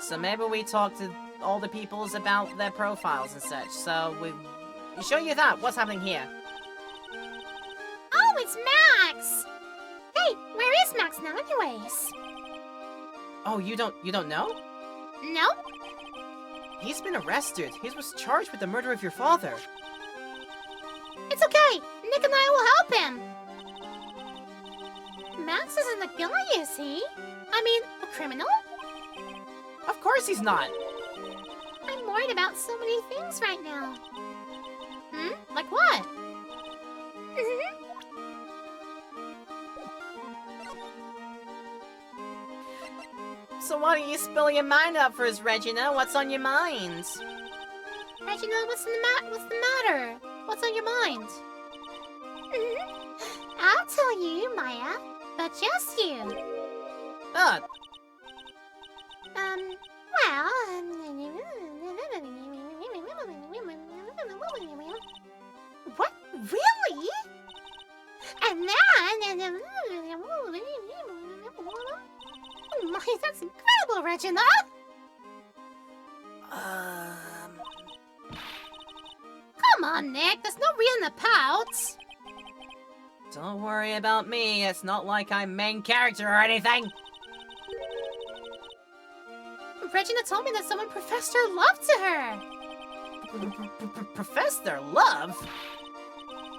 So maybe we talk to all the peoples about their profiles and such. So we show you that. What's happening here? Oh, it's Max! Hey, where is Max now anyways? Oh, you don't know? No? He's been arrested. He was charged with the murder of your father. It's okay. Nick and I will help him. Max isn't a guy, is he? I mean, a criminal? Of course he's not. I'm worried about so many things right now. Like what? So why don't you spill your mind out for us, Regina? What's on your mind? Regina, what's the matter? What's on your mind? I'll tell you, Maya, but just you. Oh, What? Really? And then... Oh my, that's incredible, Regina! Come on, Nick, there's no reason to pout. don't worry about me. It's not like I'm main character or anything. Regina told me that someone professed her love to her. Professed their love?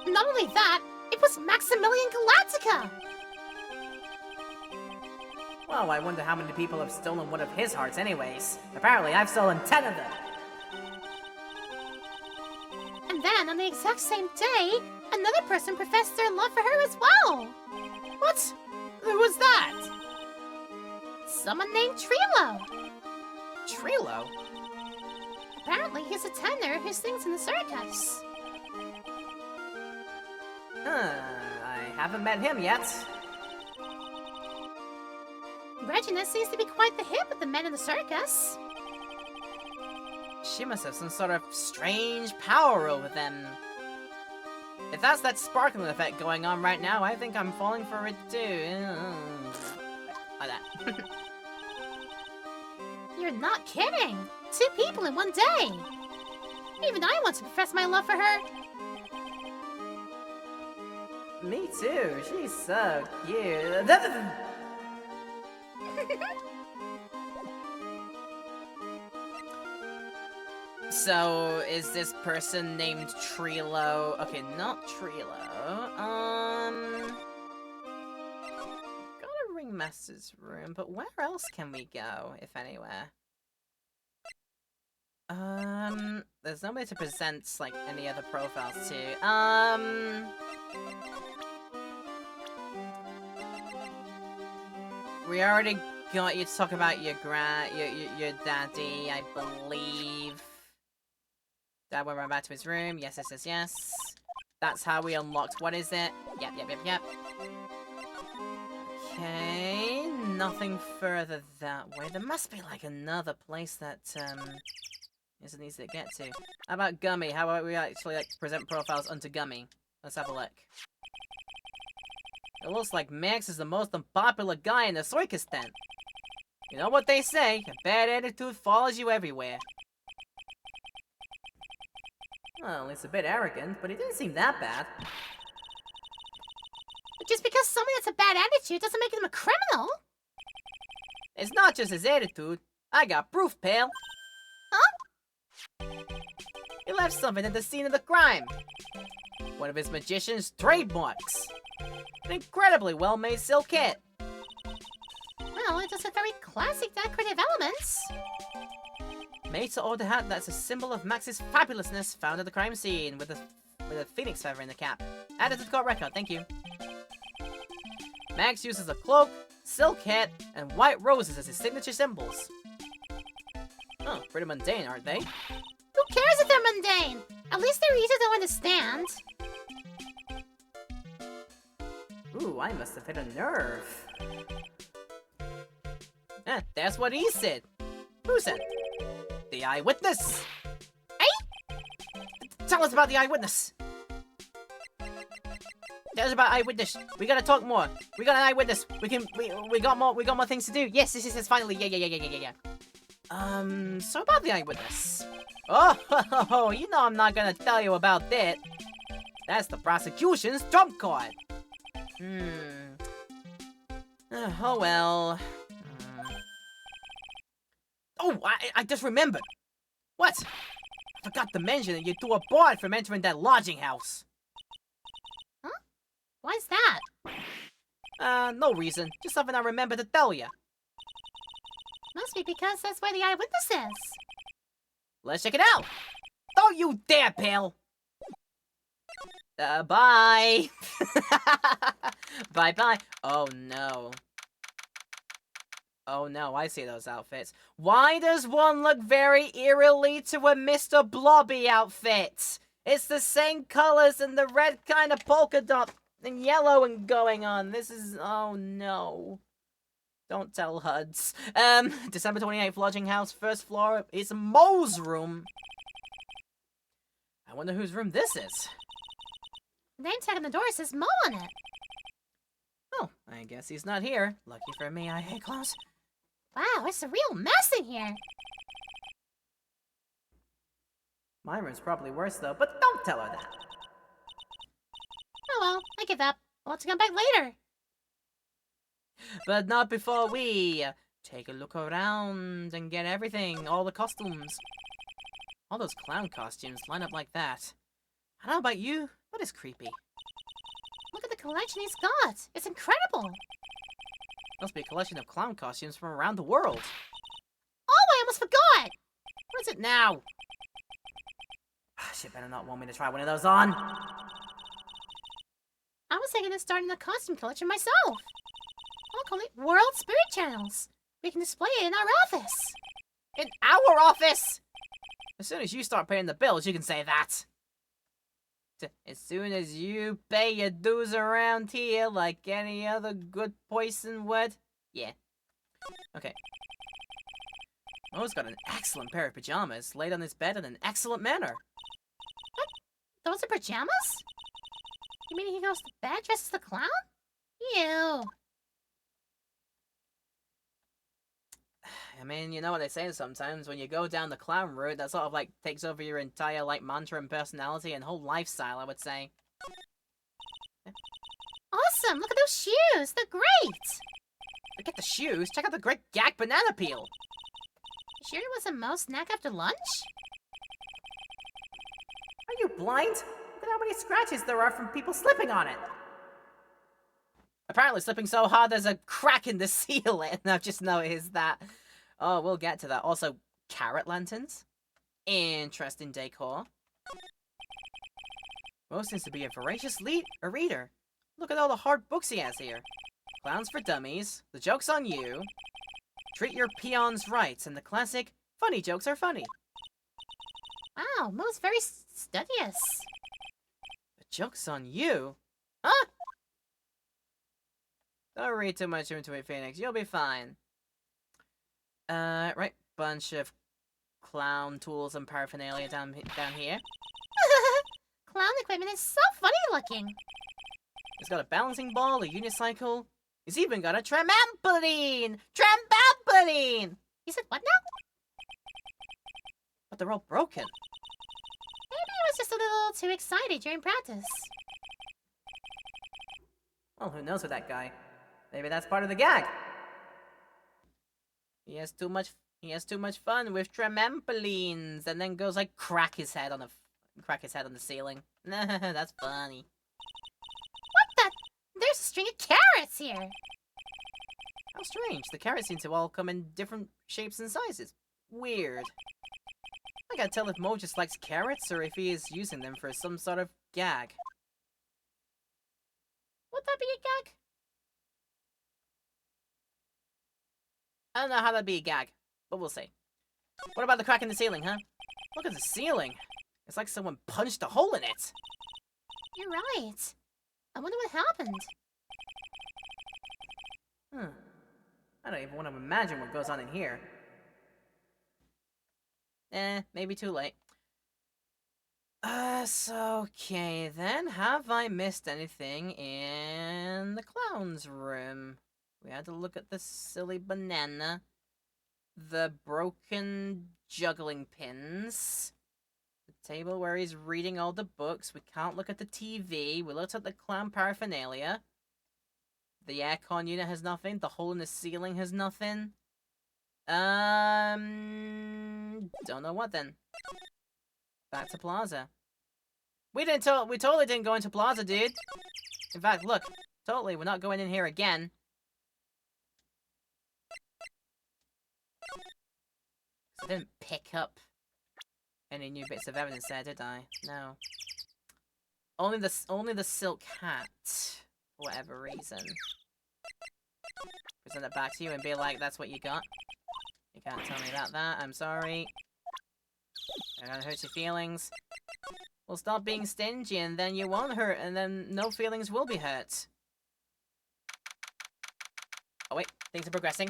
Not only that, it was Maximilian Galactica. Well, I wonder how many people have stolen one of his hearts anyways. Apparently, I've stolen 10 of them. And then, on the exact same day, another person professed their love for her as well. What? Who was that? Someone named Trilo. Trilo? Apparently, he's a tenor who sings in the circus. I haven't met him yet. Regina seems to be quite the hit with the men in the circus. She must have some sort of strange power over them. If that's that sparkling effect going on right now, I think I'm falling for it too. Like that. You're not kidding. 2 people in one day. Even I want to profess my love for her. Me too. She's so cute. So, is this person named Trilo? Okay, not Trilo. Got a ringmaster's room, but where else can we go, if anywhere? There's nobody to present, like, any other profiles to. We already got you to talk about your your daddy, I believe. Dad went right back to his room. Yes, yes, yes, yes. That's how we unlocked. What is it? Yep. Okay, nothing further that way. There must be like another place that is easy to get to. How about Gummy? How about we actually like present profiles onto Gummy? Let's have a look. It looks like Max is the most unpopular guy in the circus tent. You know what they say, a bad attitude follows you everywhere. Well, it's a bit arrogant, but he didn't seem that bad. Just because someone has a bad attitude doesn't make him a criminal. It's not just his attitude. I got proof, pal. Huh? He left something at the scene of the crime. One of his magician's trademarks. An incredibly well-made silk kit. Well, it does have very classic decorative elements. Made to order hat that's a symbol of Max's fabulousness found at the crime scene with a phoenix feather in the cap. Added to the court record, thank you. Max uses a cloak, silk hat, and white roses as his signature symbols. Oh, pretty mundane, aren't they? Who cares if they're mundane? At least they're easy to understand. Ooh, I must have hit a nerve. That's what he said. Who said? The eyewitness! Hey? Tell us about the eyewitness! Tell us about eyewitness. We gotta talk more. We got an eyewitness. We got more things to do. Yes, finally. Yeah. So about the eyewitness. Oh, you know I'm not gonna tell you about that. That's the prosecution's trump card. Oh well. Oh, I just remembered. What? I forgot to mention that you threw a barred from entering that lodging house. Huh? Why's that? No reason. Just something I remembered to tell you. Must be because that's where the eyewitness is. Let's check it out. Don't you dare, pal. Bye. Bye-bye. Oh, no. Oh no, I see those outfits. Why does one look very eerily to a Mr. Blobby outfit? It's the same colors and the red kind of polka dot and yellow and going on. This is... oh no. Don't tell HUDs. December 28th, lodging house, first floor. It's Mo's room. I wonder whose room this is. The name tag on the door says Mo on it. Oh, I guess he's not here. Lucky for me, I hate clowns. Wow, it's a real mess in here. My room's probably worse though, but don't tell her that. Oh well, I give up. I'll have to come back later. But not before we take a look around and get everything, all the costumes. All those clown costumes line up like that. I don't know about you, but it's creepy. Look at the collection he's got. It's incredible. Must be a collection of clown costumes from around the world. Oh, I almost forgot. What is it now? She better not want me to try one of those on. I was thinking of starting a costume collection myself. I'll call it World Spirit Channels. We can display it in our office. In our office! As soon as you start paying the bills, you can say that. As soon as you pay your dues around here like any other good person would. Yeah. Okay. Mo's got an excellent pair of pajamas laid on his bed in an excellent manner. Those are pajamas? You mean he goes to bed dressed as the clown? Ew. I mean, you know what they say sometimes, when you go down the clown route, that sort of like takes over your entire like mantra and personality and whole lifestyle, I would say. Awesome! Look at those shoes! They're great! Forget the shoes, check out the great gag banana peel! You sure it wasn't Mo's snack after lunch? Are you blind? Look at how many scratches there are from people slipping on it. Apparently slipping so hard there's a crack in the ceiling. I've just noticed that. Oh, we'll get to that. Also, carrot lanterns. Interesting decor. Mo seems to be a voracious reader. Look at all the hard books he has here. Clowns for Dummies, The Joke's on You, Treat Your Peons Right, and the classic, Funny Jokes Are Funny. Wow, Mo's very studious. The Joke's on You? Huh? Don't read too much into it, Phoenix. You'll be fine. Right. Bunch of clown tools and paraphernalia down here. Clown equipment is so funny looking. He's got a balancing ball, a unicycle. He's even got a trampoline! Trampoline! You said what now? But they're all broken. Maybe he was just a little too excited during practice. Well, who knows with that guy? Maybe that's part of the gag. He has too much fun with trampolines, and then goes like crack his head on the ceiling. That's funny. What the? There's a string of carrots here. How strange. The carrots seem to all come in different shapes and sizes. Weird. I can't tell if Mo just likes carrots or if he is using them for some sort of gag. Would that be a gag? I don't know how that'd be a gag, but we'll see. What about the crack in the ceiling, huh? Look at the ceiling. It's like someone punched a hole in it. You're right. I wonder what happened. I don't even want to imagine what goes on in here. Maybe too late. So, okay then. Have I missed anything in the clown's room? We had to look at the silly banana. The broken juggling pins. The table where he's reading all the books. We can't look at the TV. We looked at the clown paraphernalia. The aircon unit has nothing. The hole in the ceiling has nothing. Don't know what then. Back to Plaza. We totally didn't go into Plaza, dude. In fact, look. Totally, we're not going in here again. I didn't pick up any new bits of evidence there, did I? No. Only the silk hat, for whatever reason. present it back to you and be like, that's what you got. You can't tell me about that, I'm sorry. I'm gonna hurt your feelings. We'll stop being stingy and then you won't hurt and then no feelings will be hurt. Oh wait, things are progressing.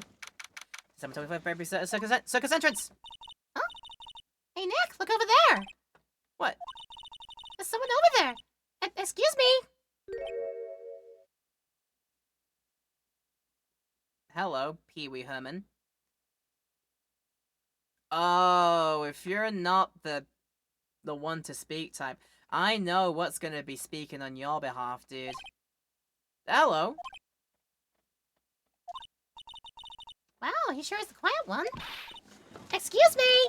725 baby circus entrance! Huh? Hey, Nick, look over there! What? There's someone over there! Excuse me! Hello, Pee-wee Herman. Oh, if you're not the one to speak type, I know what's gonna be speaking on your behalf, dude. Hello. Wow, he sure is the quiet one. Excuse me!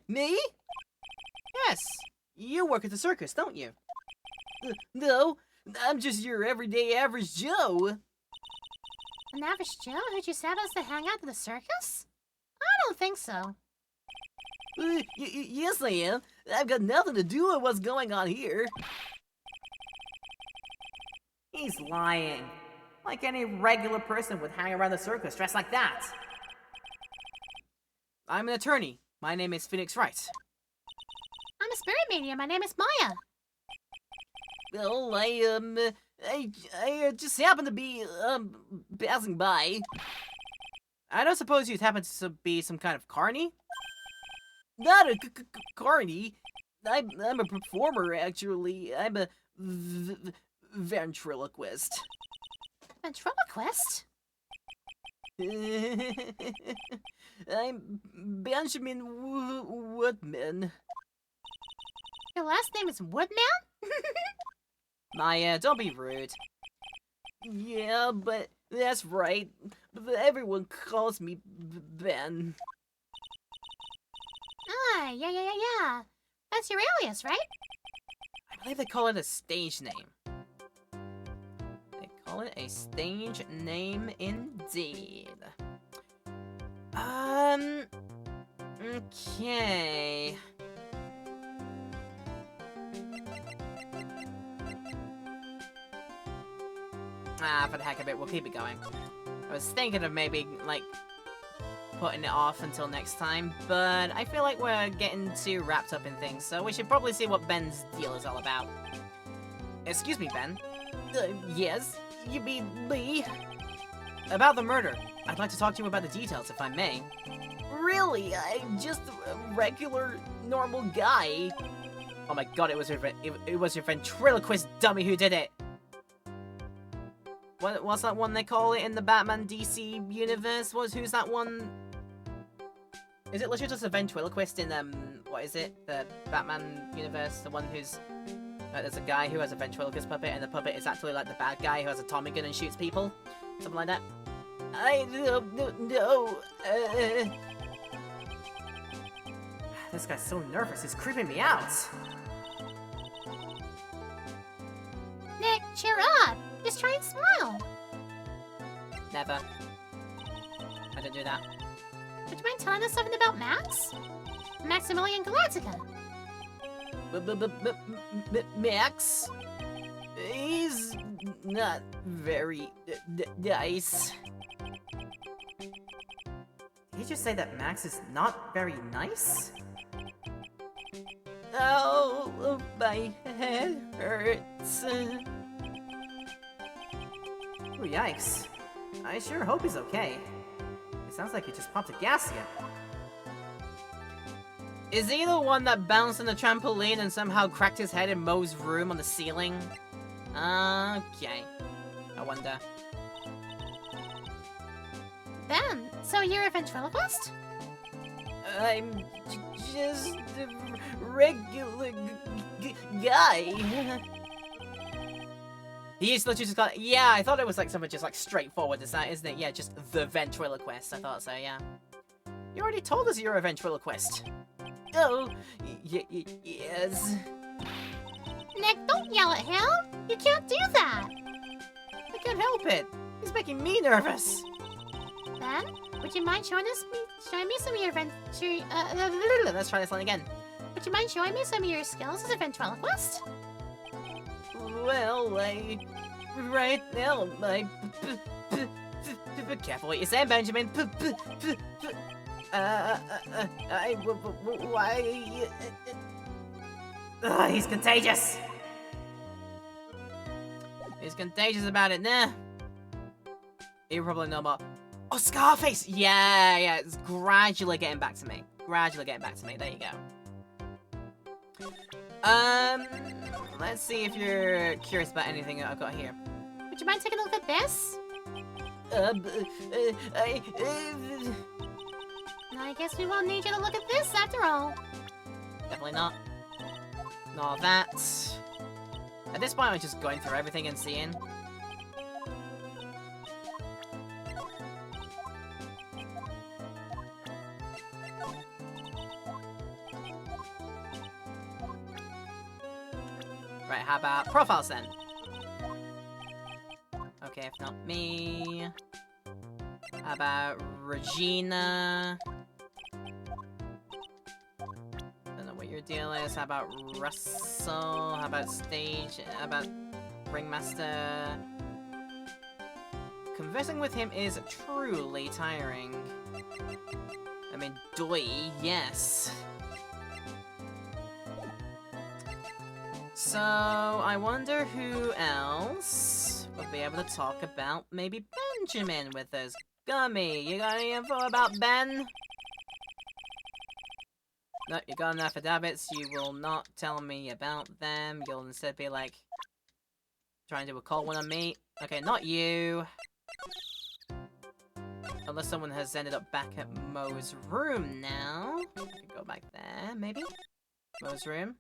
Me? Yes, you work at the circus, don't you? No, I'm just your everyday average Joe. An average Joe who just happens to hang out at the circus? I don't think so. Yes, I am. I've got nothing to do with what's going on here. He's lying. Like any regular person would hang around the circus dressed like that. I'm an attorney. My name is Phoenix Wright. I'm a spirit medium. My name is Maya. Well, I just happened to be, passing by. I don't suppose you'd happen to be some kind of carny? Not a carny. I'm a performer, actually. I'm a ventriloquist. Ventriloquist? I'm Benjamin Woodman. Your last name is Woodman? Maya, don't be rude. Yeah, but that's right. Everyone calls me Ben. Ah, yeah. That's your alias, right? I believe they call it a stage name. They call it a stage name indeed. Okay. For the heck of it, we'll keep it going. I was thinking of maybe, like, putting it off until next time, but I feel like we're getting too wrapped up in things, so we should probably see what Ben's deal is all about. Excuse me, Ben. Yes? You mean me? About the murder. I'd like to talk to you about the details, if I may. Really? I'm just a regular, normal guy. Oh my god, it was your ventriloquist dummy who did it! What's that one they call it in the Batman DC universe? Who's that one? Is it literally just a ventriloquist in, what is it? The Batman universe? The one who's... there's a guy who has a ventriloquist puppet, and the puppet is actually like the bad guy who has a Tommy gun and shoots people? Something like that? I don't know. This guy's so nervous, he's creeping me out. Nick, cheer up! Just try and smile. Never. I didn't do that. Would you mind telling us something about Max? Maximilian Galactica. Max? He's not very nice. Did he just say that Max is not very nice? Oh, my head hurts. Oh, yikes. I sure hope he's okay. It sounds like he just popped a gasket. Is he the one that bounced on the trampoline and somehow cracked his head in Moe's room on the ceiling? Okay. I wonder. Ben, so you're a ventriloquist? I'm just a regular guy. He's literally just got. Yeah, I thought it was like something just like straightforward as that, isn't it? Yeah, just the ventriloquist. I thought so, yeah. You already told us you're a ventriloquist. Oh, yes. Nick, don't yell at him! You can't do that! I can't help it. He's making me nervous. Ben, would you mind showing me some of your Let's try this one again. Would you mind showing me some of your skills as a ventriloquist? Well, right now, my... Careful what you say, Benjamin. Why... Ugh, he's contagious. He's contagious about it, nah. You probably know about... Oh, Scarface! Yeah, it's gradually getting back to me. There you go. Let's see if you're curious about anything that I've got here. Would you mind taking a look at this? I guess we won't need you to look at this after all. Definitely not. Not that. At this point, I'm just going through everything and seeing. Right, how about profiles then? Okay, if not me. How about Regina? Don't know what your deal is. How about Russell? How about Stage? How about Ringmaster? Conversing with him is truly tiring. I mean, Doi, yes. So, I wonder who else would be able to talk about maybe Benjamin with us. Gummy, you got any info about Ben? No, you got enough affidavits, you will not tell me about them. You'll instead be like, trying to do a cold one on me. Okay, not you. Unless someone has ended up back at Moe's room now. I can go back there, maybe? Moe's room.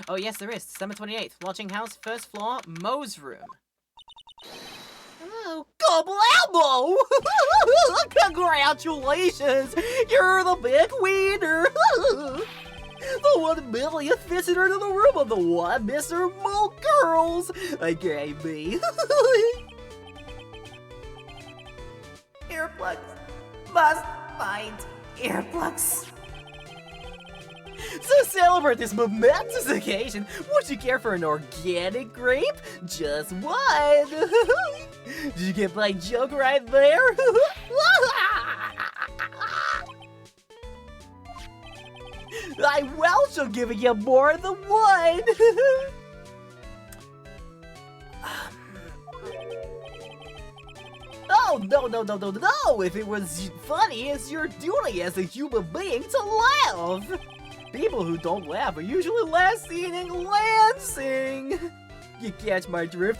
Oh yes, there is. December 28th. Lodging house, first floor, Moe's room. Oh, Goblamo! Congratulations! You're the big winner! The 1 millionth visitor to the room of the 1 Mr. Mo Girls! Okay, me. Earplugs. Must find earplugs. To celebrate this momentous occasion, would you care for an organic grape? Just one! Did you get my joke right there? I well shall give you more than one! Oh, no! If it was funny, it's your duty as a human being to laugh! People who don't laugh are usually last seen in Lansing! You catch my drift?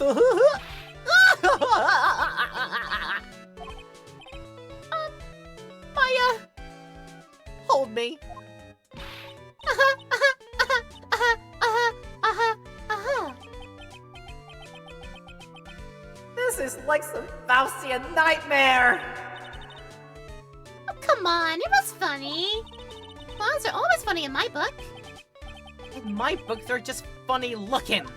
Maya! Hold me. This is like some Faustian nightmare. Oh, come on, it was funny. Clowns are always funny in my book. In my book, they're just funny looking.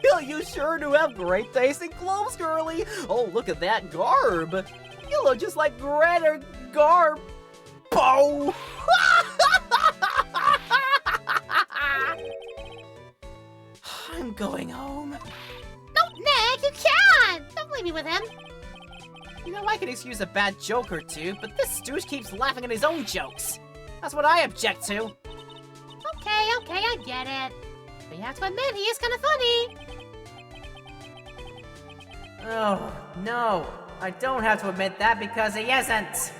You sure do have great taste in clothes, girly. Oh, look at that garb. You look just like Greta Garbo. I'm going home. No, Nick, you can't! Don't leave me with him. You know, I could excuse a bad joke or two, but this stooge keeps laughing at his own jokes. That's what I object to. Okay, I get it. But you have to admit, he is kind of funny. Oh, no. I don't have to admit that because he isn't.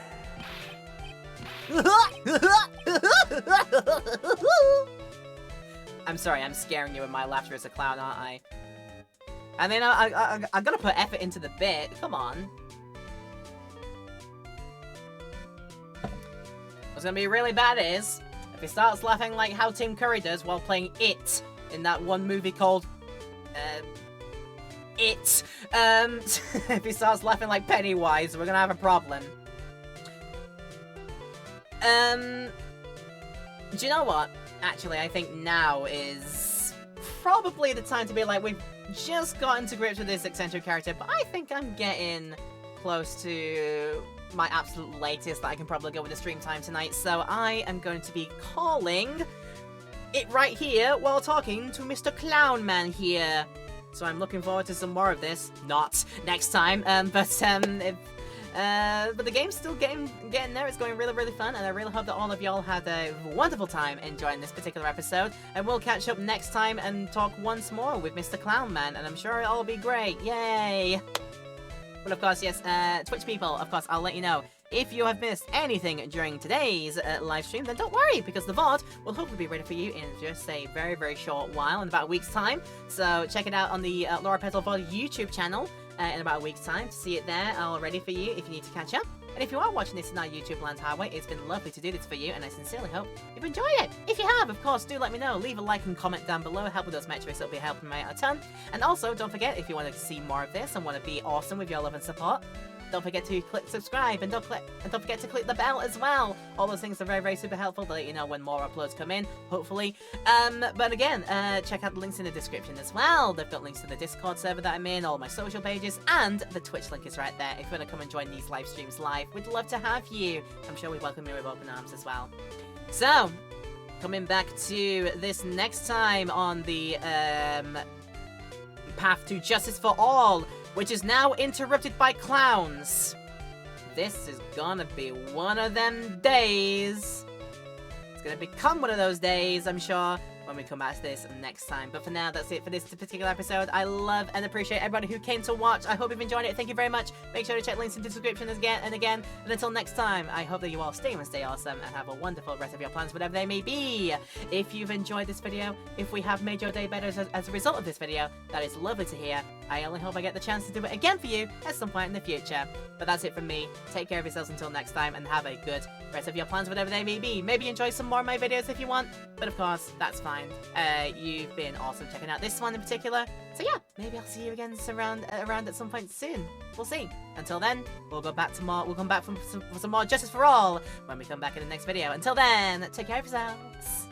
I'm sorry, I'm scaring you with my laughter as a clown, aren't I? I mean, I gotta put effort into the bit. Come on. What's gonna be really bad is if he starts laughing like how Tim Curry does while playing It in that one movie called It. If he starts laughing like Pennywise, we're gonna have a problem. Do you know what? Actually, I think now is probably the time to be like, we've just gotten to grips with this eccentric character, but I think I'm getting close to my absolute latest that I can probably go with the stream time tonight, so I am going to be calling it right here while talking to Mr. Clownman here. So I'm looking forward to some more of this. Not next time, but the game's still getting there. It's going really, really fun, and I really hope that all of y'all had a wonderful time enjoying this particular episode. And we'll catch up next time and talk once more with Mr. Clownman, and I'm sure it'll all be great. Yay! But of course, yes, Twitch people, of course, I'll let you know. If you have missed anything during today's live stream, then don't worry, because the VOD will hopefully be ready for you in just a very, very short while, in about a week's time. So check it out on the Laura Petal VOD YouTube channel in about a week's time to see it there all ready for you if you need to catch up. And if you are watching this in our YouTube Land Highway, it's been lovely to do this for you, and I sincerely hope you've enjoyed it. If you have, of course, do let me know. Leave a like and comment down below. Help with those metrics. It'll be helping me out a ton. And also, don't forget, if you want to see more of this and want to be awesome with your love and support, don't forget to click subscribe, and don't forget to click the bell as well. All those things are very, very super helpful to let you know when more uploads come in, hopefully. But again, check out the links in the description as well. They've got links to the Discord server that I'm in, all my social pages, and the Twitch link is right there. If you want to come and join these live streams live, we'd love to have you. I'm sure we welcome you with open arms as well. So, coming back to this next time on the path to justice for all, which is now interrupted by clowns. This is gonna be one of them days. It's gonna become one of those days, I'm sure, when we come back to this next time. But for now, that's it for this particular episode. I love and appreciate everybody who came to watch. I hope you've enjoyed it. Thank you very much. Make sure to check links in the description again and again. And until next time, I hope that you all stay and stay awesome and have a wonderful rest of your plans, whatever they may be. If you've enjoyed this video, if we have made your day better as a result of this video, that is lovely to hear. I only hope I get the chance to do it again for you at some point in the future. But that's it from me. Take care of yourselves until next time, and have a good rest of your plans, whatever they may be. Maybe enjoy some more of my videos if you want, but of course, that's fine. You've been awesome checking out this one in particular. So yeah, maybe I'll see you again around at some point soon. We'll see. Until then, we'll go back to more. We'll come back for some more Justice for All when we come back in the next video. Until then, take care of yourselves.